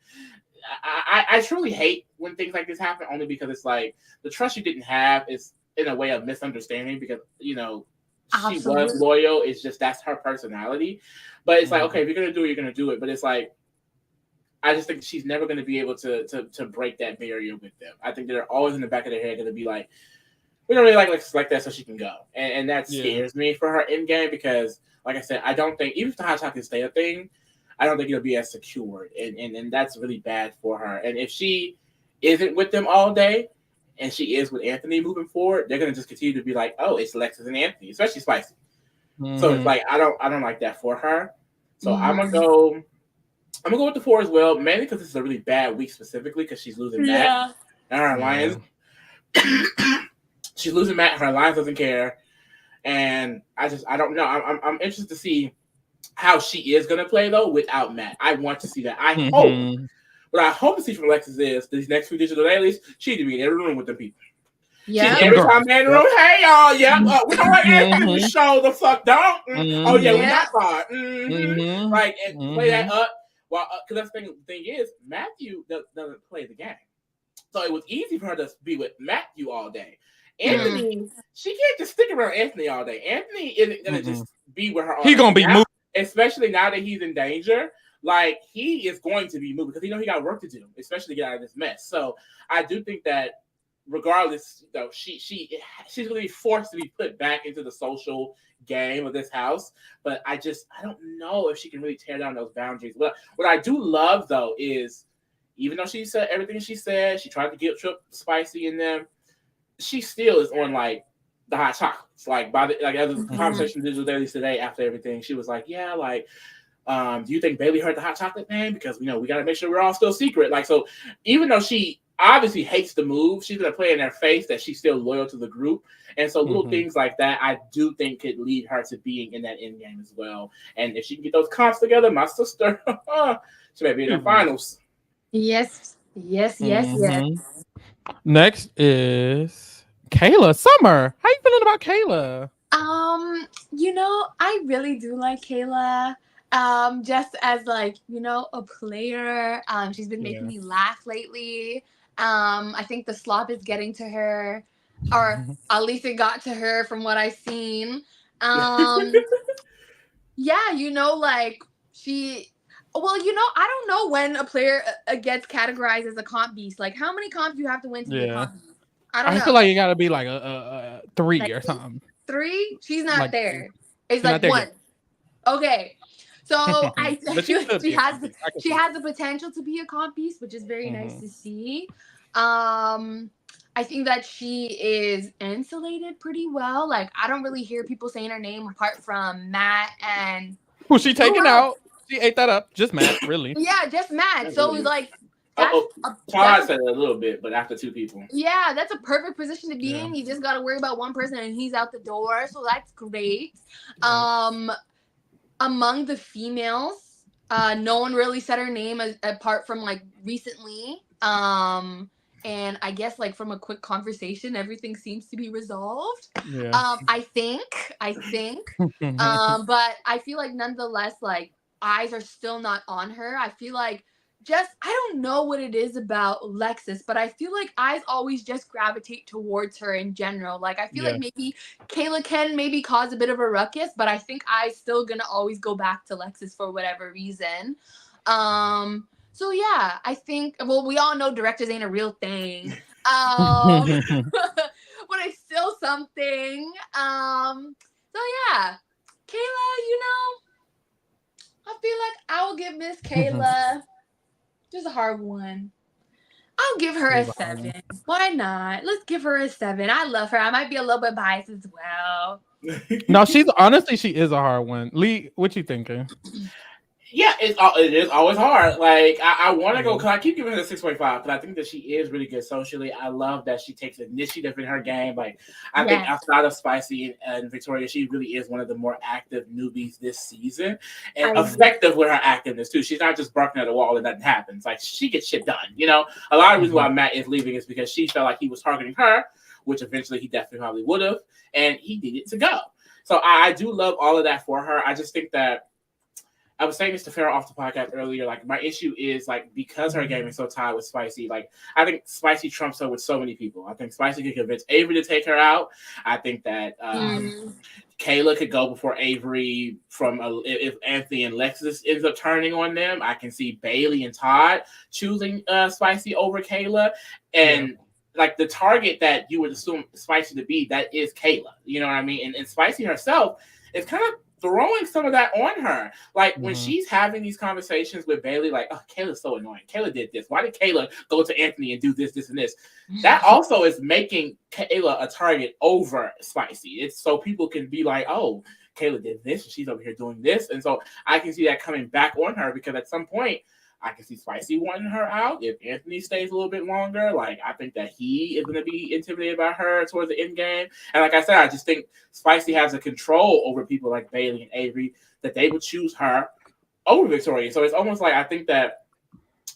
I truly hate when things like this happen, only because it's like the trust you didn't have is in a way of misunderstanding, because she was loyal. It's just that's her personality. But it's like, okay, if you're gonna do it, you're gonna do it. But it's like, I just think she's never gonna be able to break that barrier with them. I think they're always in the back of their head gonna be like, we don't really like Lexus like that, so she can go. And that scares me for her end game, because, like I said, I don't think, even if the hot topic stay a thing, I don't think it'll be as secured. And that's really bad for her. And if she isn't with them all day, and she is with Anthony moving forward, they're going to just continue to be like, oh, it's Lexus and Anthony, especially Spicy. So it's like, I don't like that for her. So I'm going to go with the 4 as well, mainly because this is a really bad week specifically, because she's losing Matt and her alliance. She's losing Matt. Her alliance doesn't care. And I don't know. I'm interested to see how she is going to play, though, without Matt. I want to see that. I hope. What I hope to see from Lexus is these next few digital dailies, she need to be in every room with them people. Yeah. Every time they're in the room, hey, y'all, we don't like Anthony show the fuck don't. Oh, yeah, we got far. Like, and play that up. Well, because that's the thing is, Matthew doesn't play the game. So it was easy for her to be with Matthew all day. Anthony, she can't just stick around Anthony all day. Anthony isn't going to just be with her all day. He's going to be moving. Especially now that he's in danger. Like, he is going to be moving, because he got work to do, especially to get out of this mess. So I do think that regardless, though, she's going to be forced to be put back into the social game of this house. But I don't know if she can really tear down those boundaries. What I do love, though, is even though she said everything she said, she tried to guilt trip Spicy in them, she still is on, like, the hot chocolates. Like, as a conversation digital dailies today after everything, she was like, yeah, like, do you think Bayleigh heard the hot chocolate name? Because, we got to make sure we're all still secret. Like, so even though she obviously hates the move, she's going to play in their face that she's still loyal to the group. And so little things like that, I do think could lead her to being in that end game as well. And if she can get those comps together, my sister, she may be in the finals. Yes. Next is Kayla. Summer, how you feeling about Kayla? I really do like Kayla. Just as, like, a player. She's been making me laugh lately. I think the slop is getting to her, or at least it got to her from what I've seen. Like, she. Well, I don't know when a player gets categorized as a comp beast. Like, how many comps do you have to win to be a comp beast? I feel like you got to be like a 3 or something. 3? She's not like, there. It's like 1. Okay. So I feel like she has the potential to be a comp beast, which is very nice to see. I think that she is insulated pretty well. Like, I don't really hear people saying her name apart from Matt and who's she taking out? She ate that up. Just Matt, really. Yeah, just Matt. So like, Todd said it a little bit, but after 2 people. Yeah, that's a perfect position to be in. You just got to worry about one person, and he's out the door. So that's great. Among the females, No one really said her name apart from like recently. And I guess like from a quick conversation, everything seems to be resolved. Yeah. I think. But I feel like nonetheless, like eyes are still not on her. I feel like I don't know what it is about Lexus, but I feel like eyes always just gravitate towards her in general. Like I feel like maybe Kayla can maybe cause a bit of a ruckus, but I think eyes still gonna always go back to Lexus for whatever reason. So yeah, I think we all know directors ain't a real thing. But it's still something. So yeah, Kayla, I feel like I will give Miss Kayla just a hard one. I'll give her a 7. Why not? Let's give her a 7. I love her. I might be a little bit biased as well. No, she is a hard one. Lee, what you thinking? Yeah, it is always hard. Like I want to go because I keep giving her a 6.5 because I think that she is really good socially. I love that she takes initiative in her game. Like I think outside of Spicy and Victoria, she really is one of the more active newbies this season and effective with her activeness too. She's not just barking at a wall and nothing happens. Like she gets shit done. You know, a lot of reasons why Matt is leaving is because she felt like he was targeting her, which eventually he definitely probably would have, and he needed to go. So I do love all of that for her. I just think that. I was saying this to Pharaoh off the podcast earlier. Like, my issue is, like, because her game is so tied with Spicy, like, I think Spicy trumps her with so many people. I think Spicy could convince Avery to take her out. I think that Kayla could go before Avery if Anthony and Lexus ends up turning on them. I can see Bayleigh and Todd choosing Spicy over Kayla. And, like, the target that you would assume Spicy to be, that is Kayla. You know what I mean? And Spicy herself is kind of throwing some of that on her. Like when she's having these conversations with Bayleigh, like, oh, Kayla's so annoying. Kayla did this. Why did Kayla go to Anthony and do this, this, and this? That also is making Kayla a target over Spicy. It's so people can be like, oh, Kayla did this and she's over here doing this. And so I can see that coming back on her because at some point I can see Spicy wanting her out. If Anthony stays a little bit longer, like I think that he is going to be intimidated by her towards the end game. And like I said, I just think Spicy has a control over people like Bayleigh and Avery that they would choose her over Victoria. So it's almost like I think that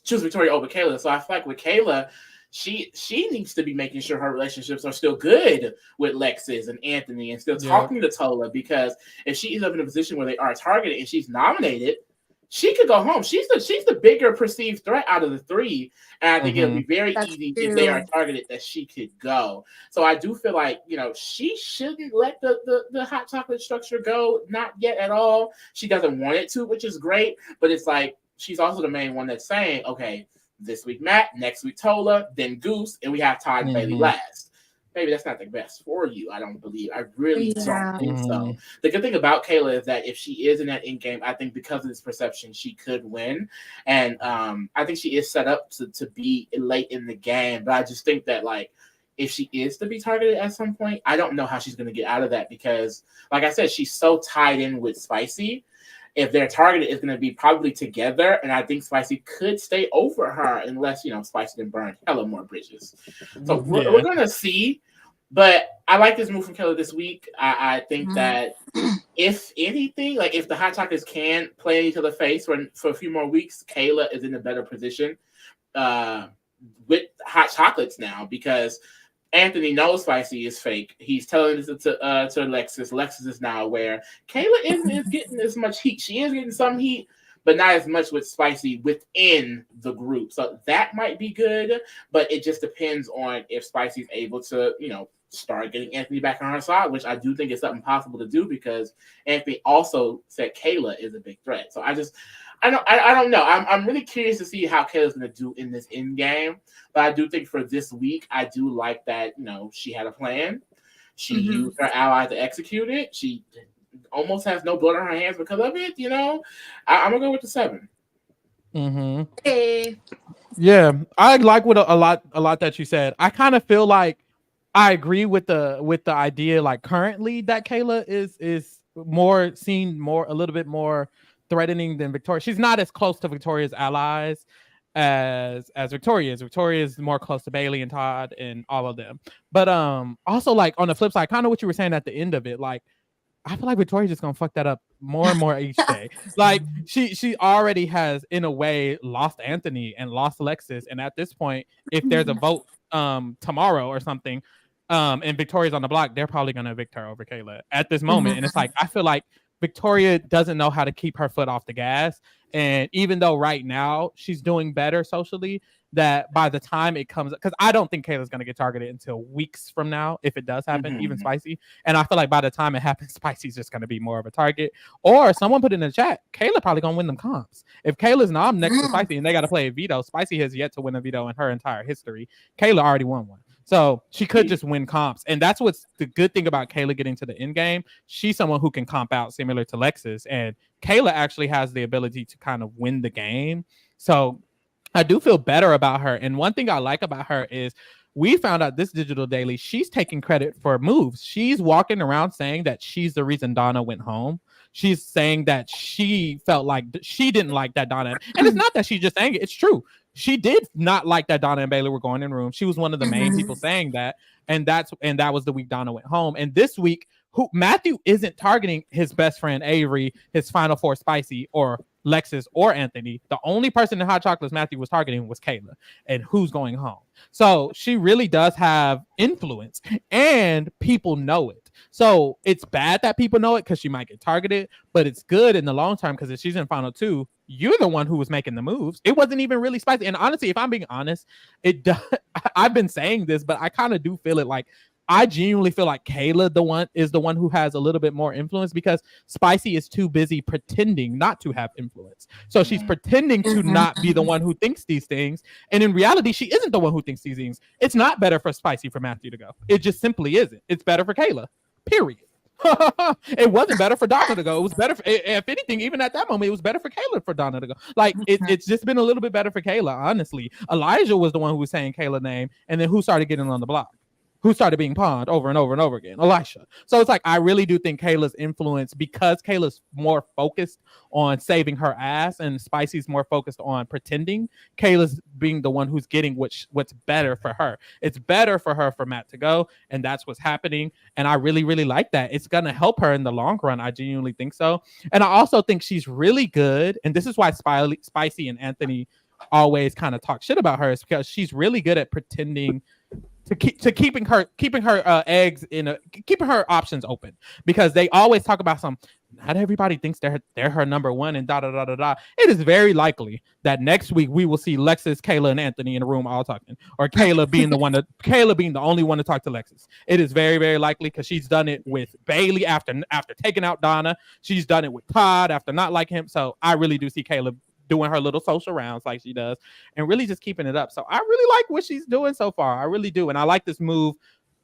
choose Victoria over Kayla. So I feel like with Kayla, she needs to be making sure her relationships are still good with Lexus and Anthony and still talking to Tola, because if she is up in a position where they are targeted and she's nominated, she could go home. She's the bigger perceived threat out of the three. And I think it'll be very easy if they are targeted that she could go. So I do feel like, she shouldn't let the hot chocolate structure go. Not yet at all. She doesn't want it to, which is great. But it's like, she's also the main one that's saying, okay, this week Matt, next week Tola, then Goose, and we have Todd and Bayleigh last. Maybe that's not the best for you, I don't believe. I really don't think so. The good thing about Kayla is that if she is in that end game, I think because of this perception, she could win. And I think she is set up to be late in the game. But I just think that, like, if she is to be targeted at some point, I don't know how she's going to get out of that because, like I said, she's so tied in with Spicy. If they're targeted, it's going to be probably together, and I think Spicy could stay over her unless, Spicy didn't burn hella more bridges. So we're going to see, but I like this move from Kayla this week. I think that if anything, like if the Hot Chocolates can play each other face for a few more weeks, Kayla is in a better position with Hot Chocolates now because Anthony knows Spicy is fake. He's telling this to Lexus. Lexus is now aware. Kayla isn't getting as much heat. She is getting some heat, but not as much with Spicy within the group. So that might be good, but it just depends on if Spicy's able to, start getting Anthony back on her side, which I do think is something possible to do because Anthony also said Kayla is a big threat. So I don't know. I'm really curious to see how Kayla's going to do in this end game. But I do think for this week, I do like that, she had a plan. She used her ally to execute it. She almost has no blood on her hands because of it, I'm going to go with the 7. Hey. Yeah, I like what a lot that you said. I kind of feel like I agree with the idea, like currently that Kayla is seen a little bit more threatening than Victoria. She's not as close to Victoria's allies as Victoria is. Victoria is more close to Bayleigh and Todd and all of them. But also, like on the flip side, kind of what you were saying at the end of it, like I feel like Victoria's just gonna fuck that up more and more each day. Like she already has, in a way, lost Anthony and lost Lexus. And at this point, if there's a vote tomorrow or something, and Victoria's on the block, they're probably gonna evict her over Kayla at this moment. And it's like, I feel like Victoria doesn't know how to keep her foot off the gas. And even though right now she's doing better socially, that by the time it comes, because I don't think Kayla's going to get targeted until weeks from now, if it does happen, even Spicy. And I feel like by the time it happens, Spicy's just going to be more of a target. Or someone put in the chat, Kayla probably going to win them comps. If Kayla's nom next to Spicy and they got to play a veto, Spicy has yet to win a veto in her entire history. Kayla already won one. So she could just win comps. And that's what's the good thing about Kayla getting to the end game. She's someone who can comp out similar to Lexus. And Kayla actually has the ability to kind of win the game. So I do feel better about her. And one thing I like about her is we found out this digital daily, she's taking credit for moves. She's walking around saying that she's the reason Donna went home. She's saying that she felt like she didn't like that Donna. And it's not that she's just saying it. It's true. She did not like that Donna and Bayleigh were going in room. She was one of the main people saying that. And that was the week Donna went home. And this week, Matthew isn't targeting his best friend Avery, his final four Spicy, or Lexus or Anthony. The only person in Hot Chocolates Matthew was targeting was Kayla and who's going home. So she really does have influence and people know it. So it's bad that people know it because she might get targeted, but it's good in the long term because if she's in final two, you're the one who was making the moves. It wasn't even really Spicy. And honestly, if I'm being honest, I've been saying this, but I kind of do feel it like I genuinely feel like Kayla is the one who has a little bit more influence because Spicy is too busy pretending not to have influence. So she's pretending to not be the one who thinks these things. And in reality, she isn't the one who thinks these things. It's not better for Spicy for Matthew to go. It just simply isn't. It's better for Kayla, period. It wasn't better for Donna to go. It was better for, if anything, even at that moment, it was better for Kayla for Donna to go. Like it's just been a little bit better for Kayla, honestly. Elijah was the one who was saying Kayla's name, and then who started getting on the block? Who started being pawned over and over and over again? Elisha. So it's like, I really do think Kayla's influence, because Kayla's more focused on saving her ass and Spicy's more focused on pretending, Kayla's being the one who's getting what's better for her. It's better for her for Matt to go, and that's what's happening. And I really, really like that. It's going to help her in the long run. I genuinely think so. And I also think she's really good. And this is why Spicy and Anthony always kind of talk shit about her, is because she's really good at pretending keeping her eggs keeping her options open, because they always talk about not everybody thinks they're her number one and da da da da da. It is very likely that next week we will see Lexus, Kayla, and Anthony in a room all talking, or Kayla being the only one to talk to Lexus. It is very, very likely, because she's done it with Bayleigh after taking out Donna. She's done it with Todd after not liking him. So I really do see Kayla doing her little social rounds like she does and really just keeping it up. So I really like what she's doing so far. I really do. And I like this move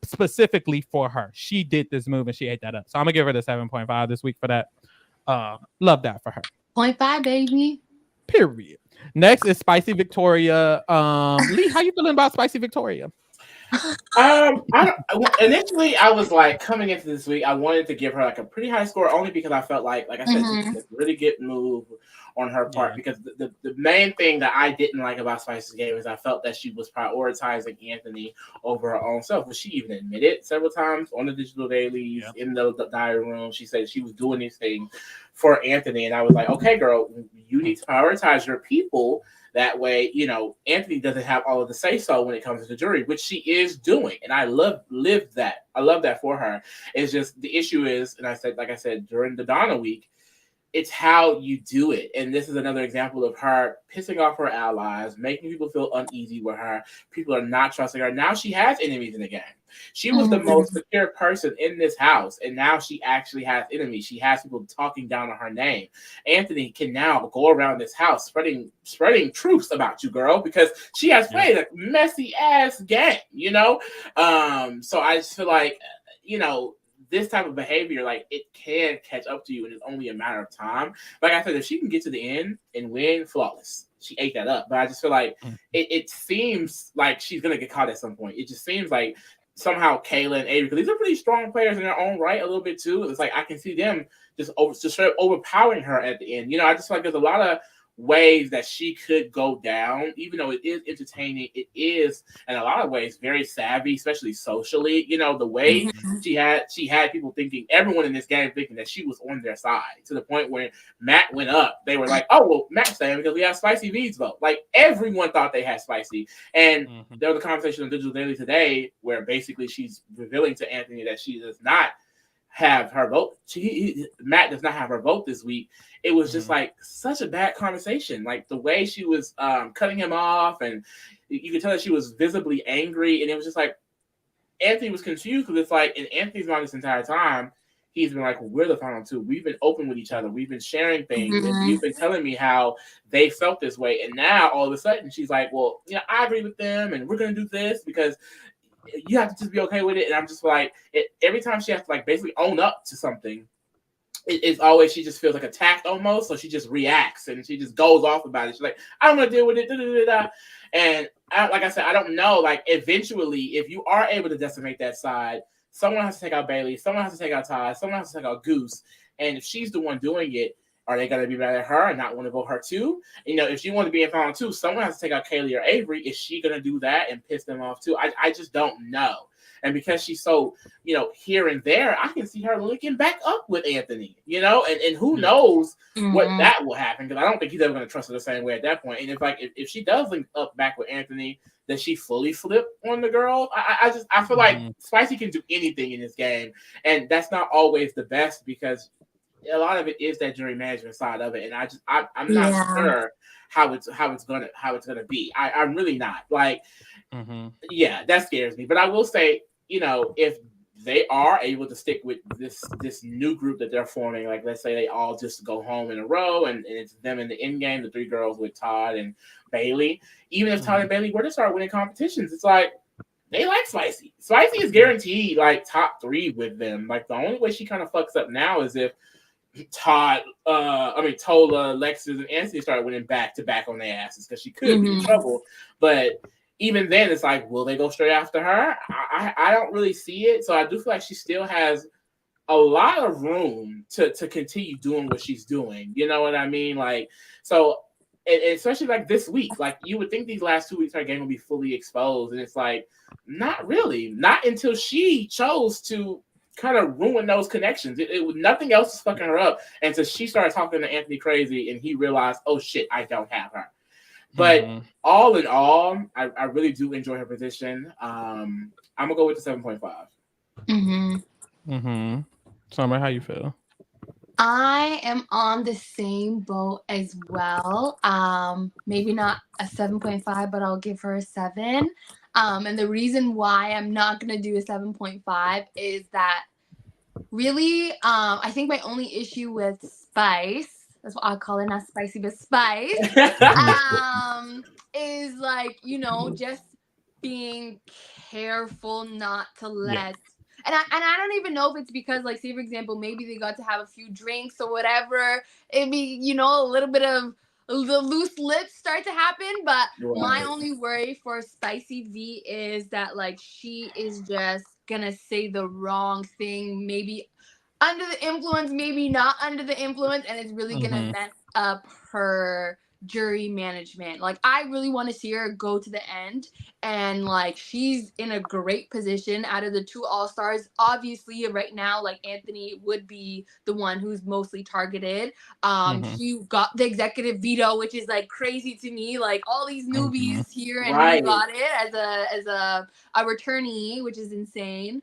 specifically for her. She did this move and she ate that up. So I'm gonna give her the 7.5 this week for that. Love that for her. 0.5, baby. Period. Next is Spicy Victoria. Lee, how you feeling about Spicy Victoria? Initially I was like, coming into this week, I wanted to give her like a pretty high score, only because I felt like I said, it's a really good move on her part, because the main thing that I didn't like about Spicy's game is I felt that she was prioritizing Anthony over her own self, which she even admitted several times on the digital dailies, in the diary room. She said she was doing these things for Anthony, and I was like, okay, girl, you need to prioritize your people. That way, Anthony doesn't have all of the say-so when it comes to the jury, which she is doing. And I love that. I love that for her. It's just, the issue is, and I said, during the Donna week, it's how you do it. And this is another example of her pissing off her allies, making people feel uneasy with her. People are not trusting her. Now she has enemies in the game. She was the most secure person in this house, and now she actually has enemies. She has people talking down on her name. Anthony can now go around this house spreading truths about you, girl, because she has played a messy ass game, So I just feel like, this type of behavior, like, it can catch up to you, and it's only a matter of time. Like I said, if she can get to the end and win, flawless. She ate that up. But I just feel like it seems like she's gonna get caught at some point. It just seems like somehow Kayla and Avery, because these are pretty strong players in their own right, a little bit too. It's like I can see them just straight up overpowering her at the end. I just feel like there's a lot of ways that she could go down, even though it is entertaining. It is in a lot of ways very savvy, especially socially. You know, the way she had people thinking, everyone in this game thinking that she was on their side, to the point where Matt went up, they were like, oh well, Matt's staying because we have Spicy V's vote. Like everyone thought they had Spicy. And there was a conversation on Digital Daily today where basically she's revealing to Anthony that she does not have her vote. Matt does not have her vote this week. It was just like such a bad conversation. Like the way she was cutting him off, and you could tell that she was visibly angry. And it was just like Anthony was confused, because it's like in Anthony's mind this entire time, he's been like, well, we're the final two. We've been open with each other. We've been sharing things. And you've been telling me how they felt this way. And now all of a sudden she's like, well, you know, I agree with them and we're going to do this because you have to just be okay with it. And I'm just like, every time she has to like basically own up to something, it's always, she just feels like attacked almost. So she just reacts and she just goes off about it. She's like, I don't want to deal with it. Da, da, da, da. And like I said, I don't know, like eventually, if you are able to decimate that side, someone has to take out Bayleigh, someone has to take out Todd, someone has to take out Goose. And if she's the one doing it, are they going to be mad at her and not want to vote her too? You know, if she wants to be in final two, someone has to take out Kayla or Avery. Is she going to do that and piss them off too? I just don't know. And because she's so, you know, here and there, I can see her linking back up with Anthony, you know, and who knows what that will happen, because I don't think he's ever going to trust her the same way at that point. And if she does link up back with Anthony, does she fully flip on the girl? I feel like Spicy can do anything in this game, and that's not always the best, because a lot of it is that jury management side of it, and I'm not sure how it's gonna be. I'm really not. Like, yeah, that scares me. But I will say, you know, if they are able to stick with this new group that they're forming, like let's say they all just go home in a row, and it's them in the end game, the three girls with Todd and Bayleigh. Even if Todd and Bayleigh were to start winning competitions, it's like they like Spicy. Spicy is guaranteed like top 3 with them. Like the only way she kind of fucks up now is if Tola, Lexus, and Anthony started winning back to back on their asses, because she could be in trouble. But even then, it's like, will they go straight after her? I don't really see it. So I do feel like she still has a lot of room to continue doing what she's doing. You know what I mean? Like, so, and especially like this week, like you would think these last 2 weeks her game will be fully exposed, and it's like, not really. Not until she chose to kind of ruin those connections. Nothing else is fucking her up until she started talking to Anthony crazy and he realized, oh shit, I don't have her. But all in all, I really do enjoy her position. I'm gonna go with the 7.5. Summer, how you feel? I am on the same boat as well. Maybe not a 7.5, but I'll give her a 7. And the reason why I'm not gonna do a 7.5 is that really, I think my only issue with Spice, that's what I call it, not Spicy, but Spice, is like, you know, just being careful not to let. And I don't even know if it's because, like, say for example, maybe they got to have a few drinks or whatever. It'd be, you know, a little bit of the loose lips start to happen. But my only worry for Spicy V is that, like, she is just gonna say the wrong thing, maybe under the influence, maybe not under the influence, and it's really gonna mess up her jury management. Like, I really want to see her go to the end, and like, she's in a great position out of the 2 all-stars. Obviously right now, like, Anthony would be the one who's mostly targeted. He got the executive veto, which is like crazy to me, like all these newbies here, and he got it as a returnee, which is insane.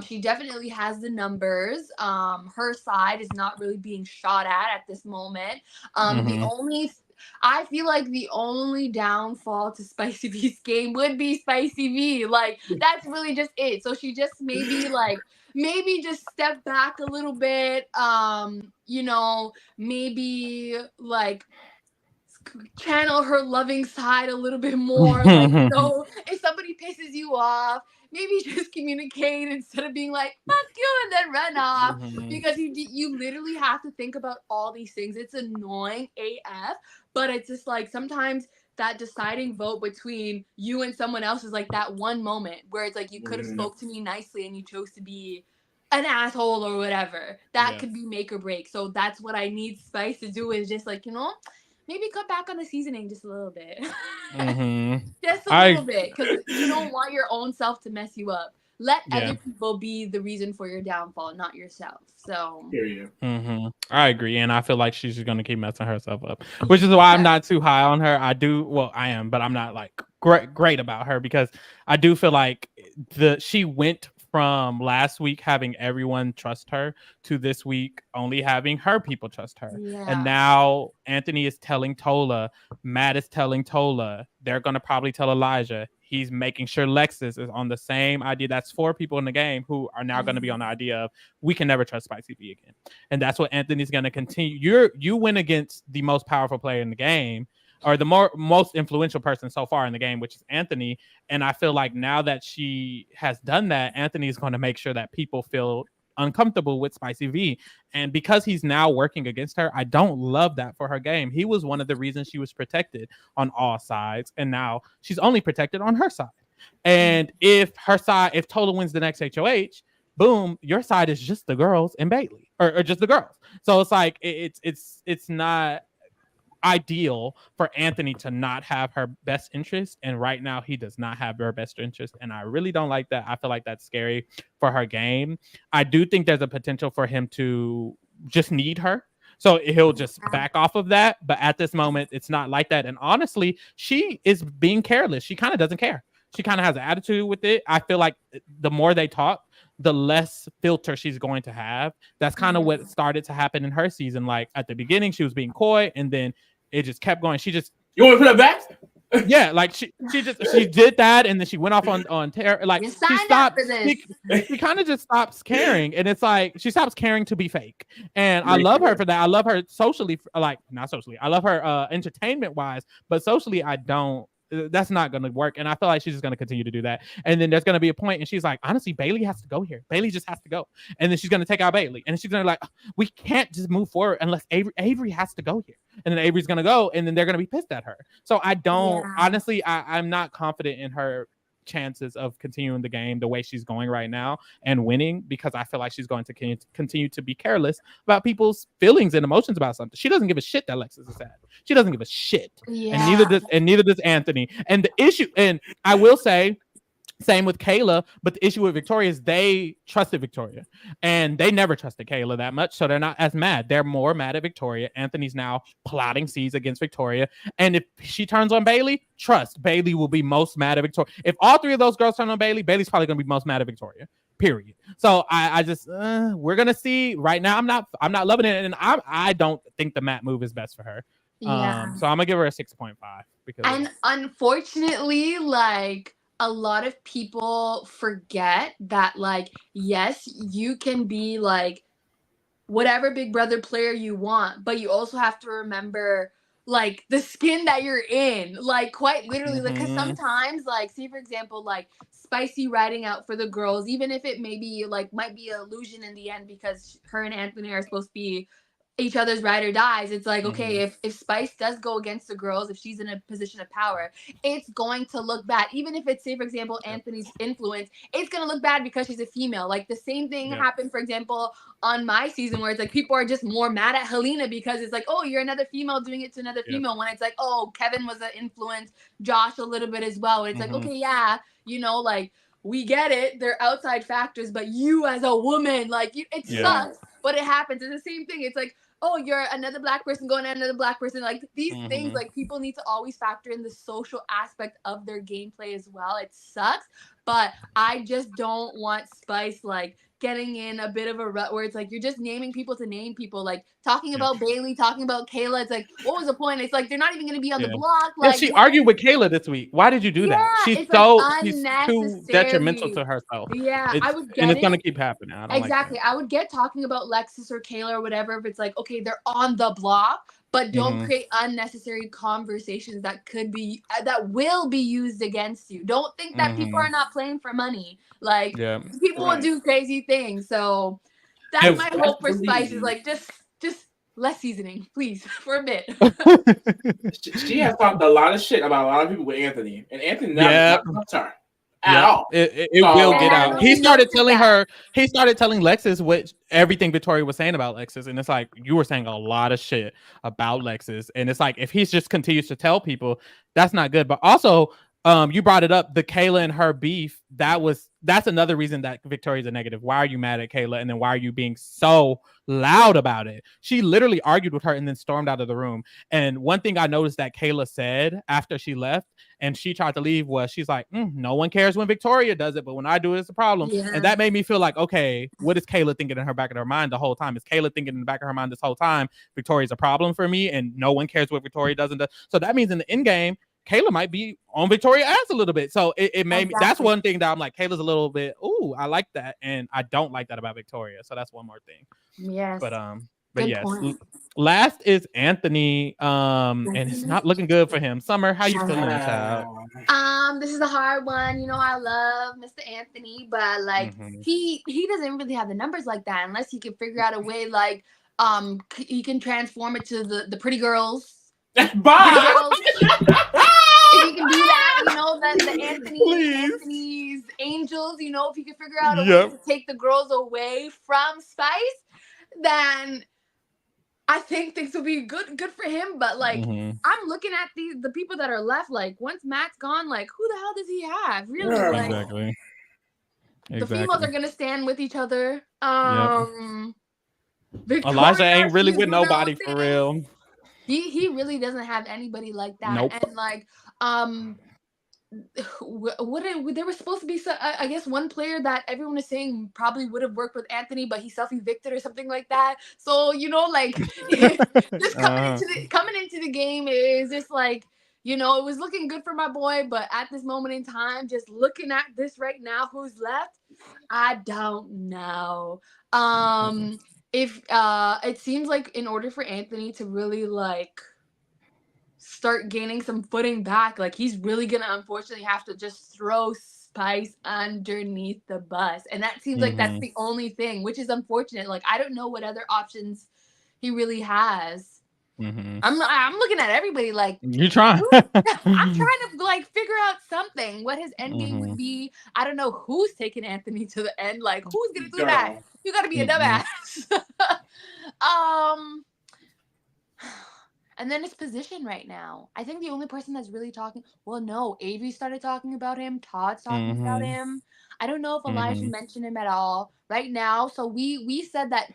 She definitely has the numbers. Her side is not really being shot at this moment. I feel like the only downfall to Spicy V's game would be Spicy V. Like, that's really just it. So she just maybe just step back a little bit. You know, maybe like channel her loving side a little bit more. Like, you know, if somebody pisses you off, maybe just communicate instead of being like, fuck you, and then run off. Because you literally have to think about all these things. It's annoying AF, but it's just like sometimes that deciding vote between you and someone else is like that one moment where it's like, you could have spoke to me nicely and you chose to be an asshole or whatever. That could be make or break. So that's what I need Spice to do, is just like, you know, maybe cut back on the seasoning just a little bit. Mm-hmm. Just a little bit, because you don't want your own self to mess you up. Let other people be the reason for your downfall, not yourself. So, mm-hmm. I agree, and I feel like she's just gonna keep messing herself up, which is why I'm not too high on her. I am, but I'm not like great about her, because I do feel like she went from last week having everyone trust her to this week only having her people trust her. yeah. And now Anthony is telling Tola, Matt is telling Tola, they're going to probably tell Elijah. He's making sure Lexus is on the same idea. That's 4 people in the game who are now going to be on the idea of, we can never trust Spicy V again. And that's what Anthony's going to continue. You win against the most powerful player in the game, or the most influential person so far in the game, which is Anthony. And I feel like now that she has done that, Anthony is going to make sure that people feel uncomfortable with Spicy V. And because he's now working against her, I don't love that for her game. He was one of the reasons she was protected on all sides, and now she's only protected on her side. And if Tola wins the next HOH, boom, your side is just the girls and Bayleigh, or just the girls. So it's like it's not ideal for Anthony to not have her best interest, and right now he does not have her best interest, and I really don't like that. I feel like that's scary for her game. I do think there's a potential for him to just need her, so he'll just back off of that, but at this moment it's not like that. And honestly, she is being careless. She kind of doesn't care. She kind of has an attitude with it. I feel like the more they talk, the less filter she's going to have. That's kind of what started to happen in her season. Like at the beginning she was being coy, and then it just kept going. You want to put it back? Yeah, like she did that, and then she went off on terror. Like she stopped. She kind of just stops caring, and it's like she stops caring to be fake. And I love her for that. I love her socially, like not socially. I love her entertainment wise, but socially I don't. That's not going to work. And I feel like she's just going to continue to do that. And then there's going to be a point, and she's like, honestly, Bayleigh has to go here. Bayleigh just has to go. And then she's going to take out Bayleigh, and she's going to like, we can't just move forward unless Avery has to go here. And then Avery's going to go, and then they're going to be pissed at her. So I don't, honestly, I'm not confident in her chances of continuing the game the way she's going right now and winning, because I feel like she's going to continue to be careless about people's feelings and emotions about something. She doesn't give a shit that Lexus is sad. She doesn't give a shit. And neither does Anthony. And the issue, and I will say, same with Kayla, but the issue with Victoria is they trusted Victoria, and they never trusted Kayla that much, so they're not as mad. They're more mad at Victoria. Anthony's now plotting seeds against Victoria, and if she turns on Bayleigh, trust Bayleigh will be most mad at Victoria. If all 3 of those girls turn on Bayleigh's probably going to be most mad at Victoria. Period. So I just we're gonna see. Right now, I'm not loving it, and I don't think the Matt move is best for her. So I'm gonna give her a 6.5 because. And unfortunately, like, a lot of people forget that, like, yes, you can be like whatever Big Brother player you want, but you also have to remember like the skin that you're in, like quite literally, like, because sometimes, like, say for example, like Spicy riding out for the girls, even if it maybe like might be an illusion in the end because her and Anthony are supposed to be each other's ride or dies. It's like, okay, if Spice does go against the girls, if she's in a position of power, it's going to look bad. Even if it's, say for example, Anthony's influence, it's going to look bad because she's a female. Like the same thing happened, for example, on my season, where it's like people are just more mad at Helena because it's like, oh, you're another female doing it to another female, when it's like, oh, Kevin was an influence, Josh a little bit as well. And it's like, okay, yeah, you know, like, we get it, they're outside factors, but you as a woman, like, it sucks, but it happens. It's the same thing. It's like, oh, you're another black person going at another black person. Like these things, like people need to always factor in the social aspect of their gameplay as well. It sucks, but I just don't want Spice like getting in a bit of a rut where it's like you're just naming people to name people, like talking about Bayleigh, talking about Kayla. It's like, what was the point? It's like they're not even going to be on the block. Like, she argued with Kayla this week. Why did you do that? She's too detrimental to herself. I would get and it's going to keep happening. Exactly. I would get talking about Lexus or Kayla or whatever if it's like, okay, they're on the block, but don't create unnecessary conversations that could be that will be used against you. Don't think that people are not playing for money. Like people will do crazy things. So that's my hope for Spice is like just less seasoning, please, for a bit. She has talked a lot of shit about a lot of people with Anthony, and Anthony never talked to her. at all. It will get out. He started telling Lexus everything Victoria was saying about Lexus, and it's like you were saying a lot of shit about Lexus, and it's like if he just continues to tell people, that's not good. But also, you brought it up, the Kayla and her beef. That's another reason that Victoria's a negative. Why are you mad at Kayla, and then why are you being so loud about it? She literally argued with her and then stormed out of the room. And one thing I noticed that Kayla said after she left and she tried to leave was she's like, no one cares when Victoria does it, but when I do it, it's a problem. Yeah. And that made me feel like, okay, what is Kayla thinking in her back of her mind the whole time? Is Kayla thinking in the back of her mind this whole time, Victoria's a problem for me and no one cares what Victoria does? So that means in the end game, Kayla might be on Victoria's ass a little bit. So it made me, that's one thing that I'm like, Kayla's a little bit, I like that. And I don't like that about Victoria. So that's one more thing. Yes. But yes. Last is Anthony. And it's not looking good for him. Summer, how you feeling, child? This is a hard one. You know, I love Mr. Anthony, but like he doesn't really have the numbers like that unless he can figure out a way like he can transform it to the pretty girls. Bye. If you can do that, you know, the Anthony's angels, you know, if you can figure out a way to take the girls away from Spice, then I think things will be good for him. But like I'm looking at the people that are left, like once Matt's gone, like who the hell does he have? Really? Like, exactly. The females are gonna stand with each other. Elijah ain't really with nobody for real. He really doesn't have anybody like that. Nope. And like there was supposed to be I guess one player that everyone is saying probably would have worked with Anthony, but he self-evicted or something like that. So you know, like just coming into the game is just like, you know, it was looking good for my boy, but at this moment in time, just looking at this right now, who's left, I don't know. If it seems like in order for Anthony to really like start gaining some footing back, like he's really gonna unfortunately have to just throw Spice underneath the bus, and that seems like that's the only thing, which is unfortunate. Like I don't know what other options he really has. I'm looking at everybody like you trying. I'm trying to like figure out something. What his end game would be. I don't know who's taking Anthony to the end. Like who's gonna do that? You gotta be a dumbass. And then his position right now. I think the only person that's really talking. Well, no, Avery started talking about him. Todd's talking about him. I don't know if Elijah mentioned him at all right now. So we said that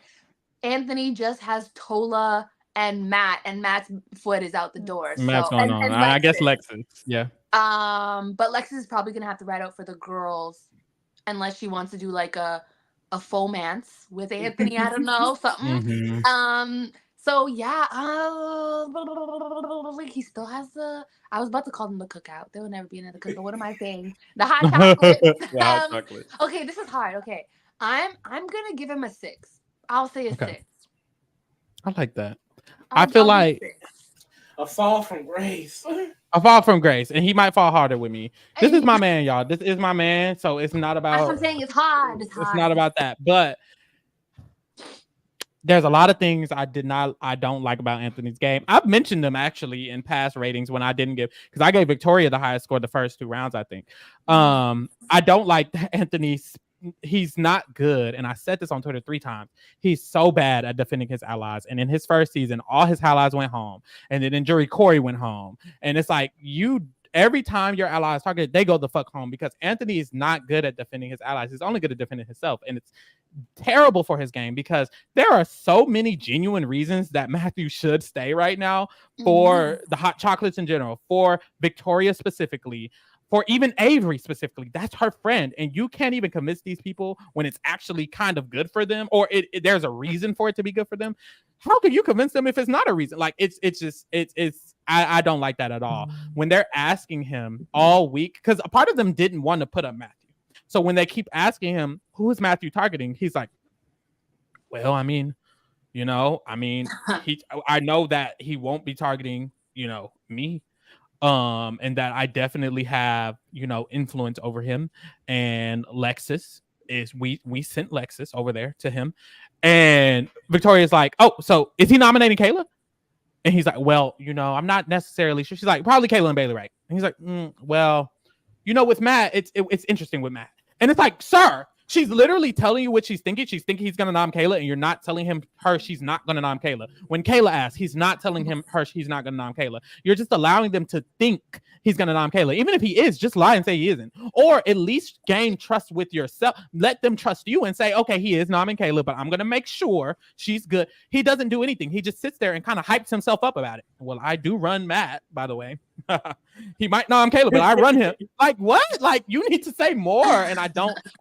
Anthony just has Tola and Matt, and Matt's foot is out the door. Matt's going on. I guess Lexus. Yeah. But Lexus is probably gonna have to ride out for the girls, unless she wants to do like a fomance with Anthony. I don't know, something. So yeah. He still has I was about to call them the cookout. There will never be another cookout. What am I saying? The hot chocolate. Okay, this is hard. Okay, I'm gonna give him a 6. I'll say a 6. I like that. I feel like a fall from grace. A fall from grace, and he might fall harder with me. This is my man, y'all. This is my man. So it's not about. That's what I'm saying. It's hard. It's not about that. But there's a lot of things I don't like about Anthony's game. I've mentioned them actually in past ratings when I didn't because I gave Victoria the highest score the first 2 rounds, I think. I don't like Anthony's. He's not good, and I said this on Twitter 3 times. He's so bad at defending his allies, and in his first season, all his allies went home, and then in jury Corey went home, and it's like every time your ally is targeted, they go the fuck home because Anthony is not good at defending his allies. He's only good at defending himself, and it's terrible for his game because there are so many genuine reasons that Matthew should stay right now for the hot chocolates in general, for Victoria specifically. For even Avery specifically, that's her friend, and you can't even convince these people when it's actually kind of good for them, or there's a reason for it to be good for them. How can you convince them if it's not a reason? Like I don't like that at all. When they're asking him all week, because a part of them didn't want to put up Matthew, so when they keep asking him who is Matthew targeting, he's like, well, I know that he won't be targeting, me. And that I definitely have, influence over him. And Lexus we sent Lexus over there to him. And Victoria's like, oh, so is he nominating Kayla? And he's like, well, I'm not necessarily sure. She's like, probably Kayla and Bayleigh, right? And he's like, well, with Matt, it's interesting with Matt. And it's like, sir, she's literally telling you what she's thinking. She's thinking he's going to nom Kayla, and you're not telling her she's not going to nom Kayla. When Kayla asks, he's not telling her he's not going to nom Kayla. You're just allowing them to think he's going to nom Kayla. Even if he is, just lie and say he isn't. Or at least gain trust with yourself. Let them trust you and say, okay, he is nomming Kayla, but I'm going to make sure she's good. He doesn't do anything. He just sits there and kind of hypes himself up about it. Well, I do run Matt, by the way. He might nom Kayla, but I run him. Like, what? Like, you need to say more. And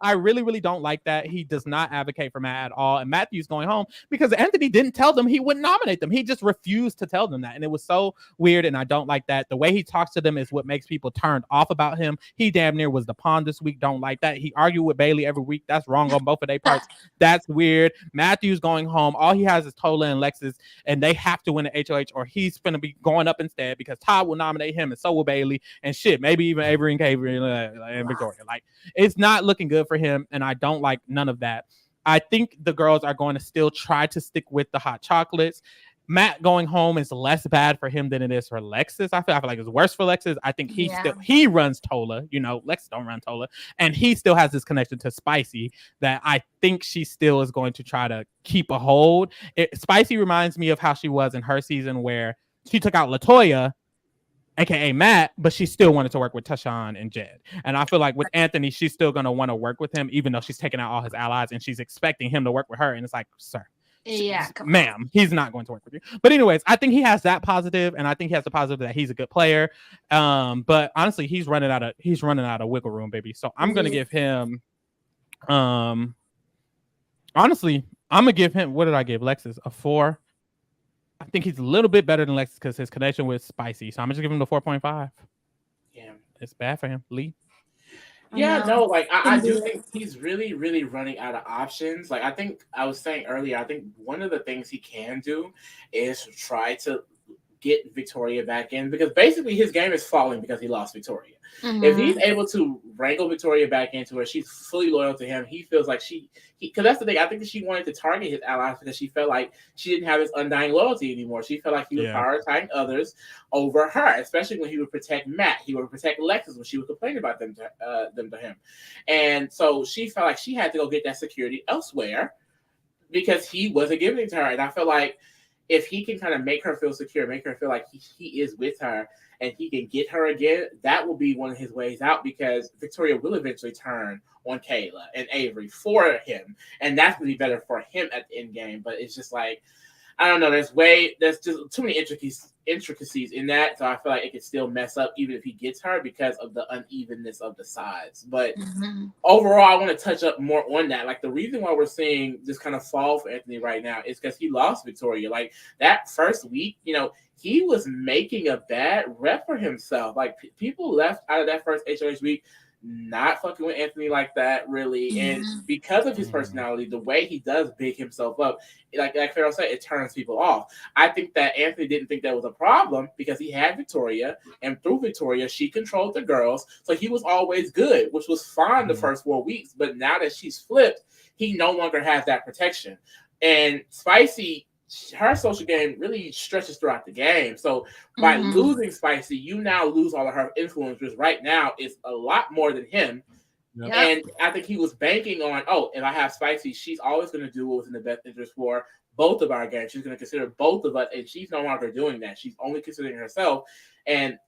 I really, really don't like that. He does not advocate for Matt at all. And Matthew's going home because Anthony didn't tell them he wouldn't nominate them. He just refused to tell them that. And it was so weird. And I don't like that. The way he talks to them is what makes people turned off about him. He damn near was the pawn this week. Don't like that. He argued with Bayleigh every week. That's wrong on both of their parts. That's weird. Matthew's going home. All he has is Tola and Lexus, and they have to win the HOH or he's going to be going up instead because Todd will nominate him and so will Bayleigh and shit, maybe even Avery and Kayla and Victoria. Like, it's not looking good for him, and I don't like none of that. I think the girls are going to still try to stick with the hot chocolates. Matt going home is less bad for him than it is for Lexus. I feel like it's worse for Lexus. I think he runs Tola. Lexus don't run Tola, and he still has this connection to Spicy that I think she still is going to try to keep a hold. Spicy reminds me of how she was in her season where she took out LaToya, aka Matt, but she still wanted to work with Tashawn and Jed. And I feel like with Anthony, she's still going to want to work with him, even though she's taking out all his allies and she's expecting him to work with her. And it's like, sir, ma'am, he's not going to work with you. But anyways, I think he has that positive, and I think he has the positive that he's a good player. But honestly, he's running out of wiggle room, baby. So I'm going to give him, honestly, I'm going to give him, what did I give Lexus? A 4. I think he's a little bit better than Lexus because his connection with Spicy. So I'm just giving him the 4.5. Yeah. It's bad for him. Lee? Yeah, no, like I do think he's really, really running out of options. Like I think I was saying earlier, I think one of the things he can do is try to get Victoria back in because basically his game is falling because he lost Victoria. Mm-hmm. If he's able to wrangle Victoria back into where she's fully loyal to him, he feels like because that's the thing. I think that she wanted to target his allies because she felt like she didn't have his undying loyalty anymore. She felt like he was prioritizing others over her, especially when he would protect Matt. He would protect Lexus when she would complain about them to him. And so she felt like she had to go get that security elsewhere because he wasn't giving it to her. And I feel like if he can kind of make her feel secure, make her feel like he is with her and he can get her again, that will be one of his ways out because Victoria will eventually turn on Kayla and Avery for him. And that's going to be better for him at the end game. But it's just like, I don't know. There's just too many intricacies in that. So I feel like it could still mess up even if he gets her because of the unevenness of the sides. But overall, I want to touch up more on that. Like the reason why we're seeing this kind of fall for Anthony right now is because he lost Victoria. Like that first week, he was making a bad rep for himself. Like people left out of that first HOH week not fucking with Anthony like that, really. And because of his personality, the way he does big himself up, like Pharaoh said, it turns people off. I think that Anthony didn't think that was a problem because he had Victoria, and through Victoria, she controlled the girls. So he was always good, which was fine the first 4 weeks. But now that she's flipped, he no longer has that protection. And Spicy, her social game really stretches throughout the game. So by losing Spicy, you now lose all of her influence, which right now is a lot more than him. Yep. And I think he was banking on, if I have Spicy, she's always going to do what was in the best interest for both of our games. She's going to consider both of us, and she's no longer doing that. She's only considering herself. And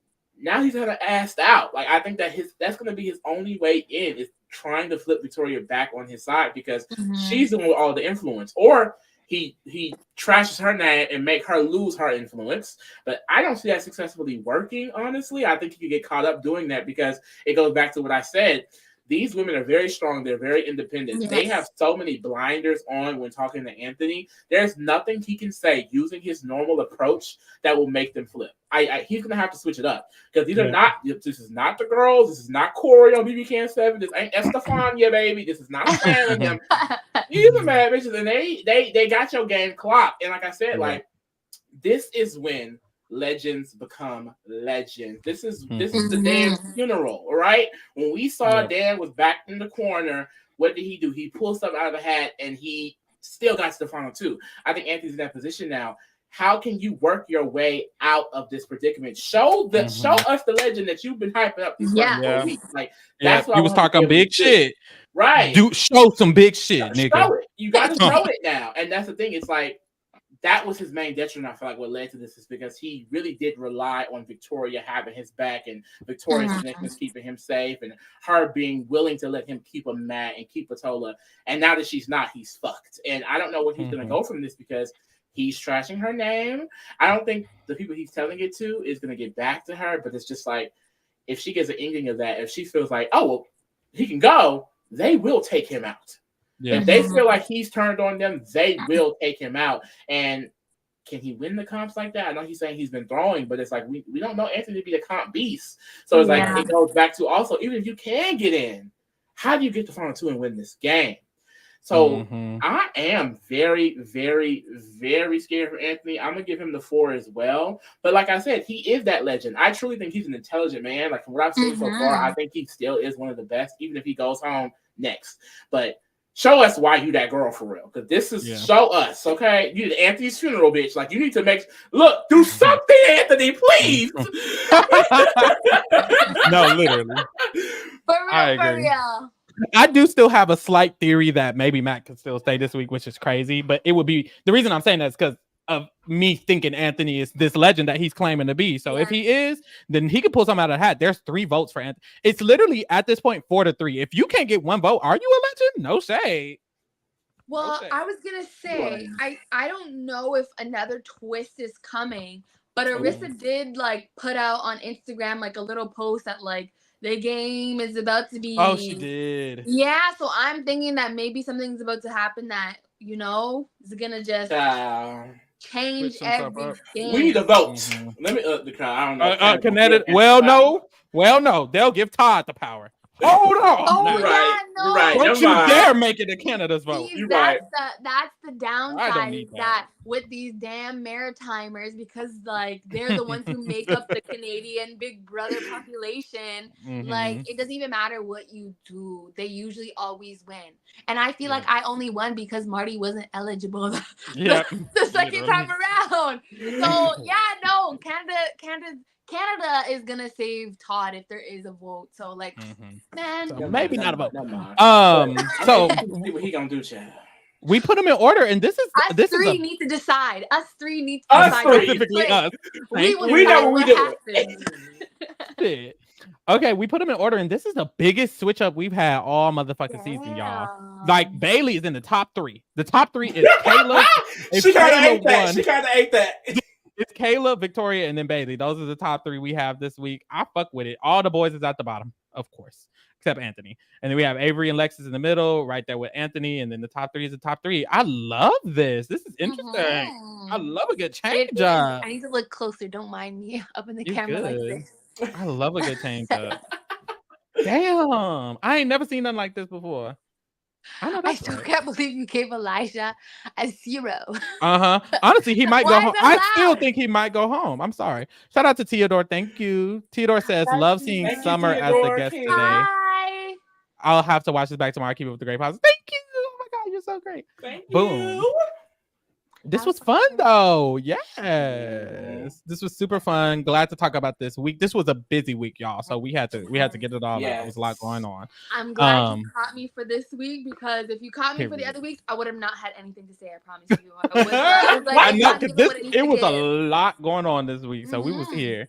now he's kind of assed out. Like, I think that that's going to be his only way in is trying to flip Victoria back on his side because she's the one with all the influence. Or he trashes her name and make her lose her influence. But I don't see that successfully working, honestly. I think he could get caught up doing that because it goes back to what I said. These women are very strong. They're very independent. Yes. They have so many blinders on when talking to Anthony. There's nothing he can say using his normal approach that will make them flip. He's going to have to switch it up because these are not, this is not the girls. This is not Corey on BB Can 7. This ain't Estefania, baby. This is not a fan of them. These are mad bitches, and they got your game clocked. And like I said, like, this is when legends become legends. This is the Dan funeral, all right? When we saw Dan was back in the corner, what did he do? He pulled stuff out of the hat, and he still got to the final two. I think Anthony's in that position now. how can you work your way out of this predicament? Show us the legend that you've been hyping up these first 4 weeks. Like that's what you was talking big shit. Right. Show some big shit, nigga. Show it. You got to show it now. And that's the thing. It's like that was his main detriment. I feel like what led to this is because he really did rely on Victoria having his back and Victoria's connections keeping him safe and her being willing to let him keep him mad and keep Tola. And now that she's not, he's fucked. And I don't know where he's going to go from this because he's trashing her name. I don't think the people he's telling it to is going to get back to her, but it's just like, if she gets an inkling of that, if she feels like, oh, well, he can go, they will take him out. Yeah. If they feel like he's turned on them, they will take him out. And can he win the comps like that? I know he's saying he's been throwing, but it's like we don't know Anthony to be the comp beast. So it's like it goes back to also, even if you can get in, how do you get to final 2 and win this game? So I am very, very, very scared for Anthony. I'm gonna give him the 4 as well. But like I said, he is that legend. I truly think he's an intelligent man. Like from what I've seen so far, I think he still is one of the best, even if he goes home next. But show us why you that girl for real. Because this is show us, okay? You did Anthony's funeral, bitch. Like you need to do something, Anthony, please. No, literally. For real. I do still have a slight theory that maybe Matt could still stay this week, which is crazy. But it would be the reason I'm saying that is because of me thinking Anthony is this legend that he's claiming to be. So if he is, then he could pull something out of the hat. There's 3 votes for Anthony. It's literally at this point 4-3. If you can't get 1 vote, are you a legend? No shade. Well, I was gonna say I don't know if another twist is coming, but Arissa did like put out on Instagram like a little post that like the game is about to be. Oh, she did. Yeah, so I'm thinking that maybe something's about to happen that is gonna just change everything. We need a vote. Let me the crowd. I don't know. Well, no, they'll give Todd the power. Hold on. Oh, you're right. No. You're right. Don't you dare make it a Canada's vote. That's the downside is that with these damn Maritimers, because like they're the ones who make up the Canadian Big Brother population. Like it doesn't even matter what you do, they usually always win. And I feel like I only won because Marty wasn't eligible the second time around. So Canada is gonna save Todd if there is a vote. So like, so maybe not a vote. So see what he gonna do, Chad. We put them in order, and this three need to decide. Us three need to decide. Specifically us. We know what we do. Okay, we put them in order, and this is the biggest switch up we've had all motherfucking season, y'all. Like Bayleigh is in the top 3. The top 3 is Kayla. She kind of ate that. It's Kayla, Victoria, and then Bayleigh. Those are the top 3 we have this week. I fuck with it. All the boys is at the bottom, of course, except Anthony. And then we have Avery and Lexus in the middle, right there with Anthony. And then the top 3 is the top 3. I love this. This is interesting. I love a good change up. I need to look closer. Don't mind me up in the camera like this. I love a good change up. Damn. I ain't never seen nothing like this before. I still can't believe you gave Elijah a 0. Honestly, he might go home. I still think he might go home. I'm sorry. Shout out to Theodore. Thank you. Theodore says, love seeing Summer as the guest today. Hi. I'll have to watch this back tomorrow. Keep it with the great pauses. Thank you. Oh my God, you're so great. Thank you. This was fun though. Yes. This was super fun. Glad to talk about this week. This was a busy week, y'all. So we had to get it all out. There was a lot going on. I'm glad you caught me for this week, because if you caught me for the other weeks, I would have not had anything to say. I promise you. I know, because it was a lot going on this week. So we was here.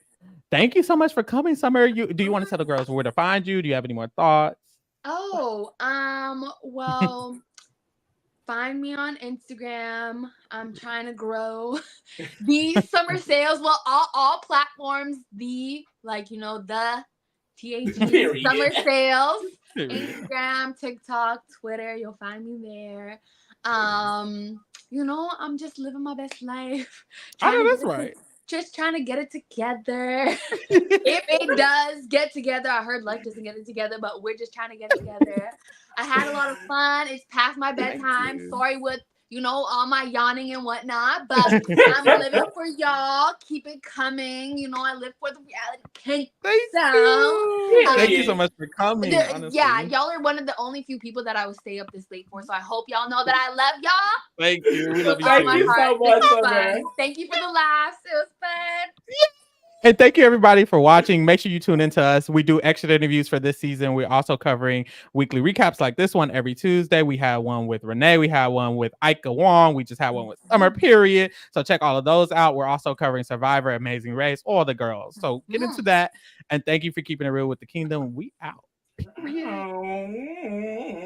Thank you so much for coming, Summer. Do you want to tell the girls where to find you? Do you have any more thoughts? Well, find me on Instagram. I'm trying to grow. The Summer Sayles. Well, all platforms. The THG Summer Sayles. Instagram, TikTok, Twitter. You'll find me there. I'm just living my best life. I know that's right. Just trying to get it together. If it does get together, I heard life doesn't get it together, but we're just trying to get it together. I had a lot of fun. It's past my bedtime. Sorry with all my yawning and whatnot, but I'm living for y'all. Keep it coming. I live for the reality king. Thank you so much for coming. Yeah, y'all are one of the only few people that I would stay up this late for. So I hope y'all know that I love y'all. Thank you. We love you Thank too. you so much, Summer. Thank you for the laughs. It was fun. And thank you everybody for watching. Make sure you tune into us. We do extra interviews for this season. We're also covering weekly recaps like this one every Tuesday. We had one with Renee. We had one with Ika Wong. We just had one with Summer, period. So check all of those out. We're also covering Survivor, Amazing Race, all the girls. So get into that. And thank you for keeping it real with the kingdom. We out. Period.